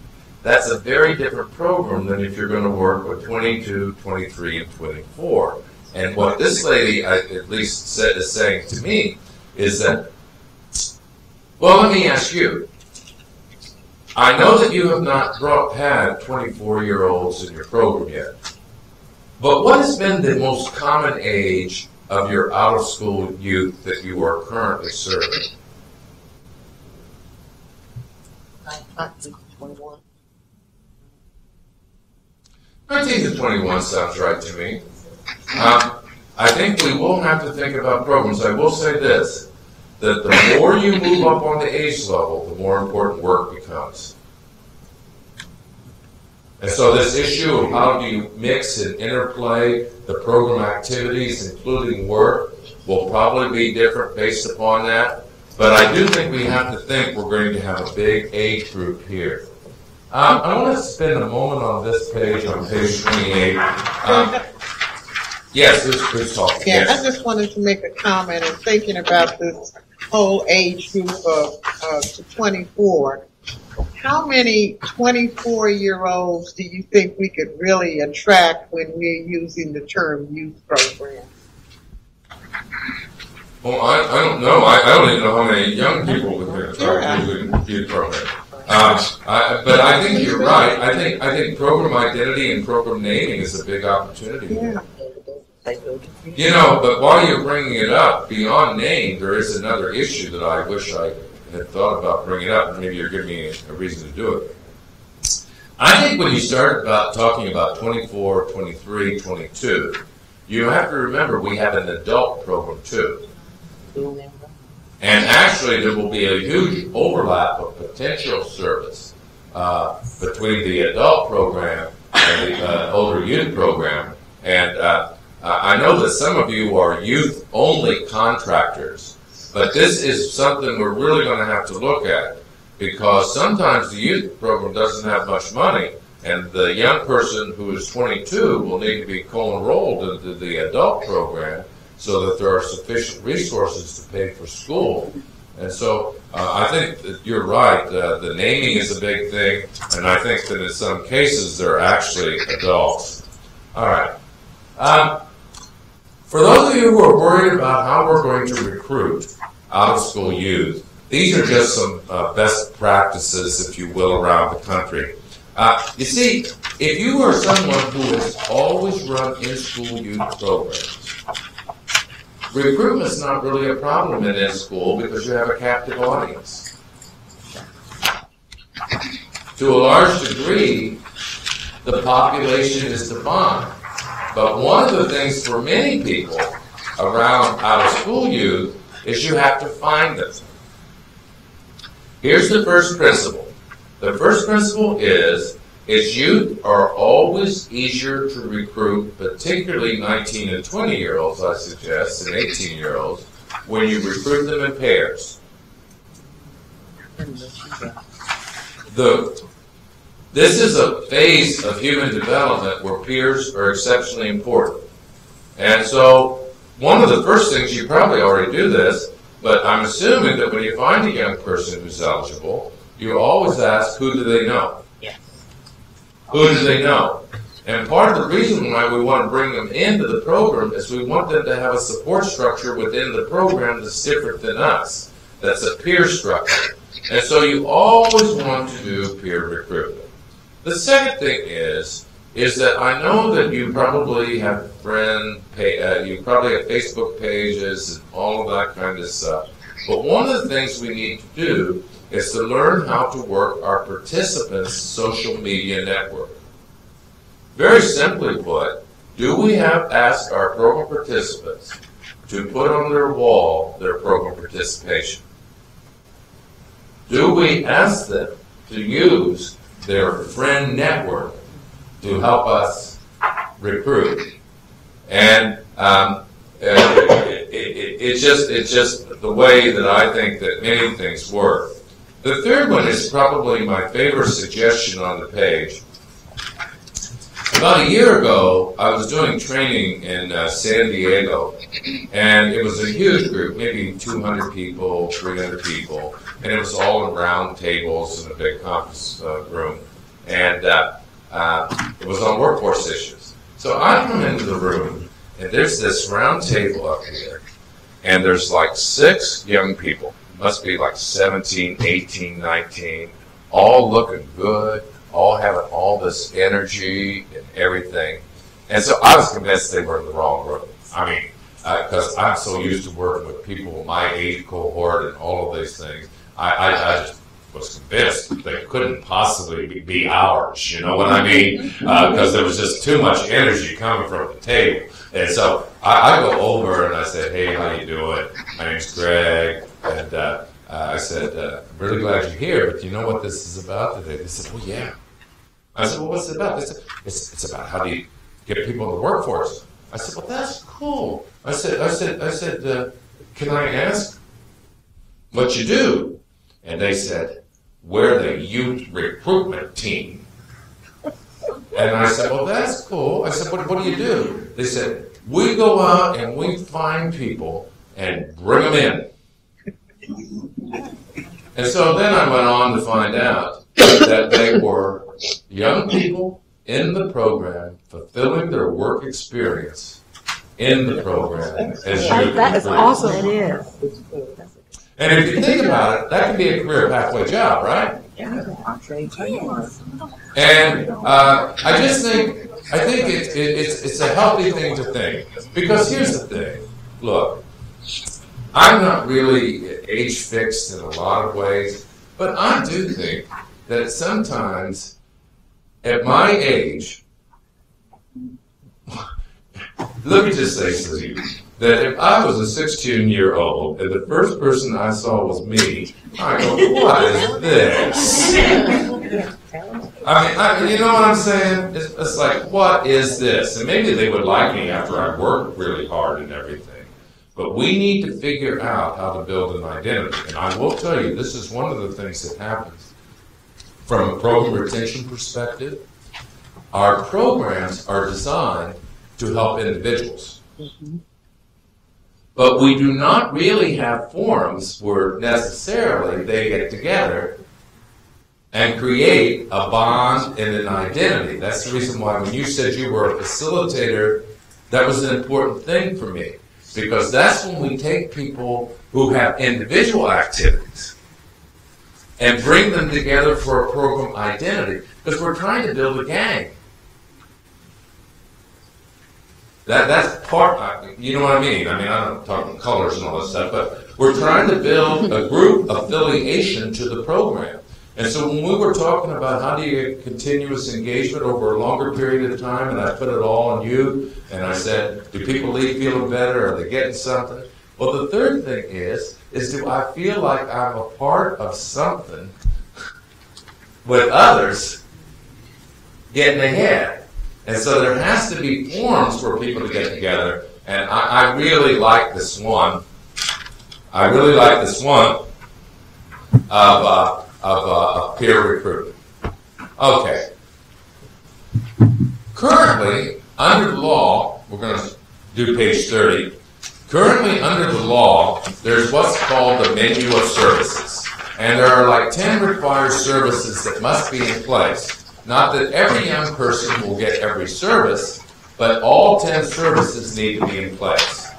that's a very different program than if you're going to work with 22, 23, and 24. And what this lady, at least is saying to me, is that, well, let me ask you. I know that you have not had 24-year-olds in your program yet, but what has been the most common age of your out-of-school youth that you are currently serving? 21. 19 to 21 sounds right to me. I think we will have to think about programs. I will say this, that the more you move up on the age level, the more important work becomes. And so this issue of how do you mix and interplay the program activities, including work, will probably be different based upon that. But I do think we have to think we're going to have a big age group here. I want to spend a moment on this page, on page 28. Yes, who's talking? Yeah, Yes. I just wanted to make a comment in thinking about this whole age group of to 24. How many 24-year-olds do you think we could really attract when we're using the term youth program? Well, I don't know. I don't even know how many young people we can attract using youth program. But I think you're right. I think program identity and program naming is a big opportunity. Yeah. You know, but while you're bringing it up, beyond name, there is another issue that I wish I had thought about bringing up, and maybe you're giving me a reason to do it. I think when you start talking about 24, 23, 22, you have to remember we have an adult program too. And actually there will be a huge overlap of potential service between the adult program and the older youth program. And I know that some of you are youth-only contractors, but this is something we're really going to have to look at, because sometimes the youth program doesn't have much money, and the young person who is 22 will need to be co-enrolled into the adult program so that there are sufficient resources to pay for school. And so I think that you're right. The naming is a big thing, and I think that in some cases they're actually adults. All right. For those of you who are worried about how we're going to recruit out-of-school youth, these are just some best practices, if you will, around the country. You see, if you are someone who has always run in-school youth programs, recruitment is not really a problem in school because you have a captive audience. To a large degree, the population is the bond. But one of the things for many people around out-of-school youth is you have to find them. Here's the first principle. The first principle is youth are always easier to recruit, particularly 19 and 20-year-olds, I suggest, and 18-year-olds, when you recruit them in pairs. This is a phase of human development where peers are exceptionally important. And so one of the first things, you probably already do this, but I'm assuming that when you find a young person who's eligible, you always ask, who do they know? Who do they know? And part of the reason why we want to bring them into the program is we want them to have a support structure within the program that's different than us. That's a peer structure. And so you always want to do peer recruitment. The second thing is that I know that you probably have you probably have Facebook pages and all of that kind of stuff. But one of the things we need to do is to learn how to work our participants' social media network. Very simply put, do we have asked our program participants to put on their wall their program participation? Do we ask them to use their friend network to help us recruit? And it's just the way that I think that many things work. The third one is probably my favorite suggestion on the page. About a year ago, I was doing training in San Diego, and it was a huge group, maybe 200 people, 300 people, and it was all in round tables in a big conference room. and it was on workforce issues. So I come into the room, and there's this round table up here, and there's like 6 young people, must be like 17, 18, 19, all looking good, all having all this energy and everything. And so I was convinced they were in the wrong room. I mean, because I'm so used to working with people my age cohort and all of these things, I just was convinced that they couldn't possibly be ours, you know what I mean? Because there was just too much energy coming from the table. And so I go over and I said, hey, how you doing? My name's Greg. And I said, I'm really glad you're here, but you know what this is about today? They said, well, yeah. I said, well, what's it about? They said, it's about how do you get people in the workforce. I said, well, that's cool. I said, can I ask what you do? And they said, we're the youth recruitment team. And I said, well, that's cool. I said, what do you do? They said, we go out and we find people and bring them in. And so then I went on to find out that they were young people in the program fulfilling their work experience in the program as youth. That is awesome. It is. And if you think about it, that could be a career pathway job, right? And I just think it's a healthy thing to think, because here's the thing. Look, I'm not really age fixed in a lot of ways, but I do think that sometimes at my age, let me just say to you, that if I was a 16-year-old and the first person I saw was me, I go, what is this? I mean, you know what I'm saying? It's like, what is this? And maybe they would like me after I worked really hard and everything. But we need to figure out how to build an identity. And I will tell you, this is one of the things that happens. From a program retention perspective, our programs are designed to help individuals. But we do not really have forums where necessarily they get together and create a bond and an identity. That's the reason why when you said you were a facilitator, that was an important thing for me. Because that's when we take people who have individual activities and bring them together for a program identity. Because we're trying to build a gang. That's part, you know what I mean? I mean, I don't talk colors and all that stuff, but we're trying to build a group affiliation to the program. And so when we were talking about how do you get continuous engagement over a longer period of time, and I put it all on you, and I said, do people leave feeling better? Are they getting something? Well, the third thing is do I feel like I'm a part of something with others getting ahead? And so there has to be forums for people to get together. And I really like this one. I really like this one of peer recruitment. Okay. Currently, under the law, we're going to do page 30. Currently, under the law, there's what's called the menu of services. And there are like 10 required services that must be in place. Not that every young person will get every service, but all 10 services need to be in place.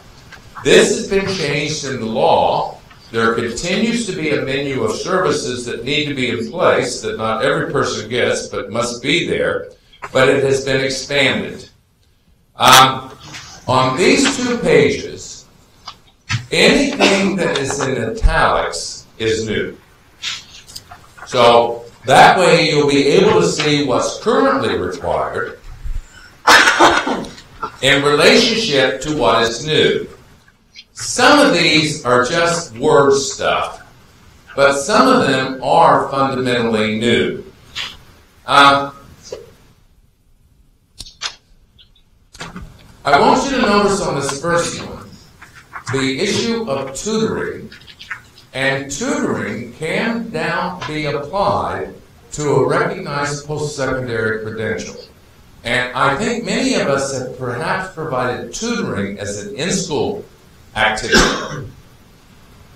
This has been changed in the law. There continues to be a menu of services that need to be in place that not every person gets, but must be there, but it has been expanded. On these 2 pages, anything that is in italics is new. So that way you'll be able to see what's currently required in relationship to what is new. Some of these are just word stuff, but some of them are fundamentally new. I want you to notice on this first one the issue of tutoring. And tutoring can now be applied to a recognized post-secondary credential. And I think many of us have perhaps provided tutoring as an in-school activity.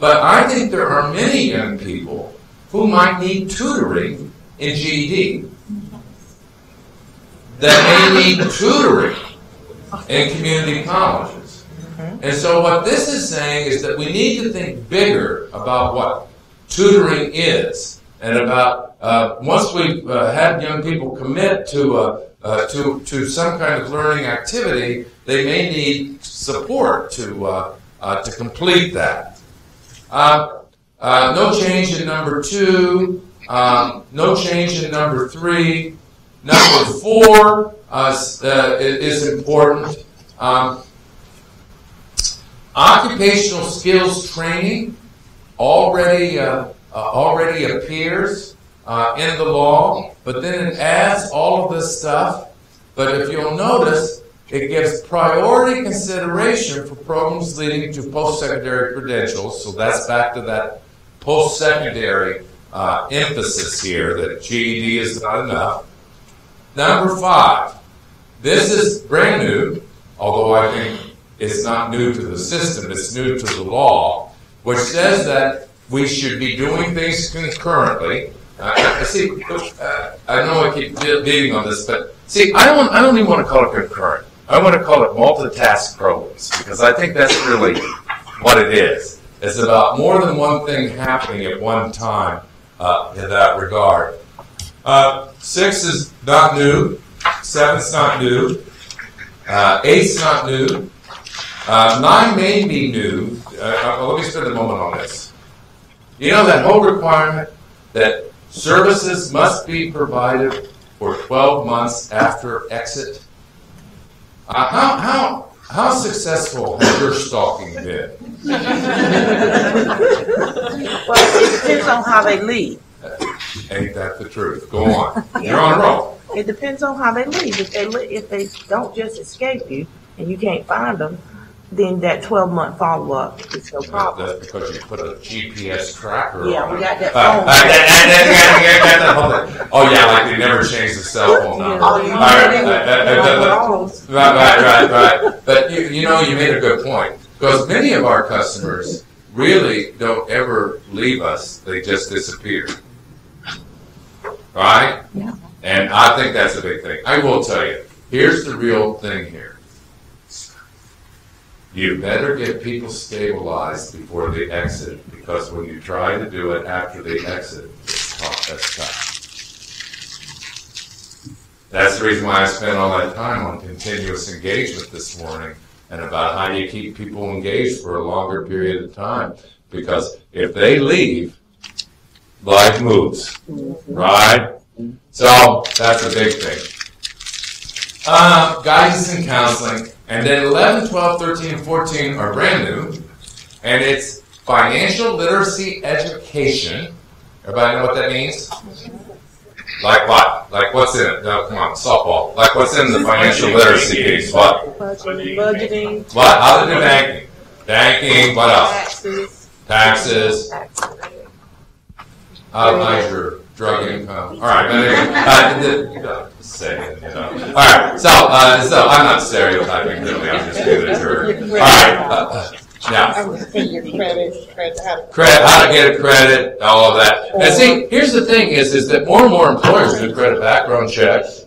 But I think there are many young people who might need tutoring in GED. that may need tutoring in community colleges. And so what this is saying is that we need to think bigger about what tutoring is, and about once we've had young people commit to some kind of learning activity, they may need support to complete that. No change in number 2. No change in number 3. Number 4 is important. Occupational skills training already appears in the law, but then it adds all of this stuff. But if you'll notice, it gives priority consideration for programs leading to post-secondary credentials. So that's back to that post-secondary emphasis here, that GED is not enough. Number 5, this is brand new, although I think it's not new to the system, it's new to the law, which says that we should be doing things concurrently. See, I know I keep beating on this, but see, I don't even want to call it concurrent. I want to call it multitask programs, because I think that's really what it is. It's about more than one thing happening at one time in that regard. 6 is not new. 7's not new. 8's not new. 9 may be new. Let me spend a moment on this. You know that whole requirement that services must be provided for 12 months after exit? How successful has your stalking been? Well, it depends on how they leave. Ain't that the truth? Go on. You're on a roll. It depends on how they leave. If they don't just escape you and you can't find them, then that 12-month follow-up is no problem. That's because you put a GPS tracker Yeah, on we it. got that phone. Oh yeah, like they never changed the cell phone number. Right. But you know, you made a good point, because many of our customers really don't ever leave us; they just disappear. Right? Yeah. And I think that's a big thing. I will tell you. Here's the real thing here. You better get people stabilized before they exit, because when you try to do it after they exit, that's tough. That's the reason why I spent all that time on continuous engagement this morning, and about how you keep people engaged for a longer period of time. Because if they leave, life moves, right? So that's a big thing. Guidance and counseling. And then 11, 12, 13, and 14 are brand new. And it's financial literacy education. Everybody know what that means? Like what? Like what's in it? No, come on, softball. Like what's in the financial literacy piece? What? Budgeting. What? How to do banking? Banking. What else? Taxes. How to measure drug income. All right, but anyway, say it, you know. All right, so I'm not stereotyping really. I'm just being a jerk. All right, now. Credit, how to get a credit, all of that. And see, here's the thing: is that more and more employers do credit background checks,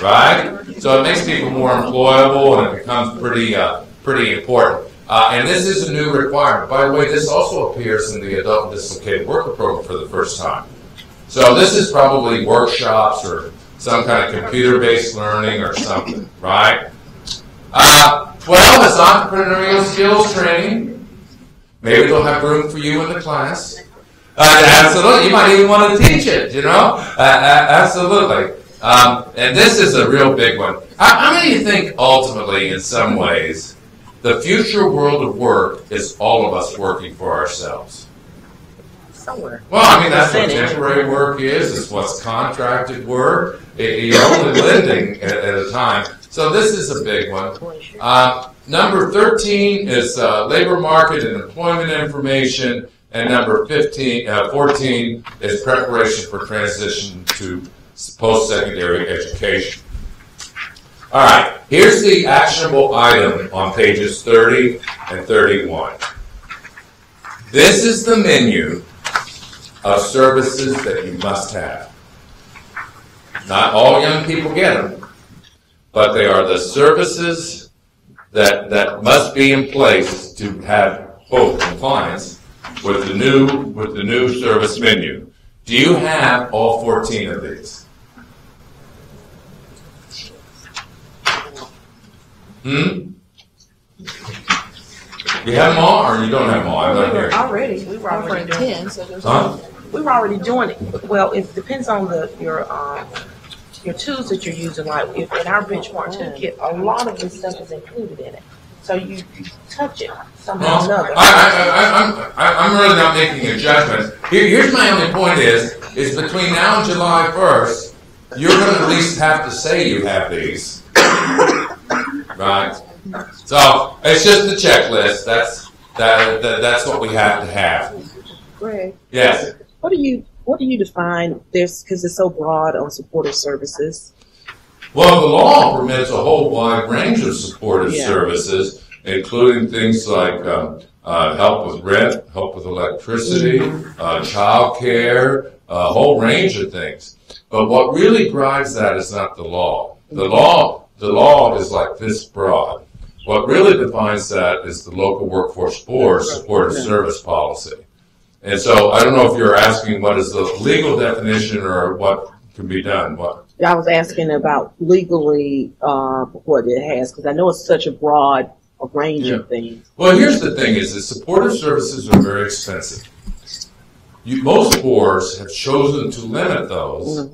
right? So it makes people more employable, and it becomes pretty important. And this is a new requirement. By the way, this also appears in the Adult and Dislocated Worker Program for the first time. So this is probably workshops or some kind of computer-based learning or something, right? 12 is entrepreneurial skills training. Maybe they'll have room for you in the class. Absolutely. You might even want to teach it, you know? Absolutely. And this is a real big one. How many of you think ultimately, in some ways, the future world of work is all of us working for ourselves? Somewhere. Well, I mean, that's what temporary work is. It's what's contracted work. You're only lending at a time. So this is a big one. Number 13 is labor market and employment information. And number 14 is preparation for transition to post-secondary education. All right, here's the actionable item on pages 30 and 31. This is the menu of services that you must have. Not all young people get them, but they are the services that must be in place to have full compliance with the new service menu. Do you have all 14 of these? You have them all, or you don't have them all? I'm not hearing. We were already doing 10, so there's we were already doing it. Well, it depends on your tools that you're using. Like if in our benchmark toolkit, a lot of this stuff is included in it. So you touch it somehow or another. I'm really not making a judgment. Here's my only point is between now and July 1st, you're going to at least have to say you have these. Right? So it's just a checklist. That's what we have to have. Greg. Yes. What do you define this, because it's so broad on supportive services? Well, the law permits a whole wide range of supportive services, including things like help with rent, help with electricity, child care, a whole range of things. But what really drives that is not the law. The law is like this broad. What really defines that is the local workforce board supportive service policy. And so I don't know if you're asking what is the legal definition or what can be done. What? I was asking about legally what it has, because I know it's such a broad range of things. Well, here's the thing: is that supportive services are very expensive. Most boards have chosen to limit those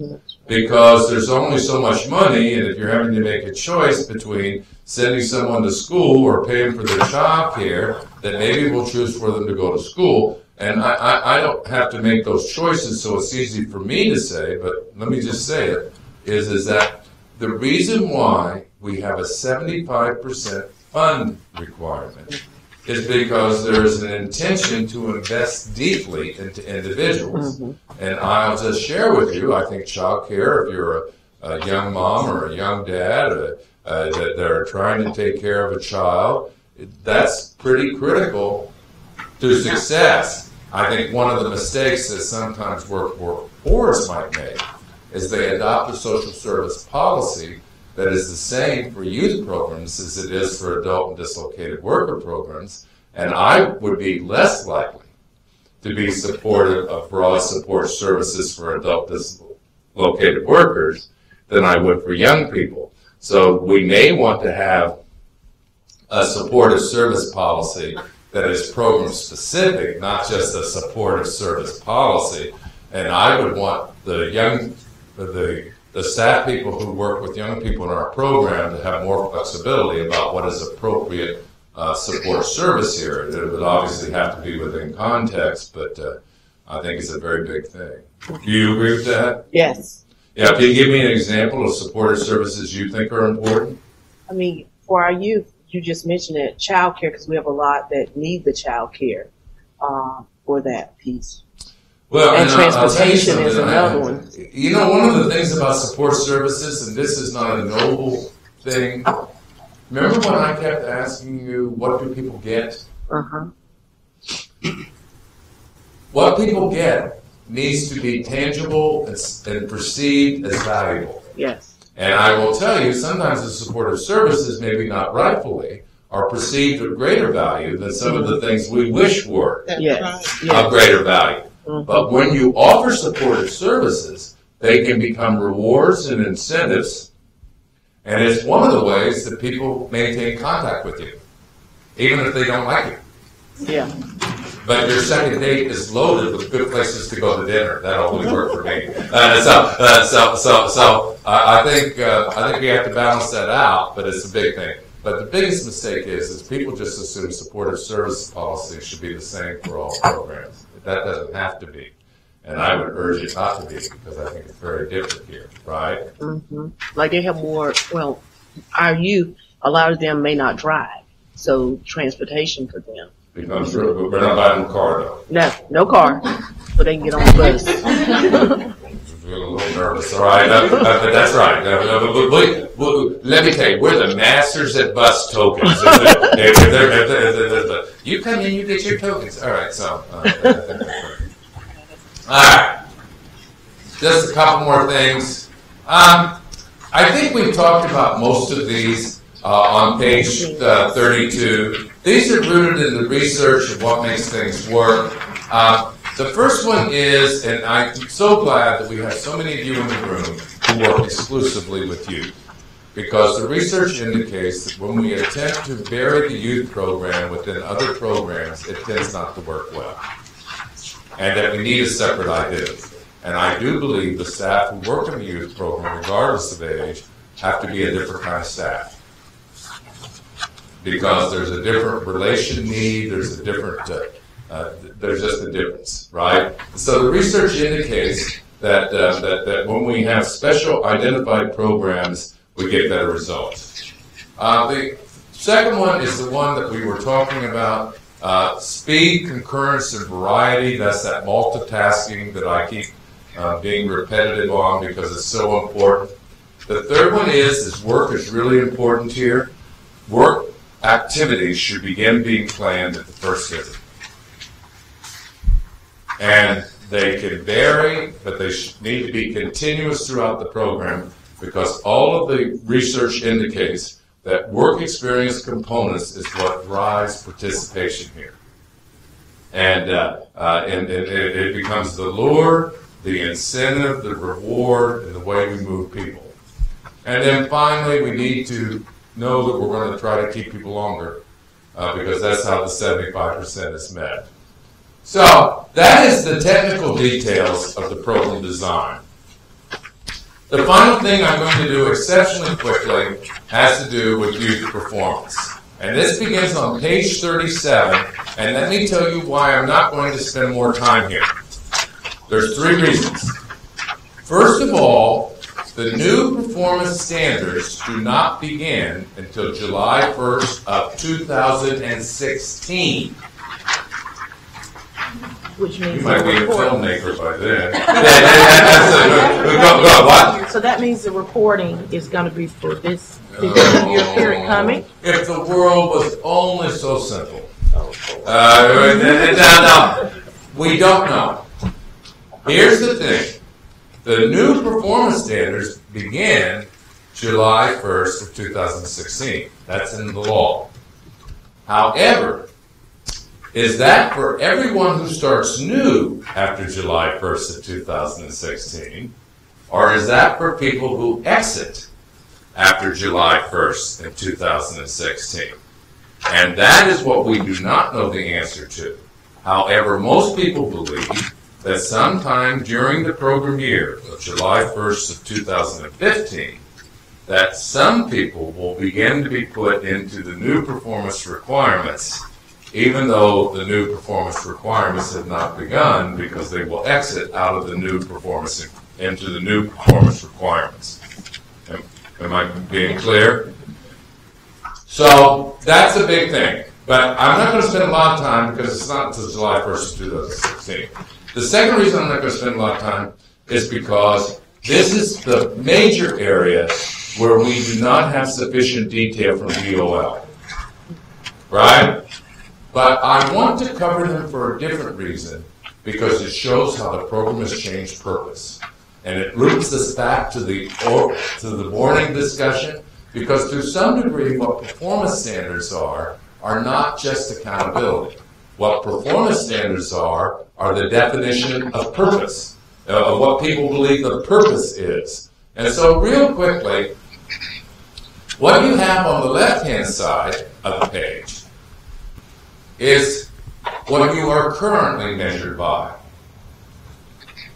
because there's only so much money, and if you're having to make a choice between sending someone to school or paying for their child care, then maybe we'll choose for them to go to school. And I don't have to make those choices, so it's easy for me to say, but let me just say it, is that the reason why we have a 75% fund requirement is because there is an intention to invest deeply into individuals. And I'll just share with you, I think child care, if you're a young mom or a young dad that are trying to take care of a child, that's pretty critical to success. I think one of the mistakes that sometimes workforce might make is they adopt a social service policy that is the same for youth programs as it is for adult and dislocated worker programs, and I would be less likely to be supportive of broad support services for adult dislocated workers than I would for young people. So we may want to have a supportive service policy that is program specific, not just a supportive service policy. And I would want the staff people who work with young people in our program to have more flexibility about what is appropriate support service here. It would obviously have to be within context, but I think it's a very big thing. Do you agree with that? Yes. Yeah, can you give me an example of supportive services you think are important? I mean, for our youth, you just mentioned it, child care, because we have a lot that need the child care for that piece. Well, and transportation is another one. You know, one of the things about support services, and this is not a noble thing, remember when I kept asking you, what do people get? What people get needs to be tangible and perceived as valuable. Yes. And I will tell you, sometimes the supportive services, maybe not rightfully, are perceived of greater value than some of the things we wish were of greater value. But when you offer supportive services, they can become rewards and incentives, and it's one of the ways that people maintain contact with you, even if they don't like you. Yeah. But your second date is loaded with good places to go to dinner. That always worked for me. So I think we have to balance that out, but it's a big thing. But the biggest mistake is people just assume supportive service policy should be the same for all programs. That doesn't have to be. And I would urge it not to be, because I think it's very different here, right? Like they have more, well, our youth, a lot of them may not drive, so transportation for them. Becomes true, but we're not buying a car though. No car, but they can get on the bus. A little nervous, all right? But that's right. Let me tell you, we're the masters at bus tokens. You come in, you get your tokens. All right, so. All right. Just a couple more things. I I think we've talked about most of these on page 32. These are rooted in the research of what makes things work. The first one is, and I'm so glad that we have so many of you in the room who work exclusively with youth, because the research indicates that when we attempt to bury the youth program within other programs, it tends not to work well, and that we need a separate identity. And I do believe the staff who work in the youth program, regardless of age, have to be a different kind of staff. Because there's a different relation need, there's a different, there's just a difference, right? So the research indicates that, that when we have special identified programs, we get better results. The second one is the one that we were talking about, speed, concurrence, and variety. That's that multitasking that I keep being repetitive on because it's so important. The third one is work is really important here. Work activities should begin being planned at the first visit. And they can vary, but they need to be continuous throughout the program because all of the research indicates that work experience components is what drives participation here. And it becomes the lure, the incentive, the reward, and the way we move people. And then finally, we need to know that we're going to try to keep people longer because that's how the 75% is met. So that is the technical details of the program design. The final thing I'm going to do exceptionally quickly has to do with youth performance. And this begins on page 37, and let me tell you why I'm not going to spend more time here. There's 3 reasons. First of all, the new performance standards do not begin until July 1st of 2016. Which means you might be a filmmaker by then. What? So that means the reporting is going to be for this year period coming? If the world was only so simple. No, we don't know. Here's the thing. The new performance standards begin July 1st of 2016. That's in the law. However, is that for everyone who starts new after July 1st of 2016, or is that for people who exit after July 1st of 2016? And that is what we do not know the answer to. However, most people believe that sometime during the program year of July 1st of 2015, that some people will begin to be put into the new performance requirements, even though the new performance requirements have not begun, because they will exit out of the new performance into the new performance requirements. Am I being clear? So that's a big thing. But I'm not going to spend a lot of time because it's not until July 1st of 2016. The second reason I'm not going to spend a lot of time is because this is the major area where we do not have sufficient detail from WIOA. Right? But I want to cover them for a different reason, because it shows how the program has changed purpose. And it loops us back to the morning discussion, because to some degree what performance standards are not just accountability. What performance standards are the definition of purpose, of what people believe the purpose is. And so real quickly, what you have on the left-hand side of the page is what you are currently measured by.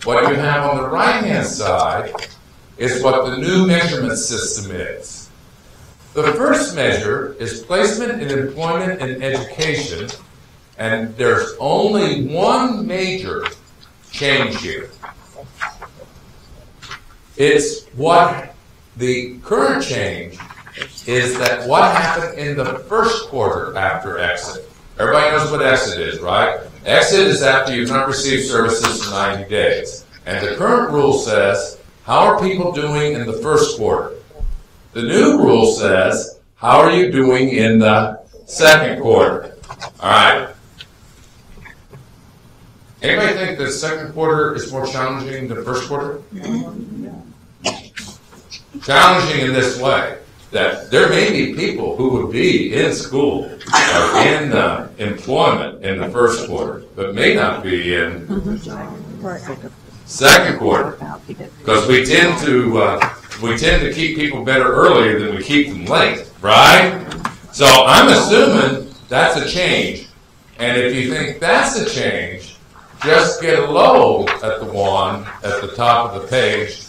What you have on the right-hand side is what the new measurement system is. The first measure is placement in employment and education, and there's only one major change here. It's what the current change is that what happened in the first quarter after exit. Everybody knows what exit is, right? Exit is after you've not received services for 90 days. And the current rule says, how are people doing in the first quarter? The new rule says, how are you doing in the second quarter? All right. Anybody think the second quarter is more challenging than the first quarter? Challenging in this way, that there may be people who would be in school or in employment in the first quarter, but may not be in second quarter, because we tend to keep people better earlier than we keep them late, right? So I'm assuming that's a change, and if you think that's a change, just get a low at the one at the top of the page.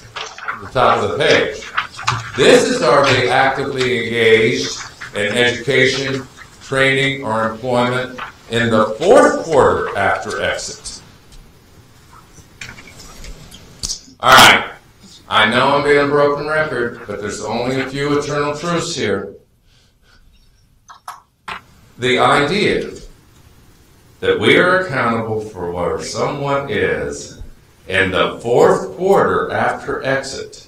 This is are they actively engaged in education, training, or employment in the fourth quarter after exit. All right. I know I'm being a broken record, but there's only a few eternal truths here. The idea that we are accountable for where someone is in the fourth quarter after exit,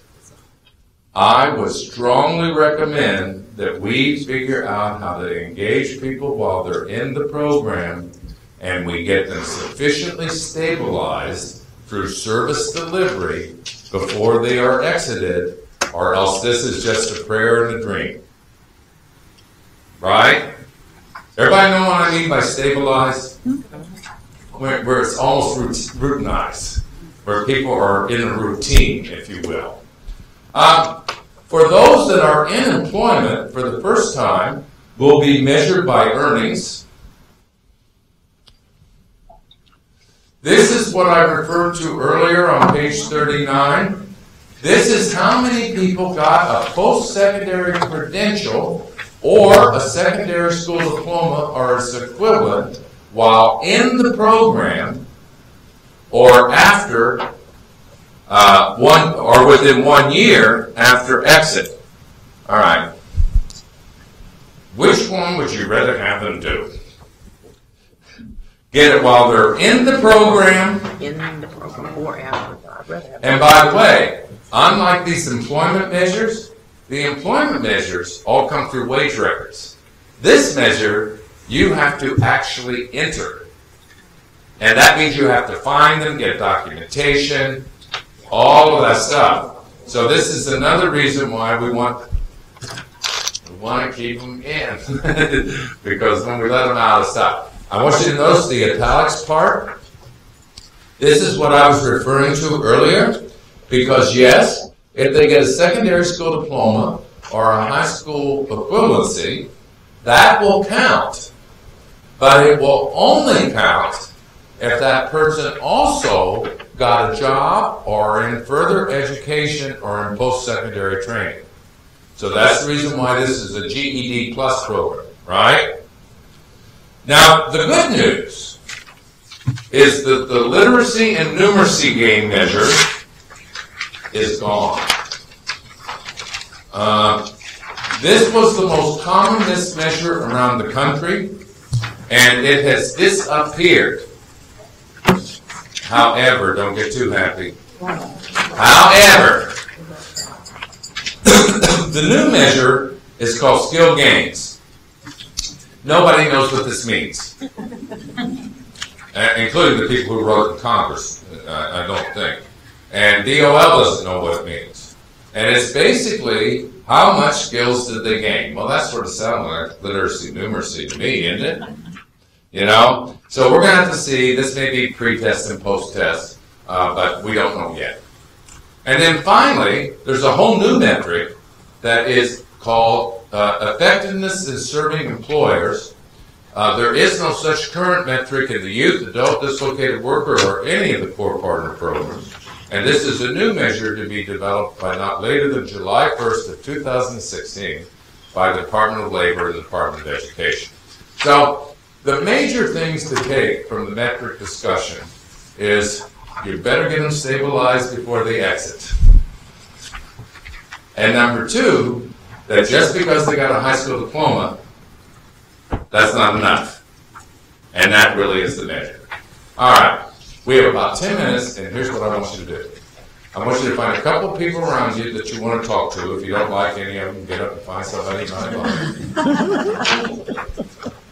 I would strongly recommend that we figure out how to engage people while they're in the program, and we get them sufficiently stabilized through service delivery before they are exited, or else this is just a prayer and a dream. Right? Everybody know what I mean by stabilized? Where it's almost routinized, where people are in a routine, if you will. For those that are in employment for the first time, will be measured by earnings. This is what I referred to earlier on page 39. This is how many people got a post-secondary credential or a secondary school diploma or its equivalent while in the program or after within 1 year after exit. All right. Which one would you rather have them do? Get it while they're in the program. In the program or after. I'd rather have. And by the way, unlike these employment measures, the employment measures all come through wage records. This measure, you have to actually enter. And that means you have to find them, get documentation, all of that stuff. So this is another reason why we want to keep them in. Because when we let them out of stuff. I want you to notice the italics part. This is what I was referring to earlier. Because yes, if they get a secondary school diploma or a high school equivalency, that will count. But it will only count if that person also got a job or in further education or in post-secondary training. So that's the reason why this is a GED plus program, right? Now, the good news is that the literacy and numeracy gain measure is gone. This was the most common mismeasure around the country, and it has disappeared. However, don't get too happy. However, the new measure is called skill gains. Nobody knows what this means, including the people who wrote in Congress, I don't think. And DOL doesn't know what it means. And it's basically, how much skills did they gain? Well, that sort of sounds like literacy, numeracy to me, isn't it? You know? So we're going to have to see. This may be pre-test and post-test, but we don't know yet. And then finally, there's a whole new metric that is called effectiveness in serving employers. There is no such current metric in the youth, adult, dislocated worker, or any of the core partner programs. And this is a new measure to be developed by not later than July 1st of 2016 by the Department of Labor and the Department of Education. So the major things to take from the metric discussion is you better get them stabilized before they exit. And number two, that just because they got a high school diploma, that's not enough. And that really is the measure. All right. We have about 10 minutes, and here's what I want you to do. I want you to find a couple of people around you that you want to talk to. If you don't like any of them, get up and find somebody you might like.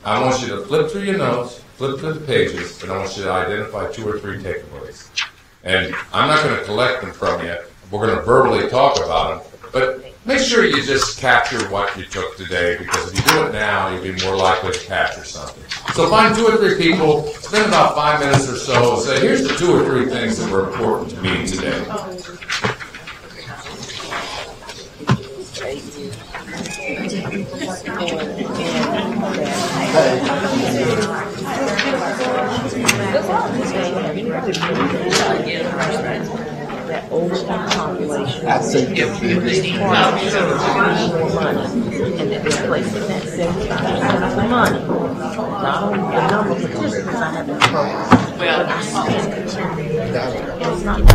I want you to flip through your notes, flip through the pages, and I want you to identify 2 or 3 takeaways. And I'm not going to collect them from you. We're going to verbally talk about them, But make sure you just capture what you took today, because if you do it now, you'll be more likely to capture something. So find 2 or 3 people, spend about 5 minutes or so, and say, here's the 2 or 3 things that were important to me today. That older population. I think more money, and that they're placing that 75% of the money, not on the number of because I have been programmed. Well, it's not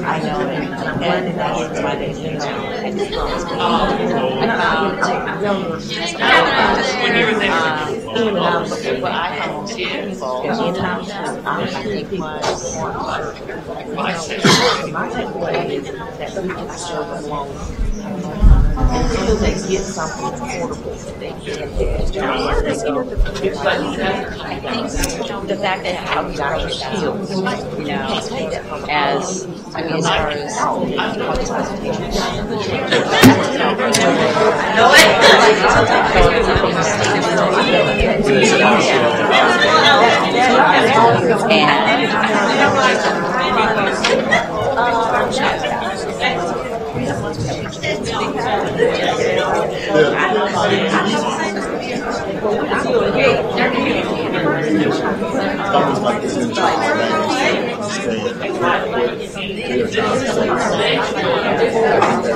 I know, and I'm glad that that's why they say that. When you were there. What I found I think my takeaway is that we can serve them long. Until they get something affordable that they can The fact that how we got our skills, as far as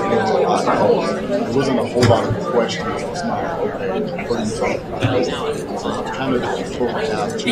There wasn't a whole lot of questions. It's not okay. What are you talking about? Kind of broke down to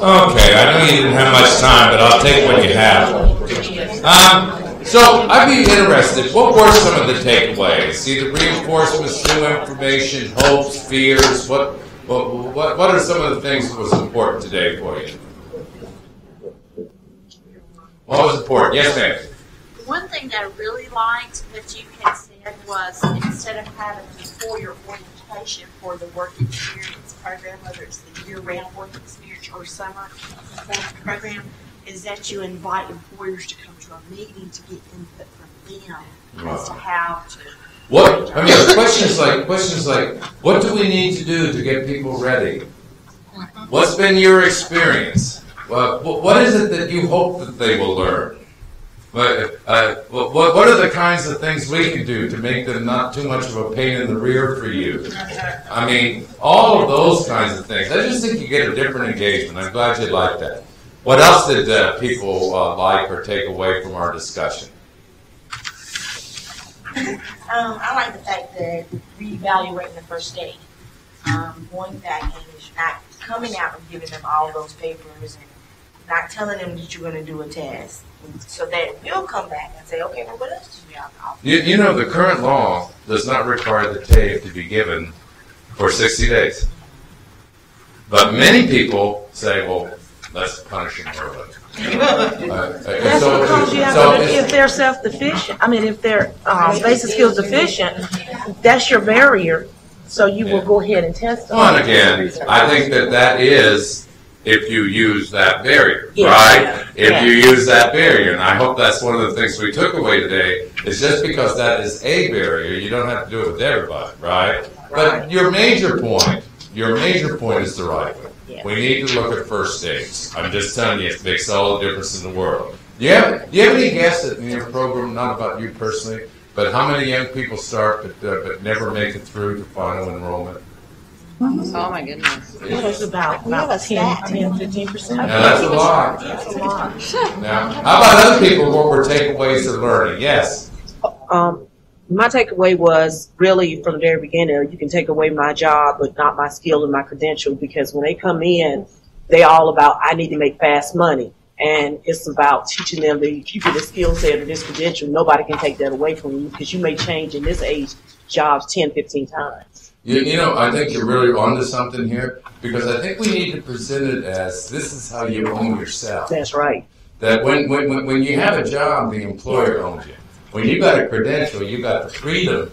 Okay, I know you didn't have much time, but I'll take what you have. So I'd be interested, what were some of the takeaways? Either reinforcements, new information, hopes, fears, what are some of the things that was important today for you? What was important? Yes, ma'am. One thing that I really liked what you had said was instead of having a 4-year orientation for the work experience program, whether it's the year-round work experience or summer program, is that you invite employers to come to a meeting to get input from them as to how to. What I mean, questions like, what do we need to do to get people ready? What's been your experience? What is it that you hope that they will learn? What are the kinds of things we can do to make them not too much of a pain in the rear for you? I mean, all of those kinds of things. I just think you get a different engagement. I'm glad you like that. What else did people like or take away from our discussion? I like the fact that reevaluating the first aid, going back and not coming out and giving them all those papers and not telling them that you're going to do a test, so that we'll come back and say, okay, well, what else do we have to offer? You know, the current law does not require the tape to be given for 60 days. But many people say, well, let's punish them early. That's because you have to, if they're self-deficient, I mean, if they're basic skills deficient, that's your barrier. So you will go ahead and test them. Well, and again, I think that is if you use that barrier, Yes. right? If you use that barrier, and I hope that's one of the things we took away today, is just because that is a barrier, you don't have to do it with everybody, right? But your major point is the right one. We need to look at first aids. I'm just telling you, it makes all the difference in the world. Do you have any guess in your program, not about you personally, but how many young people start but never make it through to final enrollment? Oh my goodness. It's about 10-15%. Now, that's a lot. That's a lot. Now, how about other people? What were takeaways of learning? Yes. My takeaway was really from the very beginning, you can take away my job, but not my skill and my credential, because when they come in, they all about, I need to make fast money. And it's about teaching them that if you get a skill set or this credential, nobody can take that away from you, because you may change in this age jobs 10, 15 times. You know, I think you're really onto something here, because I think we need to present it as this is how you own yourself. That's right. That when you have a job, the employer owns you. When you got a credential, you got the freedom,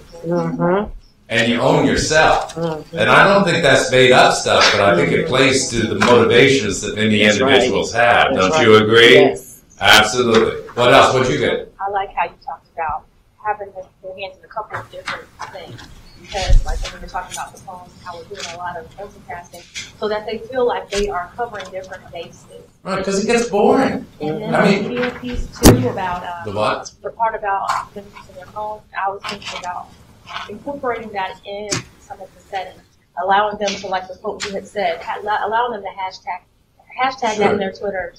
and you own yourself. And I don't think that's made up stuff, but I think it plays to the motivations that many individuals have. Don't you agree? Yes. Absolutely. What else? What'd you get? I like how you talked about having their hands in a couple of different things. Because, like when we were talking about the phones, how we're doing a lot of multitasking, so that they feel like they are covering different bases. Right, because it gets boring. And then I mean, the piece too about the what? the part about them using their phones. I was thinking about incorporating that in some of the settings, allowing them to, like the quote you had said, allowing them to hashtag that in their Twitter,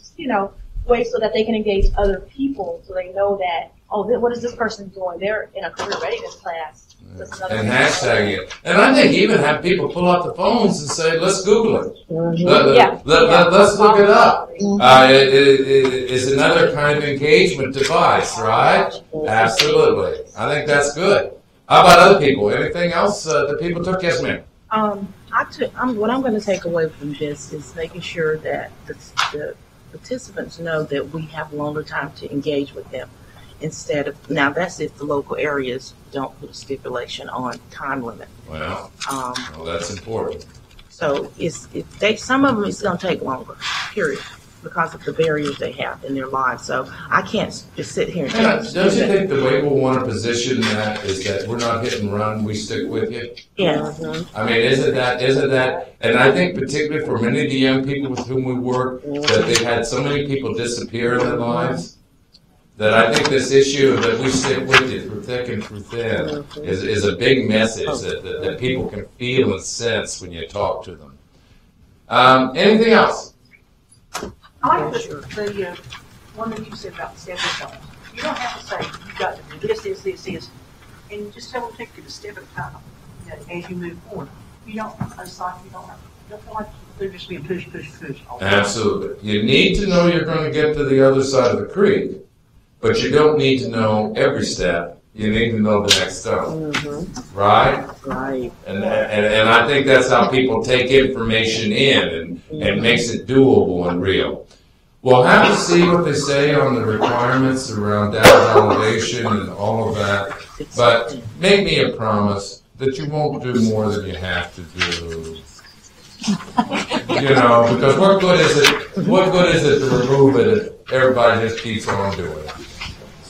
ways so that they can engage other people, so they know that, oh, what is this person doing? They're in a career readiness class. And hashtag it. And I think even have people pull out the phones and say, let's Google it. Let's look it up. It is another kind of engagement device, right? Absolutely. I think that's good. How about other people? Anything else that people took? Yes, ma'am. What I'm going to take away from this is making sure that the participants know that we have longer time to engage with them. Instead of, now that's if the local areas don't put a stipulation on time limit. Well, that's important. So some of them it's going to take longer, period, because of the barriers they have in their lives. So I can't just sit here and don't you think the way we'll want to position that is that we're not hit and run, we stick with you? Yeah. I mean, isn't that, and I think particularly for many of the young people with whom we work, that they've had so many people disappear in their lives, that I think this issue that we stick with you through thick and through thin is a big message that people can feel and sense when you talk to them. Anything else? I like the one that you said about the stepping stones. You don't have to say, you got to do this, and just tell them to take it a step at a time as you move forward. You don't feel like they're just being push. Absolutely. You need to know you're going to get to the other side of the creek. But you don't need to know every step. You need to know the next step. Right? Right. And I think that's how people take information in and makes it doable and real. We'll have to see what they say on the requirements around data validation and all of that. But make me a promise that you won't do more than you have to do. Because what good is it to remove it if everybody just keeps on doing it?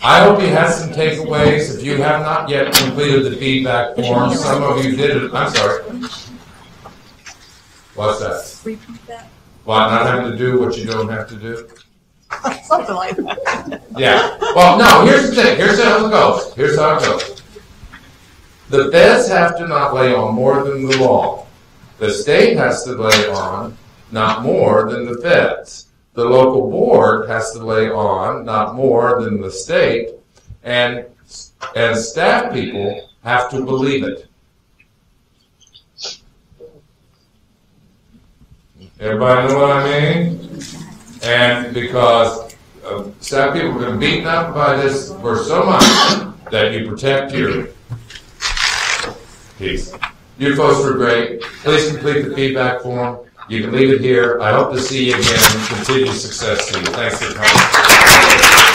I hope you had some takeaways. If you have not yet completed the feedback form, some of you did it. I'm sorry. What's that? Repeat that. What, not having to do what you don't have to do? Something like that. Yeah. Well, no, here's the thing. Here's how it goes. The feds have to not lay on more than the law. The state has to lay on not more than the feds. the local board has to lay on, not more than the state, and staff people have to believe it. Everybody know what I mean? And because staff people have been beaten up by this for so much that you protect your peace. You folks were great. Please complete the feedback form. You can leave it here. I hope to see you again. Continued success to you. Thanks for coming.